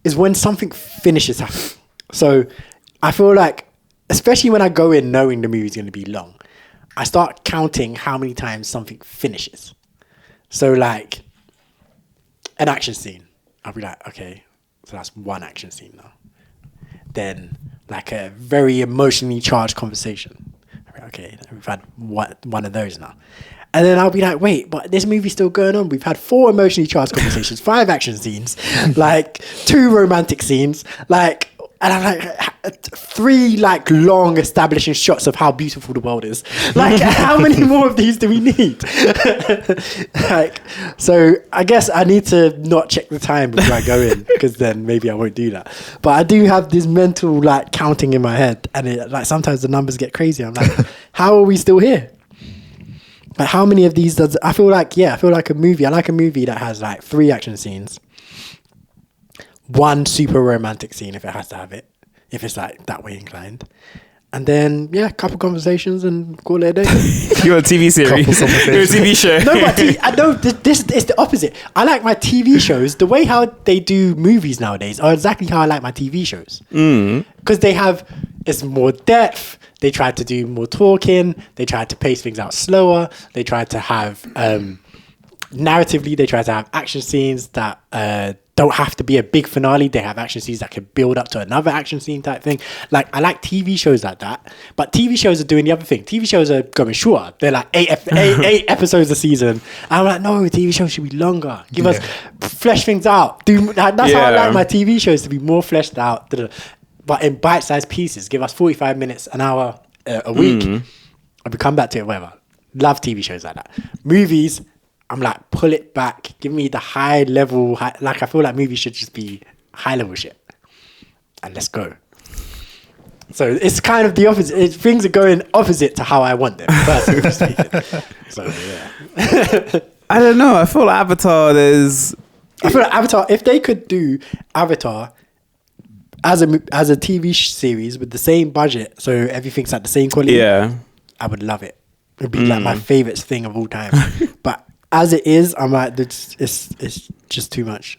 is when something finishes happening. So I feel like, especially when I go in knowing the movie's going to be long, I start counting how many times something finishes. So like an action scene, I'll be like, okay, so that's one action scene now. Then like a very emotionally charged conversation. I'll be like, okay, we've had one of those now. And then I'll be like, wait, but this movie's still going on. We've had 4 emotionally charged conversations, 5 action scenes, like 2 romantic scenes, like, and I'm like 3 like long establishing shots of how beautiful the world is. Like, how many more of these do we need? Like, so I guess I need to not check the time before I go in, because then maybe I won't do that. But I do have this mental like counting in my head, and it, like sometimes the numbers get crazy. I'm like, how are we still here? Like how many of these does I feel like a movie. I like a movie that has like 3 action scenes, 1 super romantic scene if it has to have it, if it's like that way inclined, and then a couple conversations and call it a day. You're a TV series. You're a TV show. No, but I know this is the opposite. I like my TV shows the way how they do movies nowadays are exactly how I like my TV shows, because it's more depth. They tried to do more talking. They tried to pace things out slower. They tried to have narratively. They tried to have action scenes that don't have to be a big finale. They have action scenes that can build up to another action scene type thing. Like I like TV shows like that. But TV shows are doing the other thing. TV shows are going shorter. They're like 8 episodes a season. And I'm like, no, TV shows should be longer. Give us flesh things out. That's how I like my TV shows, to be more fleshed out. But in bite-sized pieces. Give us 45 minutes, an hour a week. And we come back to it, whatever. Love TV shows like that. Movies, I'm like, pull it back. Give me the high level. Like, I feel like movies should just be high level shit. And let's go. So it's kind of the opposite. Things are going opposite to how I want them, personally speaking. So, yeah. I don't know. I feel like Avatar, if they could do Avatar as a TV series with the same budget, so everything's at the same quality, I would love it. It'd be like my favorite thing of all time. But as it is, I'm like, it's just too much.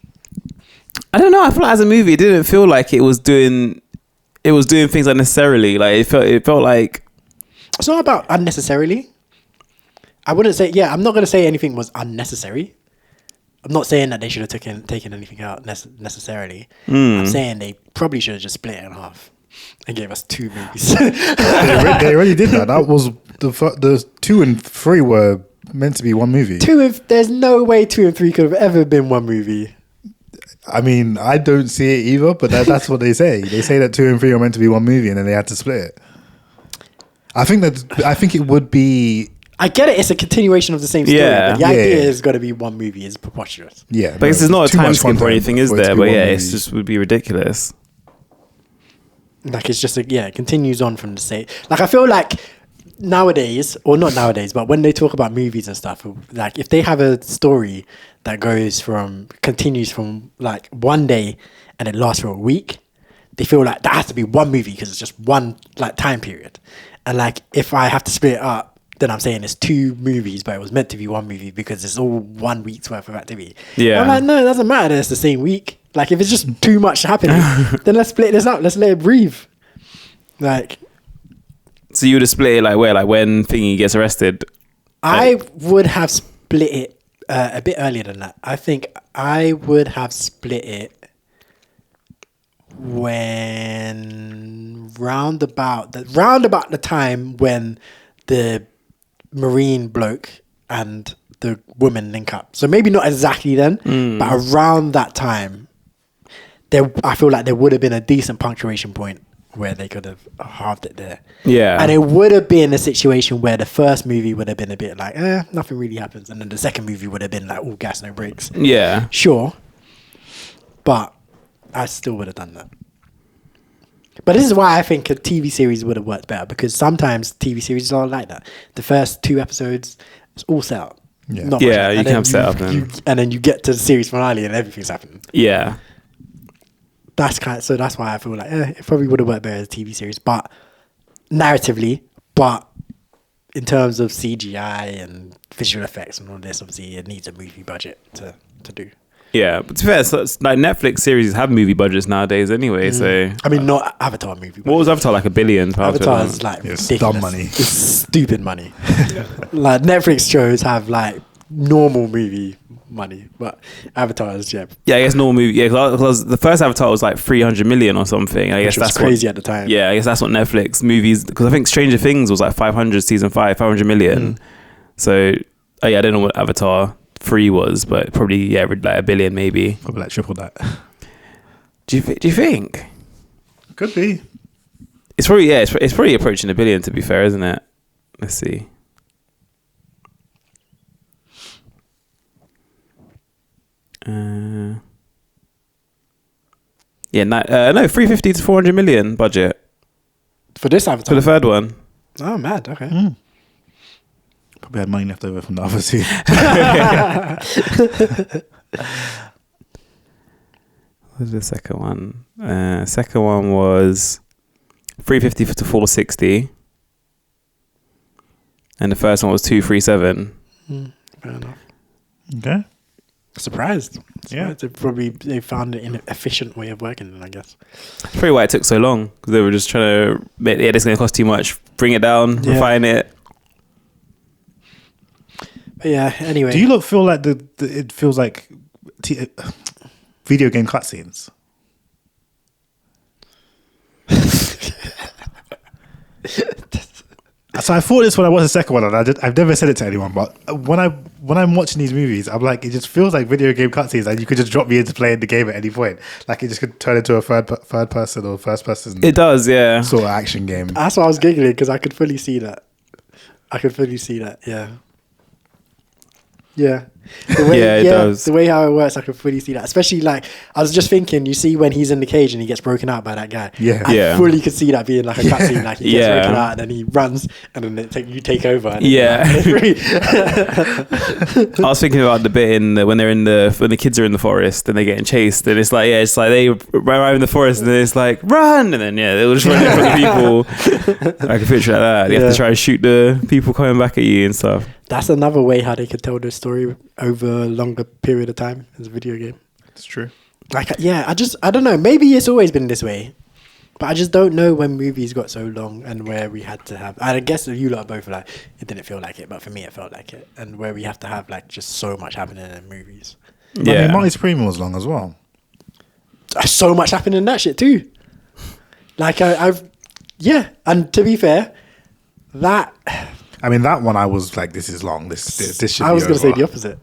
I don't know. I feel like as a movie, it didn't feel like it was doing things unnecessarily. Like it felt like it's not about unnecessarily. I wouldn't say. Yeah, I'm not gonna say anything was unnecessary. I'm not saying that they should have taken anything out necessarily. I'm saying they probably should have just split it in half and gave us 2 movies. They already did that. That was the 2 and 3 were meant to be one movie. There's no way 2 and 3 could have ever been one movie. I mean, I don't see it either, but that's what they say. They say that 2 and 3 are meant to be one movie, and then they had to split it. I think it would be. I get it. It's a continuation of the same story, but the idea is got to be one movie. Is preposterous. Yeah, because there's not a time skip or anything, is there? But it's just would be ridiculous. Like it's just it continues on from the same. Like I feel like nowadays, or not nowadays, but when they talk about movies and stuff, like if they have a story that continues from like one day and it lasts for a week, they feel like that has to be one movie because it's just one like time period. And like if I have to split it up, then I'm saying it's 2 movies, but it was meant to be one movie because it's all 1 week's worth of activity. Yeah, I'm like, no, it doesn't matter that it's the same week. Like if it's just too much happening, then let's split this up. Let's let it breathe. Like, so you would have split it like where, like when Thingy gets arrested. I would have split it a bit earlier than that. I think I would have split it when round about the time when the Marine bloke and the woman link up. So maybe not exactly then, but around that time, I feel like there would have been a decent punctuation point where they could have halved it there. Yeah. And it would have been a situation where the first movie would have been a bit like, nothing really happens. And then the second movie would have been like, all gas, no brakes. Yeah. Sure. But I still would have done that. But this is why I think a TV series would have worked better, because sometimes TV series are like that. The first 2 episodes, it's all set up. Yeah, Not yeah, much. you can have set up. And then you get to the series finale and everything's happening. Yeah. That's why I feel like it probably would have worked better as a TV series, but narratively, but in terms of CGI and visual effects and all this, obviously it needs a movie budget to do. Yeah, but to be fair, so it's like Netflix series have movie budgets nowadays anyway. So I mean, not Avatar movie budget. what was Avatar, like $1 billion? Avatar's like It's ridiculous. dumb money. It's stupid money. Like Netflix shows have like normal movie money, but Avatar is Yeah, I guess normal movie. Yeah, because the first Avatar was like 300 million or something. I guess which was that's crazy what, at the time. Yeah, I guess that's what Netflix movies, because I think Stranger Things was like 500 season 5, 500 million. So I don't know what Avatar 3 was, but probably like $1 billion maybe. Probably like triple that. Do you think? Could be. It's probably it's probably approaching $1 billion, to be fair, isn't it? Let's see. No, 350 to 400 million budget For this for Avatar. the third one. Oh, mad. Okay. Probably had money left over from the other 2. What was the second one? Second one was 350 to 460, and the first one was 237. Fair enough. Okay. Surprised. Yeah. They found an efficient way of working, then I guess. That's probably why it took so long, because they were just trying to make it's going to cost too much. Bring it down, refine it. But yeah. Anyway. Do you lot feel like it feels like video game cutscenes? So I thought this when I watched the second one, and I've never said it to anyone. But when I'm watching these movies, I'm like, it just feels like video game cutscenes, and you could just drop me into playing the game at any point. Like it just could turn into a third person or first person. It does, yeah. Sort of action game. That's why I was giggling, because I could fully see that. Yeah. Yeah. The way, Yeah, it does. The way how it works, I could fully see that. Especially like, I was just thinking, you see when he's in the cage and he gets broken out by that guy. Yeah. I fully could see that being like a cutscene. Like he gets Yeah. broken out and then he runs and then you take over. And Yeah. Like, I was thinking about the bit when the kids are in the forest and they're getting chased, and it's like they arrive in the forest and it's like run, and then they will just run in front of people. I can picture that. You have to try and shoot the people coming back at you and stuff. That's another way how they could tell the story over a longer period of time as a video game. It's true. Like, I don't know. Maybe it's always been this way, but I just don't know when movies got so long and where we had to have. I guess you lot both like it didn't feel like it, but for me it felt like it. And where we have to have like just so much happening in movies. Yeah, I mean, Marty Supreme was long as well. So much happened in that shit too. Like and to be fair, that. I mean, that one I was like, this is long. This should. I was going to say the opposite.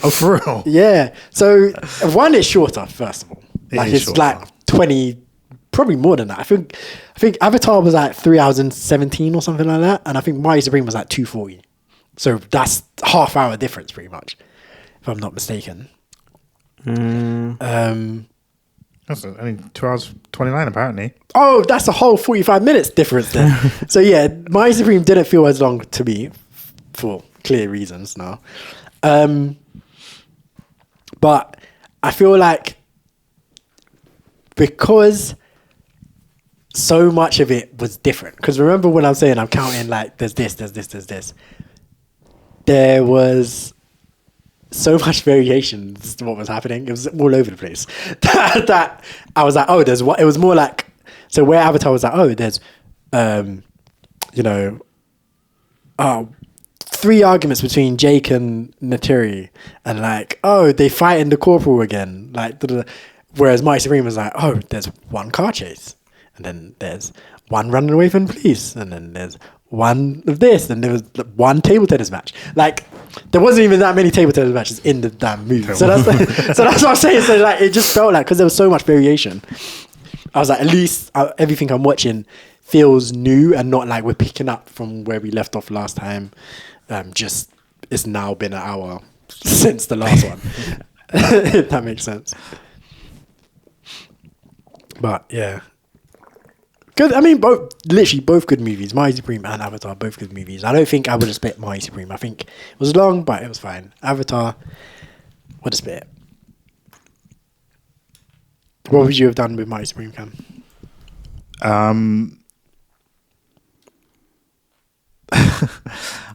Oh, for real? Yeah. So one is shorter, first of all. Like is it's shorter. like 20, probably more than that. I think Avatar was like 3 hours and 17 or something like that, and I think Mighty Supreme was like 2:40. So that's half-hour difference, pretty much, if I'm not mistaken. That's 2 hours 29 apparently. Oh, that's a whole 45 minutes difference then. So yeah, Mighty Supreme didn't feel as long to me for clear reasons now. But I feel like because so much of it was different, because remember when I'm saying I'm counting like there's this. There was so much variation to what was happening. It was all over the place. that I was like, oh, there's what. It was more like, so where Avatar was like, oh, there's you know, 3 arguments between Jake and Naturi, and like, oh, they fight in the corporal again, like, whereas Mighty Supreme was like, oh, there's one car chase, and then there's one running away from the police, and then there's one of this, and there was one table tennis match. Like, there wasn't even that many table tennis matches in the damn movie. So that's what I'm saying. So like, it just felt like, because there was so much variation, I was like, at least everything I'm watching feels new and not like we're picking up from where we left off last time. Just it's now been an hour since the last one. If that makes sense. But yeah, good. I mean, both good movies. Mighty Supreme and Avatar, both good movies. I don't think I would have split Mighty Supreme. I think it was long, but it was fine. Avatar would have split it. What would you have done with Mighty Supreme, Cam?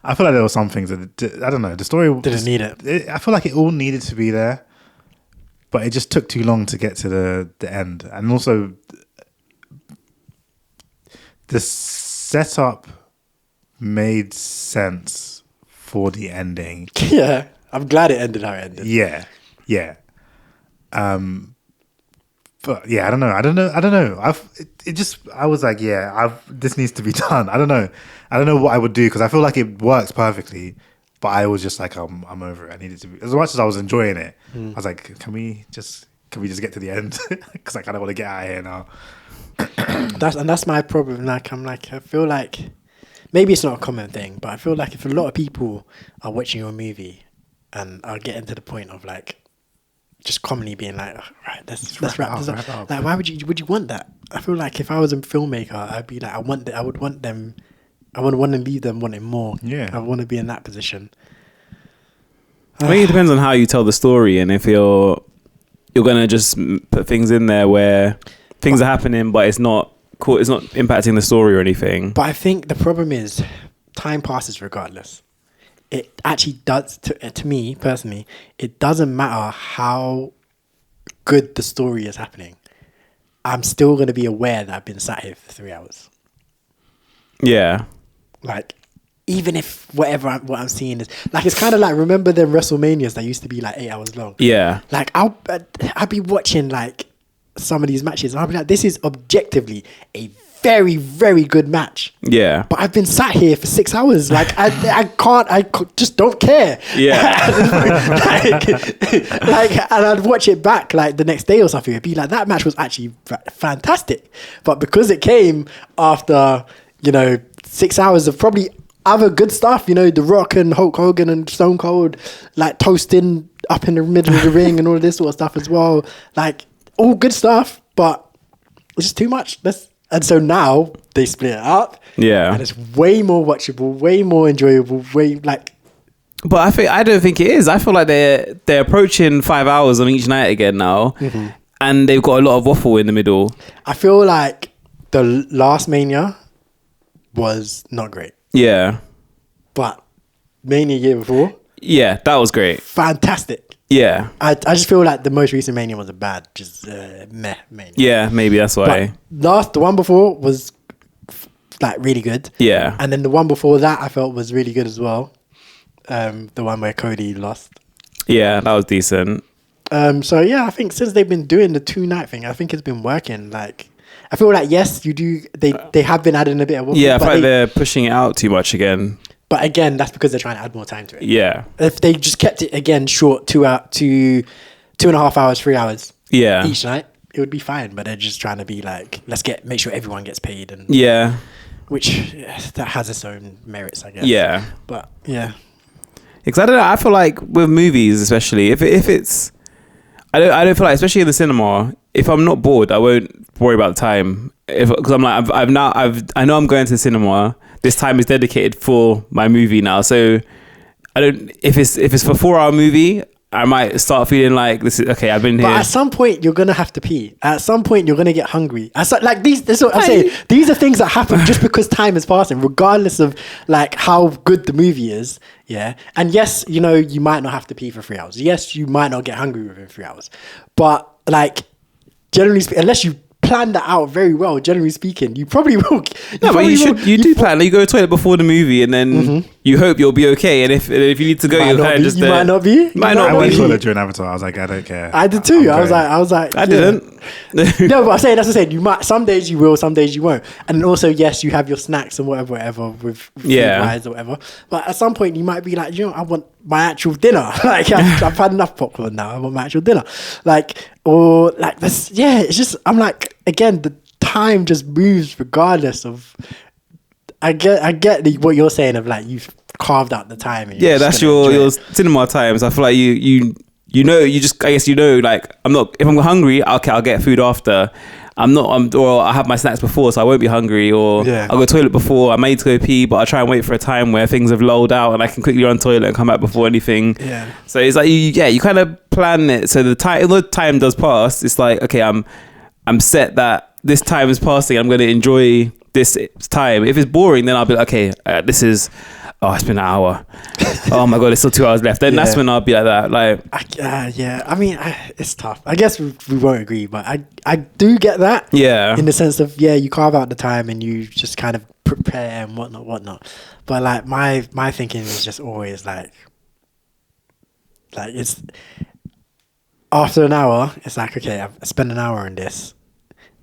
I feel like there were some things that I don't know. The story Didn't need it. I feel like it all needed to be there, but it just took too long to get to the end. And also, the setup made sense for the ending. Yeah, I'm glad it ended how it ended. Yeah. But yeah, I don't know. I was like, this needs to be done. I don't know what I would do, because I feel like it works perfectly, but I was just like, I'm over it. I needed to be, as much as I was enjoying it. I was like, can we just get to the end? Because I kind of want to get out of here now. That's my problem. Like, I feel like maybe it's not a common thing, but I feel like if a lot of people are watching your movie and are getting to the point of like, just commonly being like, oh, right, let's wrap this up. Like, why would you want that? I feel like if I was a filmmaker, I'd be like, I would want them to leave them wanting more. Yeah, I want to be in that position. I think it depends on how you tell the story, and if you're gonna just put things in there where things are happening, but it's not cool, it's not impacting the story or anything. But I think the problem is time passes regardless. It actually does, to me personally, it doesn't matter how good the story is happening. I'm still going to be aware that I've been sat here for 3 hours. Yeah. Like, even if what I'm seeing is, like, it's kind of like, remember them WrestleManias that used to be like 8 hours long? Yeah. Like, I'll be watching like some of these matches and I'll be like, this is objectively a very, very good match. Yeah. But I've been sat here for 6 hours. Like, I just don't care. Yeah. And I'd watch it back like the next day or something. It'd be like, that match was actually fantastic. But because it came after, 6 hours of probably other good stuff, The Rock and Hulk Hogan and Stone Cold, like toasting up in the middle of the ring and all of this sort of stuff as well. Like, all good stuff, but it's just too much. And so now they split it up. Yeah. And it's way more watchable, way more enjoyable, But I don't think it is. I feel like they're approaching 5 hours on each night again now. Mm-hmm. And they've got a lot of waffle in the middle. I feel like the last Mania was not great. Yeah. But Mania year before? Yeah, that was great. Fantastic. Yeah. I just feel like the most recent Mania was a bad, just meh Mania. Yeah, maybe that's why. But the one before was like really good. Yeah. And then the one before that I felt was really good as well. The one where Cody lost. Yeah, that was decent. So yeah, I think since they've been doing the 2-night thing, I think it's been working. Like, I feel like, yes, you do. They have been adding a bit of waffle. Yeah, I feel like they're pushing it out too much again. But again, that's because they're trying to add more time to it. Yeah. If they just kept it again short, 2.5 hours, 3 hours. Yeah. Each night, it would be fine. But they're just trying to be like, make sure everyone gets paid, and which that has its own merits, I guess. Yeah. But yeah. Because I don't know. I feel like with movies, especially if it's, I don't feel like, especially in the cinema, if I'm not bored, I won't worry about the time. Because I'm like, I know I'm going to the cinema. This time is dedicated for my movie now. So I don't. If it's for 4 hour movie, I might start feeling like this is okay. I've been here. But at some point, you're gonna have to pee. At some point, you're gonna get hungry. Like these. This is what I'm saying. These are things that happen just because time is passing, regardless of like how good the movie is. Yeah. And yes, you might not have to pee for 3 hours. Yes, you might not get hungry within 3 hours. But like, generally speaking, unless you plan that out very well. Generally speaking, you probably will. No, but you do plan. You go to the toilet before the movie, and then you hope you'll be okay. And if you need to go, you're kind of just you might not be. I went to the toilet during Avatar. I was like, I don't care. I did too. I was like, I didn't. No, but I'm saying, that's what I'm saying. You might, some days you will, some days you won't. And also, yes, you have your snacks and whatever with food wise or whatever. But at some point, you might be like, I want my actual dinner. Like, I've had enough popcorn now. I want my actual dinner. Like, or like this. Yeah, it's just, I'm like, again, the time just moves regardless of. I get what you're saying of like you've carved out the time. And that's your cinema times. I feel like like if I'm hungry, okay, I'll get food after. Or I have my snacks before, so I won't be hungry. Or I'll go to the toilet before. I may need to go pee, but I try and wait for a time where things have lulled out and I can quickly run to the toilet and come back before anything. Yeah. So it's like you kind of plan it. So the time does pass. It's like, okay, I'm set that this time is passing. I'm going to enjoy this time. If it's boring, then I'll be like, okay, it's been an hour. Oh my god, there's still 2 hours left. Then that's when I'll be like that. Like, I mean, it's tough. I guess we won't agree, but I do get that. Yeah. In the sense of you carve out the time and you just kind of prepare and whatnot. But like my thinking is just always like it's after an hour. It's like, okay, I've spent an hour on this.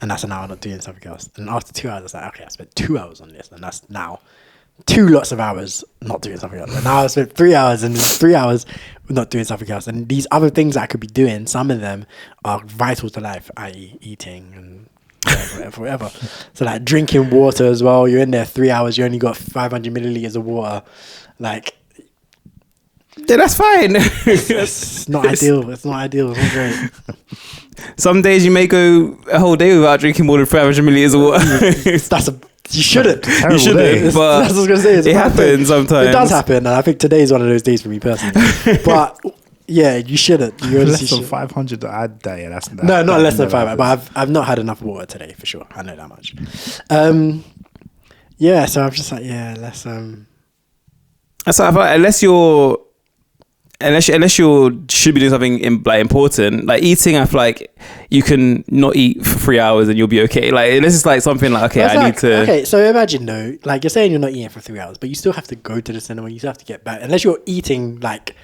And that's an hour not doing something else. And after 2 hours, it's like, okay, I spent 2 hours on this. And that's now 2 lots of hours not doing something else. And now I spent 3 hours and 3 hours not doing something else. And these other things that I could be doing, some of them are vital to life, i.e. eating and whatever. So like drinking water as well. You're in there 3 hours. You only got 500 milliliters of water. Like, yeah, that's fine. It's not ideal. It's not ideal. It's not great. Some days you may go a whole day without drinking more than 500 milliliters of water. You shouldn't. You shouldn't. But that's what I was going to say. It happens sometimes. It does happen. And I think today is one of those days for me personally. But yeah, you shouldn't. You less than 500 a day. No, not less than 500. But I've not had enough water today for sure. I know that much. So I'm just like, let's. So I feel like unless you should be doing something important, like eating, I feel like you can not eat for 3 hours and you'll be okay. Like this is like something like, okay, I need to. Okay, so imagine though, like you're saying you're not eating for 3 hours, but you still have to go to the cinema. You still have to get back, unless you're eating like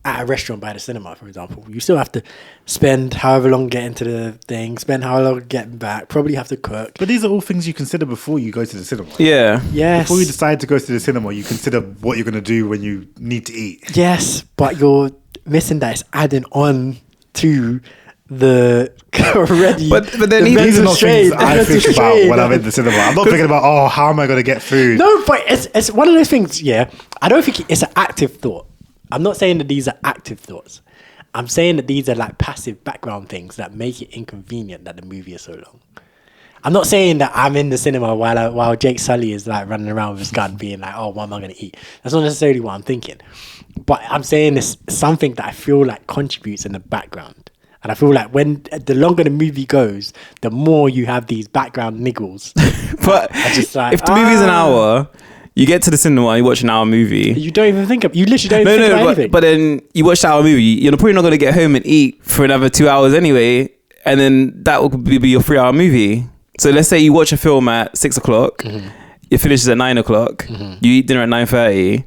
at a restaurant by the cinema, for example. You still have to spend however long getting to the thing, spend however long getting back. Probably have to cook. But these are all things you consider before you go to the cinema. Yeah. Yes. Before you decide to go to the cinema, you consider what you're going to do when you need to eat. Yes, but you're missing that it's adding on to the already. But then these are not things I think about when I'm in the cinema. I'm not thinking about, how am I going to get food? No, but it's one of those things. Yeah, I don't think it's an active thought. I'm not saying that these are active thoughts. I'm saying that these are like passive background things that make it inconvenient that the movie is so long. I'm not saying that I'm in the cinema while Jake Sully is like running around with his gun being like, oh, what am I going to eat? That's not necessarily what I'm thinking. But I'm saying it's something that I feel like contributes in the background. And I feel like when the longer the movie goes, the more you have these background niggles. But just like, if the movie's an hour, you get to the cinema and you watch an hour movie. You don't even think of, you literally don't think about anything. But then you watch the hour movie, you're probably not going to get home and eat for another 2 hours anyway. And then that will be your 3 hour movie. So let's say you watch a film at 6 o'clock, it finishes at 9 o'clock, you eat dinner at 9:30.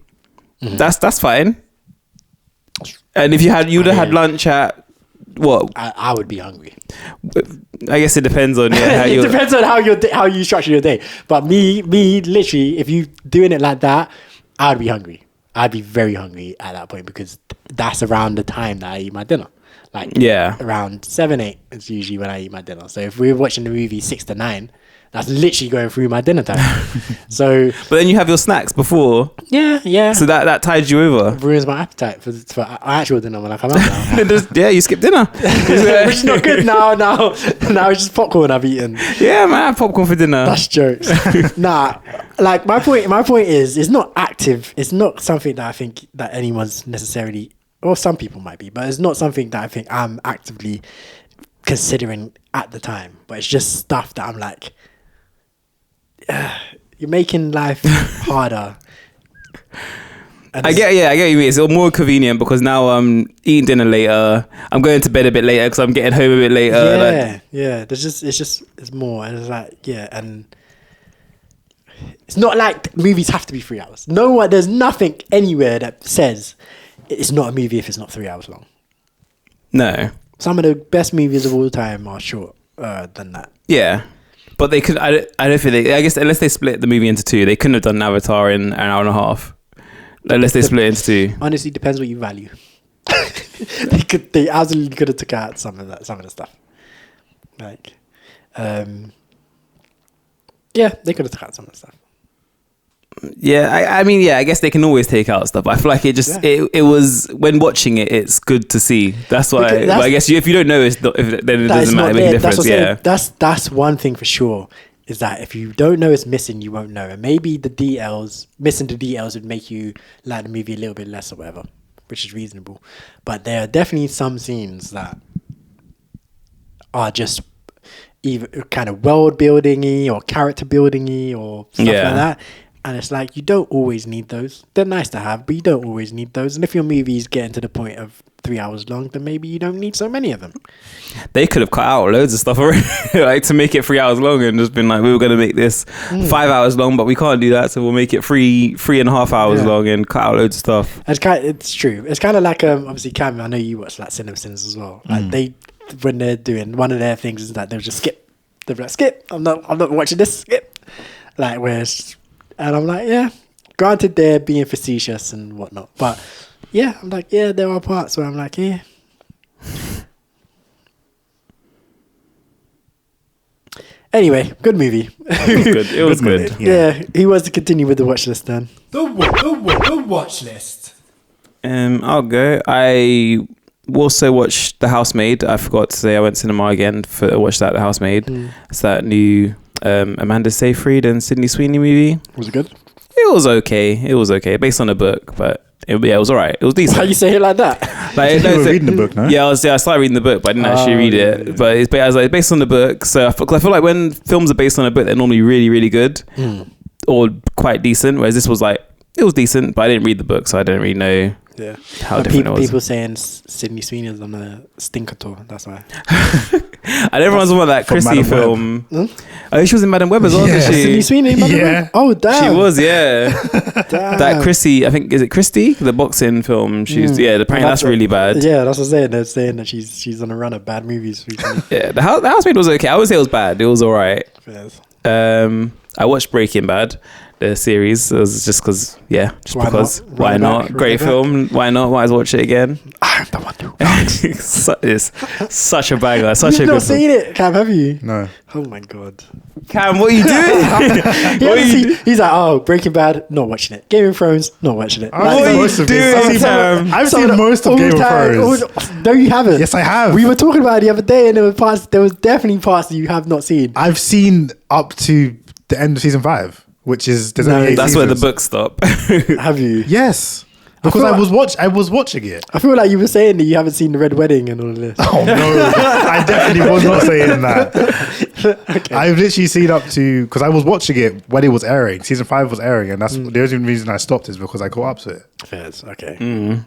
That's fine. And if you would have had lunch at what? I would be hungry. I guess it depends on it depends on how you structure your day. But me literally, if you doing it like that, I'd be hungry. I'd be very hungry at that point because that's around the time that I eat my dinner. Like around 7, 8 is usually when I eat my dinner. So if we're watching the movie 6 to 9, that's literally going through my dinner time. So, but then you have your snacks before. Yeah. So that tides you over. Ruins my appetite for actual dinner when I come out now. You skip dinner. Which is not good now. Now it's just popcorn I've eaten. Yeah, man, I have popcorn for dinner. That's jokes. Nah, like my point is, it's not active. It's not something that I think that anyone's necessarily, or some people might be, but it's not something that I think I'm actively considering at the time. But it's just stuff that I'm like, you're making life harder. I get what you mean. It's more convenient because now I'm eating dinner later. I'm going to bed a bit later because I'm getting home a bit later. It's more, and it's like, and it's not like movies have to be 3 hours. There's nothing anywhere that says it's not a movie if it's not 3 hours long. No. Some of the best movies of all time are shorter than that. Yeah. But they could, I don't think I guess unless they split the movie into two, they couldn't have done Avatar in an hour and a half. Unless they split it into two. Honestly, depends what you value. They absolutely could have took out some of the stuff. Like, they could have took out some of the stuff. Yeah, I mean, I guess they can always take out stuff. I feel like it was, when watching it, it's good to see. That's why. But I guess if you don't know, then it doesn't matter. Make a difference. That's one thing for sure. Is that if you don't know it's missing, you won't know. And maybe missing the details would make you like the movie a little bit less or whatever, which is reasonable. But there are definitely some scenes that are just either kind of world building-y or character building-y or stuff like that. And it's like, you don't always need those. They're nice to have, but you don't always need those. And if your movie's getting to the point of 3 hours long, then maybe you don't need so many of them. They could have cut out loads of stuff already, like to make it 3 hours long, and just been like, we were going to make this 5 hours long, but we can't do that, so we'll make it 3.5 hours long and cut out loads of stuff. It's true. It's kind of like obviously, Cam, I know you watch like CinemaSins as well. Like when they're doing, one of their things is that they'll just skip. They'll be like, skip. I'm not watching this. Skip. Like and I'm like, granted they're being facetious and whatnot, but I'm like, there are parts where I'm like, Anyway, good movie. It was good. Yeah, he was to continue with the watch list then. The watch list. I'll go. I also watched The Housemaid. I forgot to say I went to cinema again to watch that. The Housemaid. It's that new Amanda Seyfried and Sydney Sweeney movie. Was it good? It was okay. Based on a book, but it was alright. It was decent. Why you say it like that? Like, you were reading the book, no? Yeah, I started reading the book, but I didn't actually read it. Yeah. But I was like, based on the book. So I feel like when films are based on a book, they're normally really, really good or quite decent. Whereas this was like, it was decent, but I didn't read the book, so I didn't really know how different it was. People saying Sydney Sweeney is on a stinker tour. That's why. And everyone's talking about that Chrissy film. Oh, she was in Madam Web as well, wasn't she? Sydney Sweeney in Madam Web? Oh, damn. She was, damn. That Chrissy, I think, is it Christy? The boxing film. She's, apparently that's really bad. Yeah, that's what I'm saying. They're saying that she's on a run of bad movies recently. Yeah, the Housemaid was okay. I would say it was bad. It was alright. Yes. I watched Breaking Bad, the series. It was just because, why not? Great film. Why not? Might as well watch it again. I'm the one who It's such a banger. Such a good film. You've not seen it, Cam, have you? No. Oh my God. Cam, what are you doing? He's like, oh, Breaking Bad, not watching it. Game of Thrones, not watching it. I've seen most of Game of Thrones. No, you haven't. Yes, I have. We were talking about it the other day, and there was definitely parts that you have not seen. I've seen up to the end of season 5, which is that's where the books stop. Have you? Yes. Because I was watching it. I feel like you were saying that you haven't seen The Red Wedding and all of this. Oh no, I definitely was not saying that. Okay. I've literally seen up to, because I was watching it when it was airing. Season 5 was airing, and that's the only reason I stopped is because I caught up to it. Yes, okay.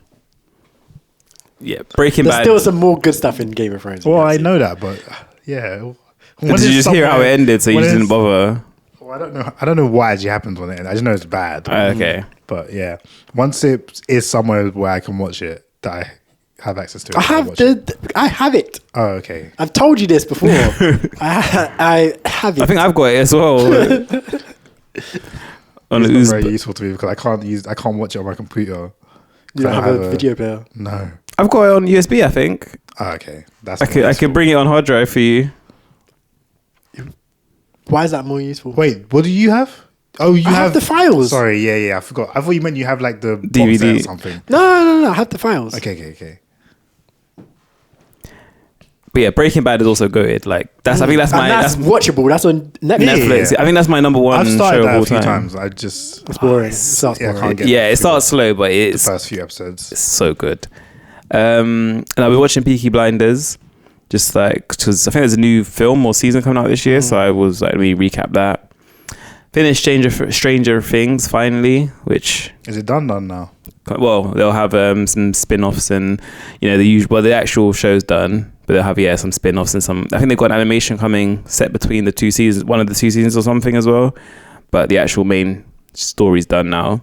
Yeah, Breaking Bad. There's still some more good stuff in Game of Thrones. Well, I know that, but yeah. Did you just hear how it ended, so you just didn't bother? Well, I don't know why it happened on it. I just know it's bad. Okay. But yeah, once it is somewhere where I can watch it, that I have access to it. I have it. Oh, okay. I've told you this before. I have it. I think I've got it as well. It's not very useful to me because I can't watch it on my computer. You don't have a video player? No. I've got it on USB, I think. Oh, okay. I can bring it on hard drive for you. Why is that more useful? Wait, what do you have? Oh, I have the files. Sorry, yeah, I forgot. I thought you meant you have like the DVD or something. No, I have the files. Okay. But yeah, Breaking Bad is also goated. Like that's that's watchable. That's on Netflix. Yeah. I think that's my number one. I've started show that of all a few time. times. It's boring. It starts slow, but it's the first few episodes. It's so good. And I've been watching Peaky Blinders, just like because I think there's a new film or season coming out this year. So I was like, let me recap that. I Finished Stranger Things finally, which Is it done now? well, they'll have some spin-offs and the usual. Well, the actual show's done, but they'll have some spin-offs and some. I think they've got an animation coming set between the 2 seasons, one of the 2 seasons or something as well. But the actual main story's done now,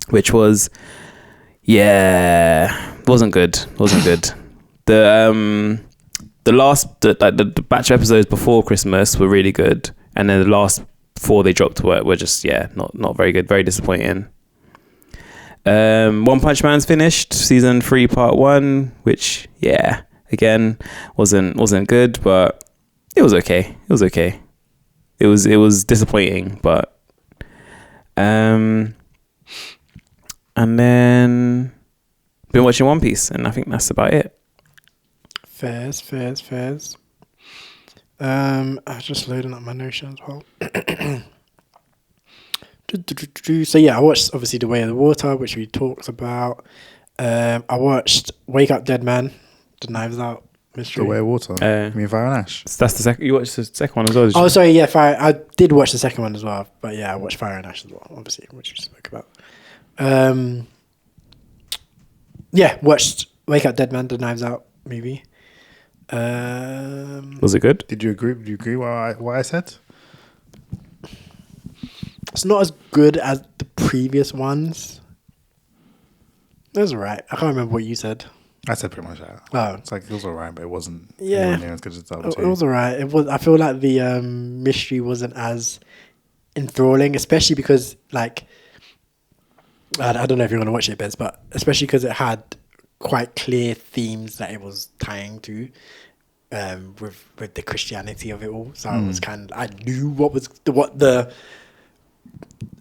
which was wasn't good. The the batch of episodes before Christmas were really good, and then the last 4 they dropped were just not very good, very disappointing. One Punch Man's finished season 3 part 1, which again wasn't good, but it was okay. It was disappointing, but and then been watching One Piece, and I think that's about it. Fairs. I was just loading up my Notion as well. So I watched obviously The Way of the Water, which we talked about. I watched Wake Up Dead Man, the Knives Out mystery. The Way of Water. You mean Fire and Ash? So that's the second. You watched the second one as well? Did you? Oh, sorry, Fire. I did watch the second one as well, but I watched Fire and Ash as well, obviously, which we spoke about. Watched Wake Up Dead Man, the Knives Out movie. Was it good? Did you agree? Do you agree what I said? It's not as good as the previous ones. It was alright. I can't remember what you said. I said pretty much that. Oh, It's like it was alright, but it wasn't Yeah. near as good as the other it two. was alright. It was. I feel like the mystery wasn't as enthralling, especially because I don't know if you're gonna watch it, Bez, but especially because it had quite clear themes that it was tying to, with the Christianity of it all. So I was I knew what the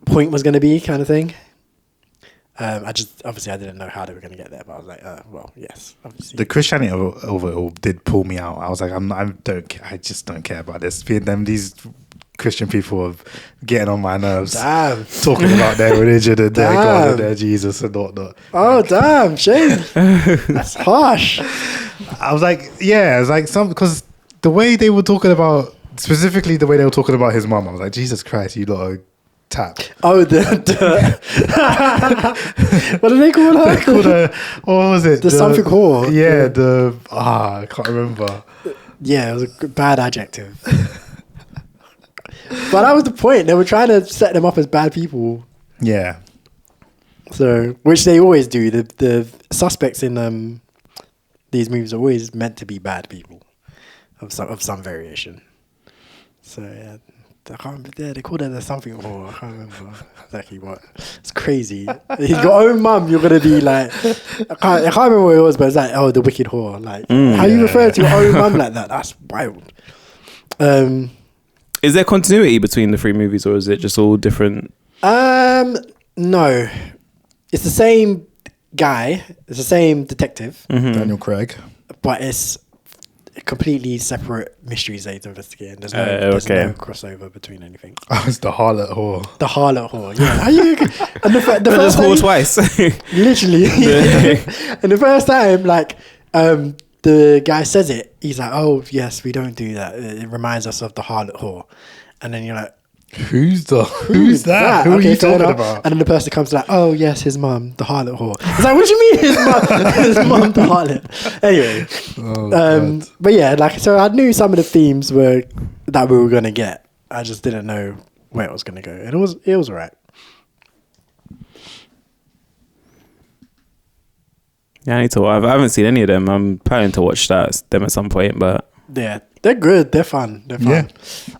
point was going to be, kind of thing. I didn't know how they were going to get there, but I was like, well, yes, obviously. The Christianity of it all did pull me out. I was like, I just don't care about this. These Christian people are getting on my nerves. Damn. Talking about their religion and their God and their Jesus and whatnot. Oh, damn, Shane. That's harsh. I was like, because the way they were talking about, specifically the way they were talking about his mum, I was like, Jesus Christ, you lot are tapped. Oh, what do they call her? They called her, what was it? The something whore. Yeah, I can't remember. Yeah, it was a bad adjective. But that was the point. They were trying to set them up as bad people. Yeah. So, which they always do. The suspects in these movies are always meant to be bad people of some variation. So I can't remember. Yeah, they called her the something whore. I can't remember exactly what. It's crazy. Your own mum, you're gonna be like, I can't remember what it was, but it's like, the wicked whore. Like, how you refer to your own mum like that? That's wild. Is there continuity between the 3 movies, or is it just all different? No, it's the same guy. It's the same detective, Daniel Craig. but it's completely separate mysteries they're investigating. There's no crossover between anything. Oh, it's the harlot whore. The harlot whore, yeah. How you? And the first Just whore time, twice. literally. And the first time, the guy says it, he's like, "Oh yes, we don't do that. It reminds us of the harlot whore." And then you're like, Who's that? Who are you talking about? And then the person comes like, "Oh yes, his mum, the harlot whore." It's like, what do you mean his mum? His mum, the harlot. Anyway, but so I knew some of the themes that we were gonna get. I just didn't know where it was gonna go, and it was alright. Yeah, I need to. I haven't seen any of them. I'm planning to watch them at some point, but Yeah, they're good. They're fun. Yeah.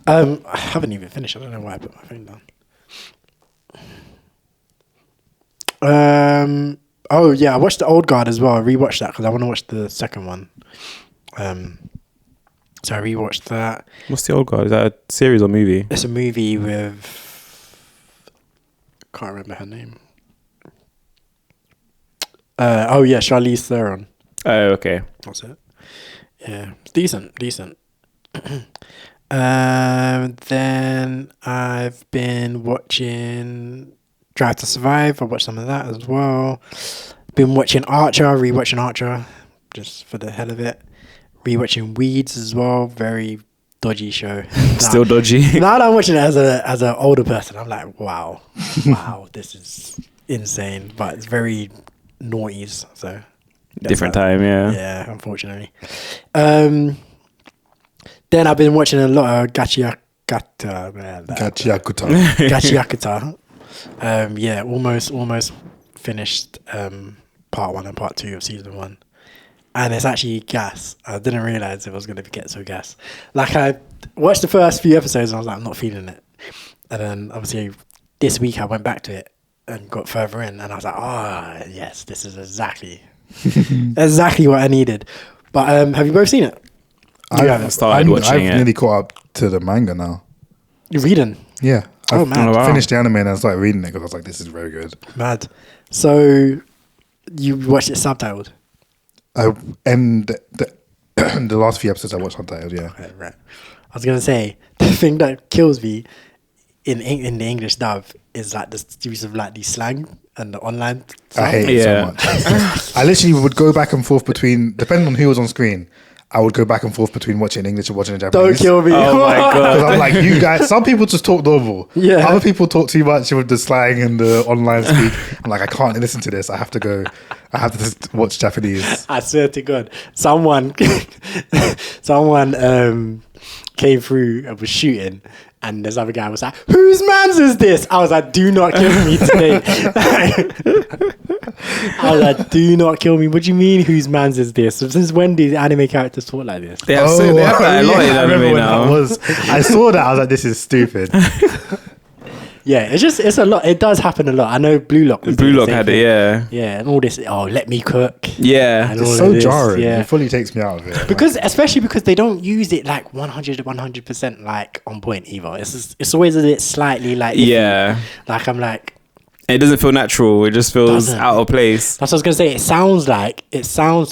I haven't even finished. I don't know why I put my phone down. I watched The Old Guard as well. I rewatched that because I want to watch the second one. So I rewatched that. what's The Old Guard? Is that a series or movie? It's a movie with, can't remember her name. Charlize Theron. Oh, okay. That's it. Yeah, decent. Then I've been watching Drive to Survive. I watched some of that as well. Been watching rewatching Archer, just for the hell of it. Rewatching Weeds as well. Very dodgy show. Still dodgy. Now that I'm watching it as an older person, I'm like, wow, this is insane. But it's very noughties, so Different time, yeah. Yeah, unfortunately. Then I've been watching a lot of Gachiakuta. Yeah, almost finished part 1 and part 2 of season 1. And it's actually gas. I didn't realize it was going to get so gas. Like, I watched the first few episodes and I was like, I'm not feeling it. And then obviously this week I went back to it and got further in and I was like, oh yes, this is exactly what I needed. But have you both seen it? I've started watching it. I've nearly caught up to the manga now. You're reading? Yeah. Oh, I've man. finished the anime and I started reading it because I was like, this is very good. Mad. So you watched it subtitled? And the last few episodes I watched subtitled, yeah. Okay, right. I was going to say, the thing that kills me in the English dub is like the use of like the slang and the online stuff. I hate it so much. I literally would go back and forth between, depending on who was on screen, I would go back and forth between watching English and watching in Japanese. Don't kill me. Oh my God. Because I'm like, you guys, some people just talk normal. Yeah. Other people talk too much with the slang and the online speak. I'm like, I can't listen to this. I have to just watch Japanese. I swear to God, someone came through and was shooting, and this other guy was like, "Whose man's is this?" I was like, "Do not kill me today." I was like, "Do not kill me." What do you mean, whose man's is this? Since when do anime characters talk like this? They have that a lot in I remember anime when now. that was. I saw that. I was like, this is stupid. Yeah, it's a lot. It does happen a lot. I know Blue Lock. Blue Lock had it, yeah. Yeah, and all this. Oh, let me cook. Yeah. And It's all so of this, jarring. Yeah. It fully takes me out of it. Especially because they don't use it like 100% like on point either. It's always a bit slightly like iffy. Yeah. Like I'm like, It doesn't feel natural. It just feels out of place. that's what I was gonna say. It sounds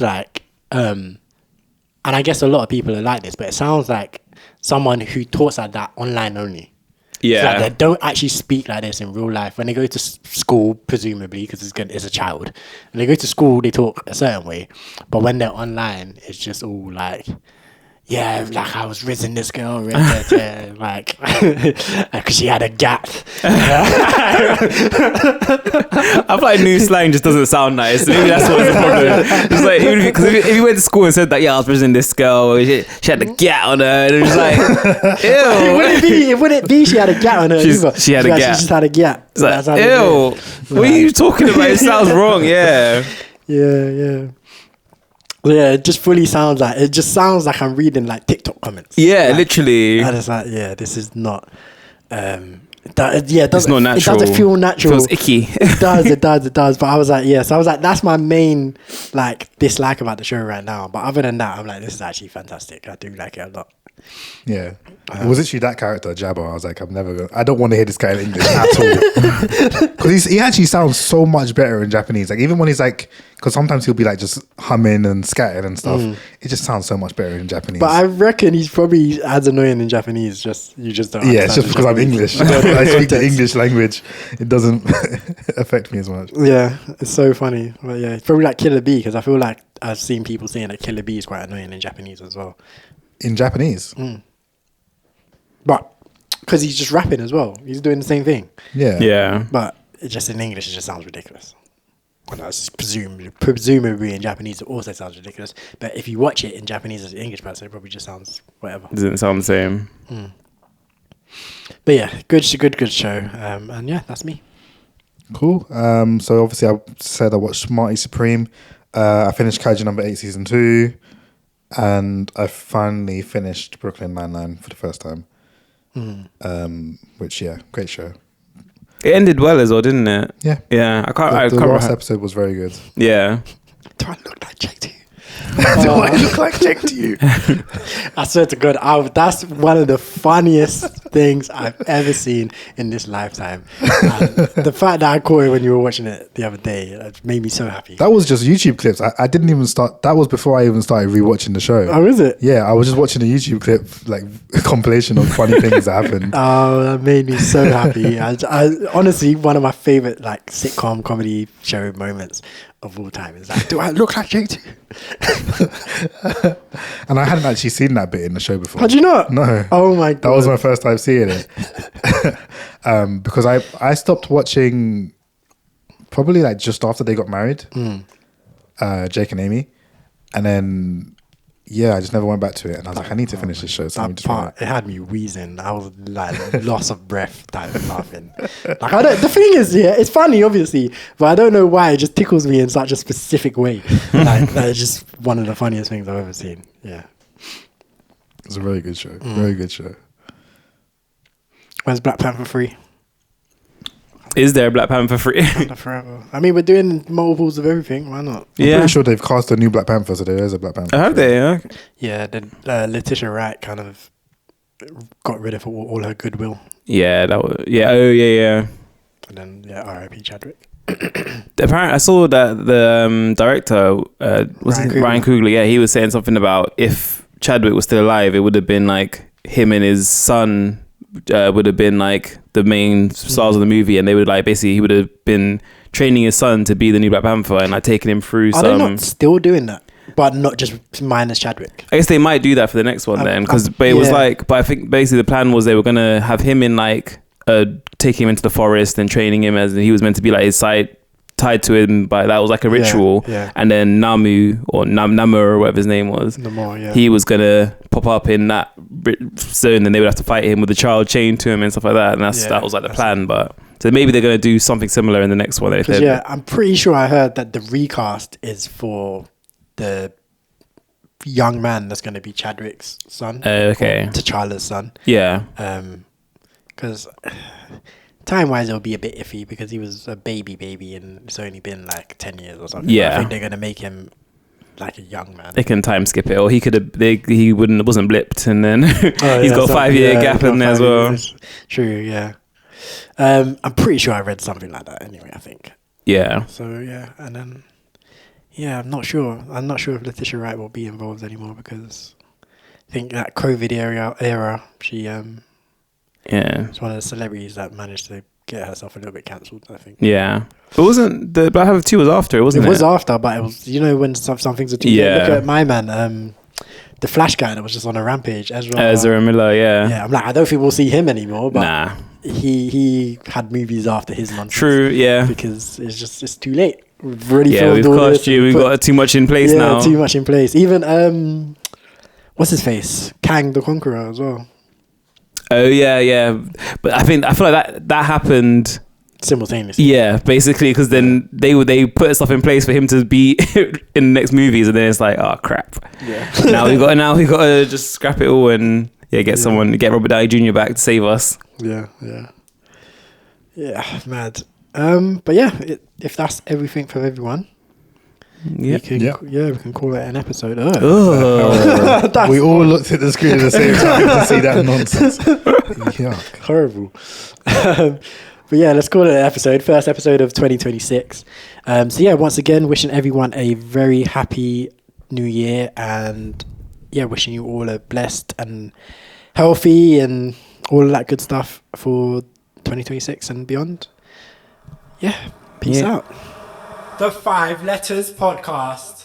like and I guess a lot of people are like this, but it sounds like someone who talks like that online only. Yeah. Like they don't actually speak like this in real life. When they go to school, presumably, because it's a child, when they go to school, they talk a certain way. But when they're online, it's just all like, yeah, like I was rizzing this girl, like, because she had a gap. I feel like new slang just doesn't sound nice. Maybe that's what's the problem. It's like, because if you went to school and said that, yeah, I was visiting this girl, she had a gat on her, and it was like, ew. It wouldn't be she had a gap on her either. She had a gap. She just had a gap. It's like, ew. What are you talking about? It sounds wrong, yeah. Yeah. Yeah, it just sounds like I'm reading like TikTok comments. Yeah, like, literally. And it's like, yeah, this is not. It's not natural. It doesn't feel natural. It feels icky. It does. But I was like, that's my main like dislike about the show right now. But other than that, I'm like, this is actually fantastic. I do like it a lot. Yeah. It was actually that character, Jabba. I was like, I don't want to hear this guy in English at all. Because he actually sounds so much better in Japanese. Like, even when he's like, because sometimes he'll be like just humming and scatting and stuff. It just sounds so much better in Japanese. But I reckon he's probably as annoying in Japanese. You just don't. Yeah, it's just because I'm English. I speak the English language. It doesn't affect me as much. Yeah, it's so funny. But yeah, it's probably like Killer Bee, because I feel like I've seen people saying that Killer Bee is quite annoying in Japanese as well. In Japanese? But because he's just rapping as well. He's doing the same thing. Yeah. Yeah. But it just in English, it just sounds ridiculous. Well, that's presumably in Japanese, it also sounds ridiculous. But if you watch it in Japanese as an English person, it probably just sounds whatever. Doesn't sound the same. But yeah, good show. And yeah, that's me. Cool. So obviously I said I watched Marty Supreme. I finished Kaiju number 8 season 2. And I finally finished Brooklyn Nine-Nine for the first time. Which, yeah, great show. It ended well as well, didn't it? Yeah. Yeah. The last episode was very good. Yeah. Do I look like JT? Do I look like Jake to you? I swear to God, that's one of the funniest things I've ever seen in this lifetime. The fact that I caught it when you were watching it the other day, it made me so happy. That was just YouTube clips. I didn't even start. That was before I even started rewatching the show. Oh, is it? Yeah, I was just watching a YouTube clip, like a compilation of funny things that happened. Oh, that made me so happy. I honestly, one of my favorite like sitcom comedy show moments of all time is like, do I look like JT? And I hadn't actually seen that bit in the show before. Had you not? No. Oh my god. That was my first time seeing it. Because I stopped watching probably like just after they got married, Jake and Amy. And then, I just never went back to it. And I was like, I need to finish this show. So let me That just part, it had me wheezing. I was like loss of breath, type laughing. Like the thing is, it's funny, obviously, but I don't know why it just tickles me in such a specific way. Like it's just one of the funniest things I've ever seen. Yeah, It's a very good show. Very good show. When's Black Panther 3? Is there a Black Panther 3? Forever. I mean, we're doing multiples of everything. Why not? I'm pretty sure they've cast a new Black Panther, so there is a Black Panther. Have they? Yeah. Yeah, then Letitia Wright kind of got rid of all her goodwill. Yeah, that was. Yeah. Oh, yeah. And then, R.I.P. Chadwick. Apparently, I saw that the director, Ryan Coogler, yeah, he was saying something about if Chadwick was still alive, it would have been like him and his son would have been like the main stars of the movie, and they would like basically he would have been training his son to be the new Black Panther and like taking him through Are they not still doing that? But not just minus Chadwick. I guess they might do that for the next one then, because it was like, but I think basically the plan was they were gonna have him in like taking him into the forest and training him as he was meant to be like his side tied to him, but that was like a ritual. Yeah. And then Namu or Namur or whatever his name was, he was gonna pop up in that zone, and they would have to fight him with the child chained to him and stuff like that. And that was like the plan. But so maybe they're gonna do something similar in the next one. I'm pretty sure I heard that the recast is for the young man that's going to be Chadwick's son. Okay. T'Challa's son. Yeah. Because time-wise, it'll be a bit iffy because he was a baby and it's only been like 10 years or something. Yeah. I think they're going to make him like a young man. They can time skip it, or he could have. He wasn't blipped, and then he's got a 5-year gap in there as well. Years. True. Yeah. I'm pretty sure I read something like that. Anyway, I think. Yeah. So yeah, and then. Yeah, I'm not sure. I'm not sure if Letitia Wright will be involved anymore because I think that COVID era, she it's one of the celebrities that managed to get herself a little bit cancelled, I think. Yeah. But wasn't the Black Panther 2 was after, wasn't it? It was after, but it was, when some things are too late. Look at my man, the Flash guy that was just on a rampage, Ezra Miller, yeah. Yeah, I'm like, I don't think we'll see him anymore, but nah. He had movies after his nonsense. True, yeah. Because it's too late. We've already we've cast you. We've got too much in place now. Too much in place. Even what's his face? Kang the Conqueror as well. Oh yeah. But I feel like that happened simultaneously. Yeah, basically, because then they put stuff in place for him to be in the next movies, and then it's like, oh crap. Yeah. now we got to just scrap it all and get Robert Downey Jr. back to save us. Yeah, mad. But yeah, if that's everything for everyone, we can call it an episode. We all looked at the screen at the same time to see that nonsense. Yuck. Horrible. But yeah, let's call it an episode. First episode of 2026. Once again, wishing everyone a very happy new year, and wishing you all a blessed and healthy and all of that good stuff for 2026 and beyond. Peace out. The 5 Letters Podcast.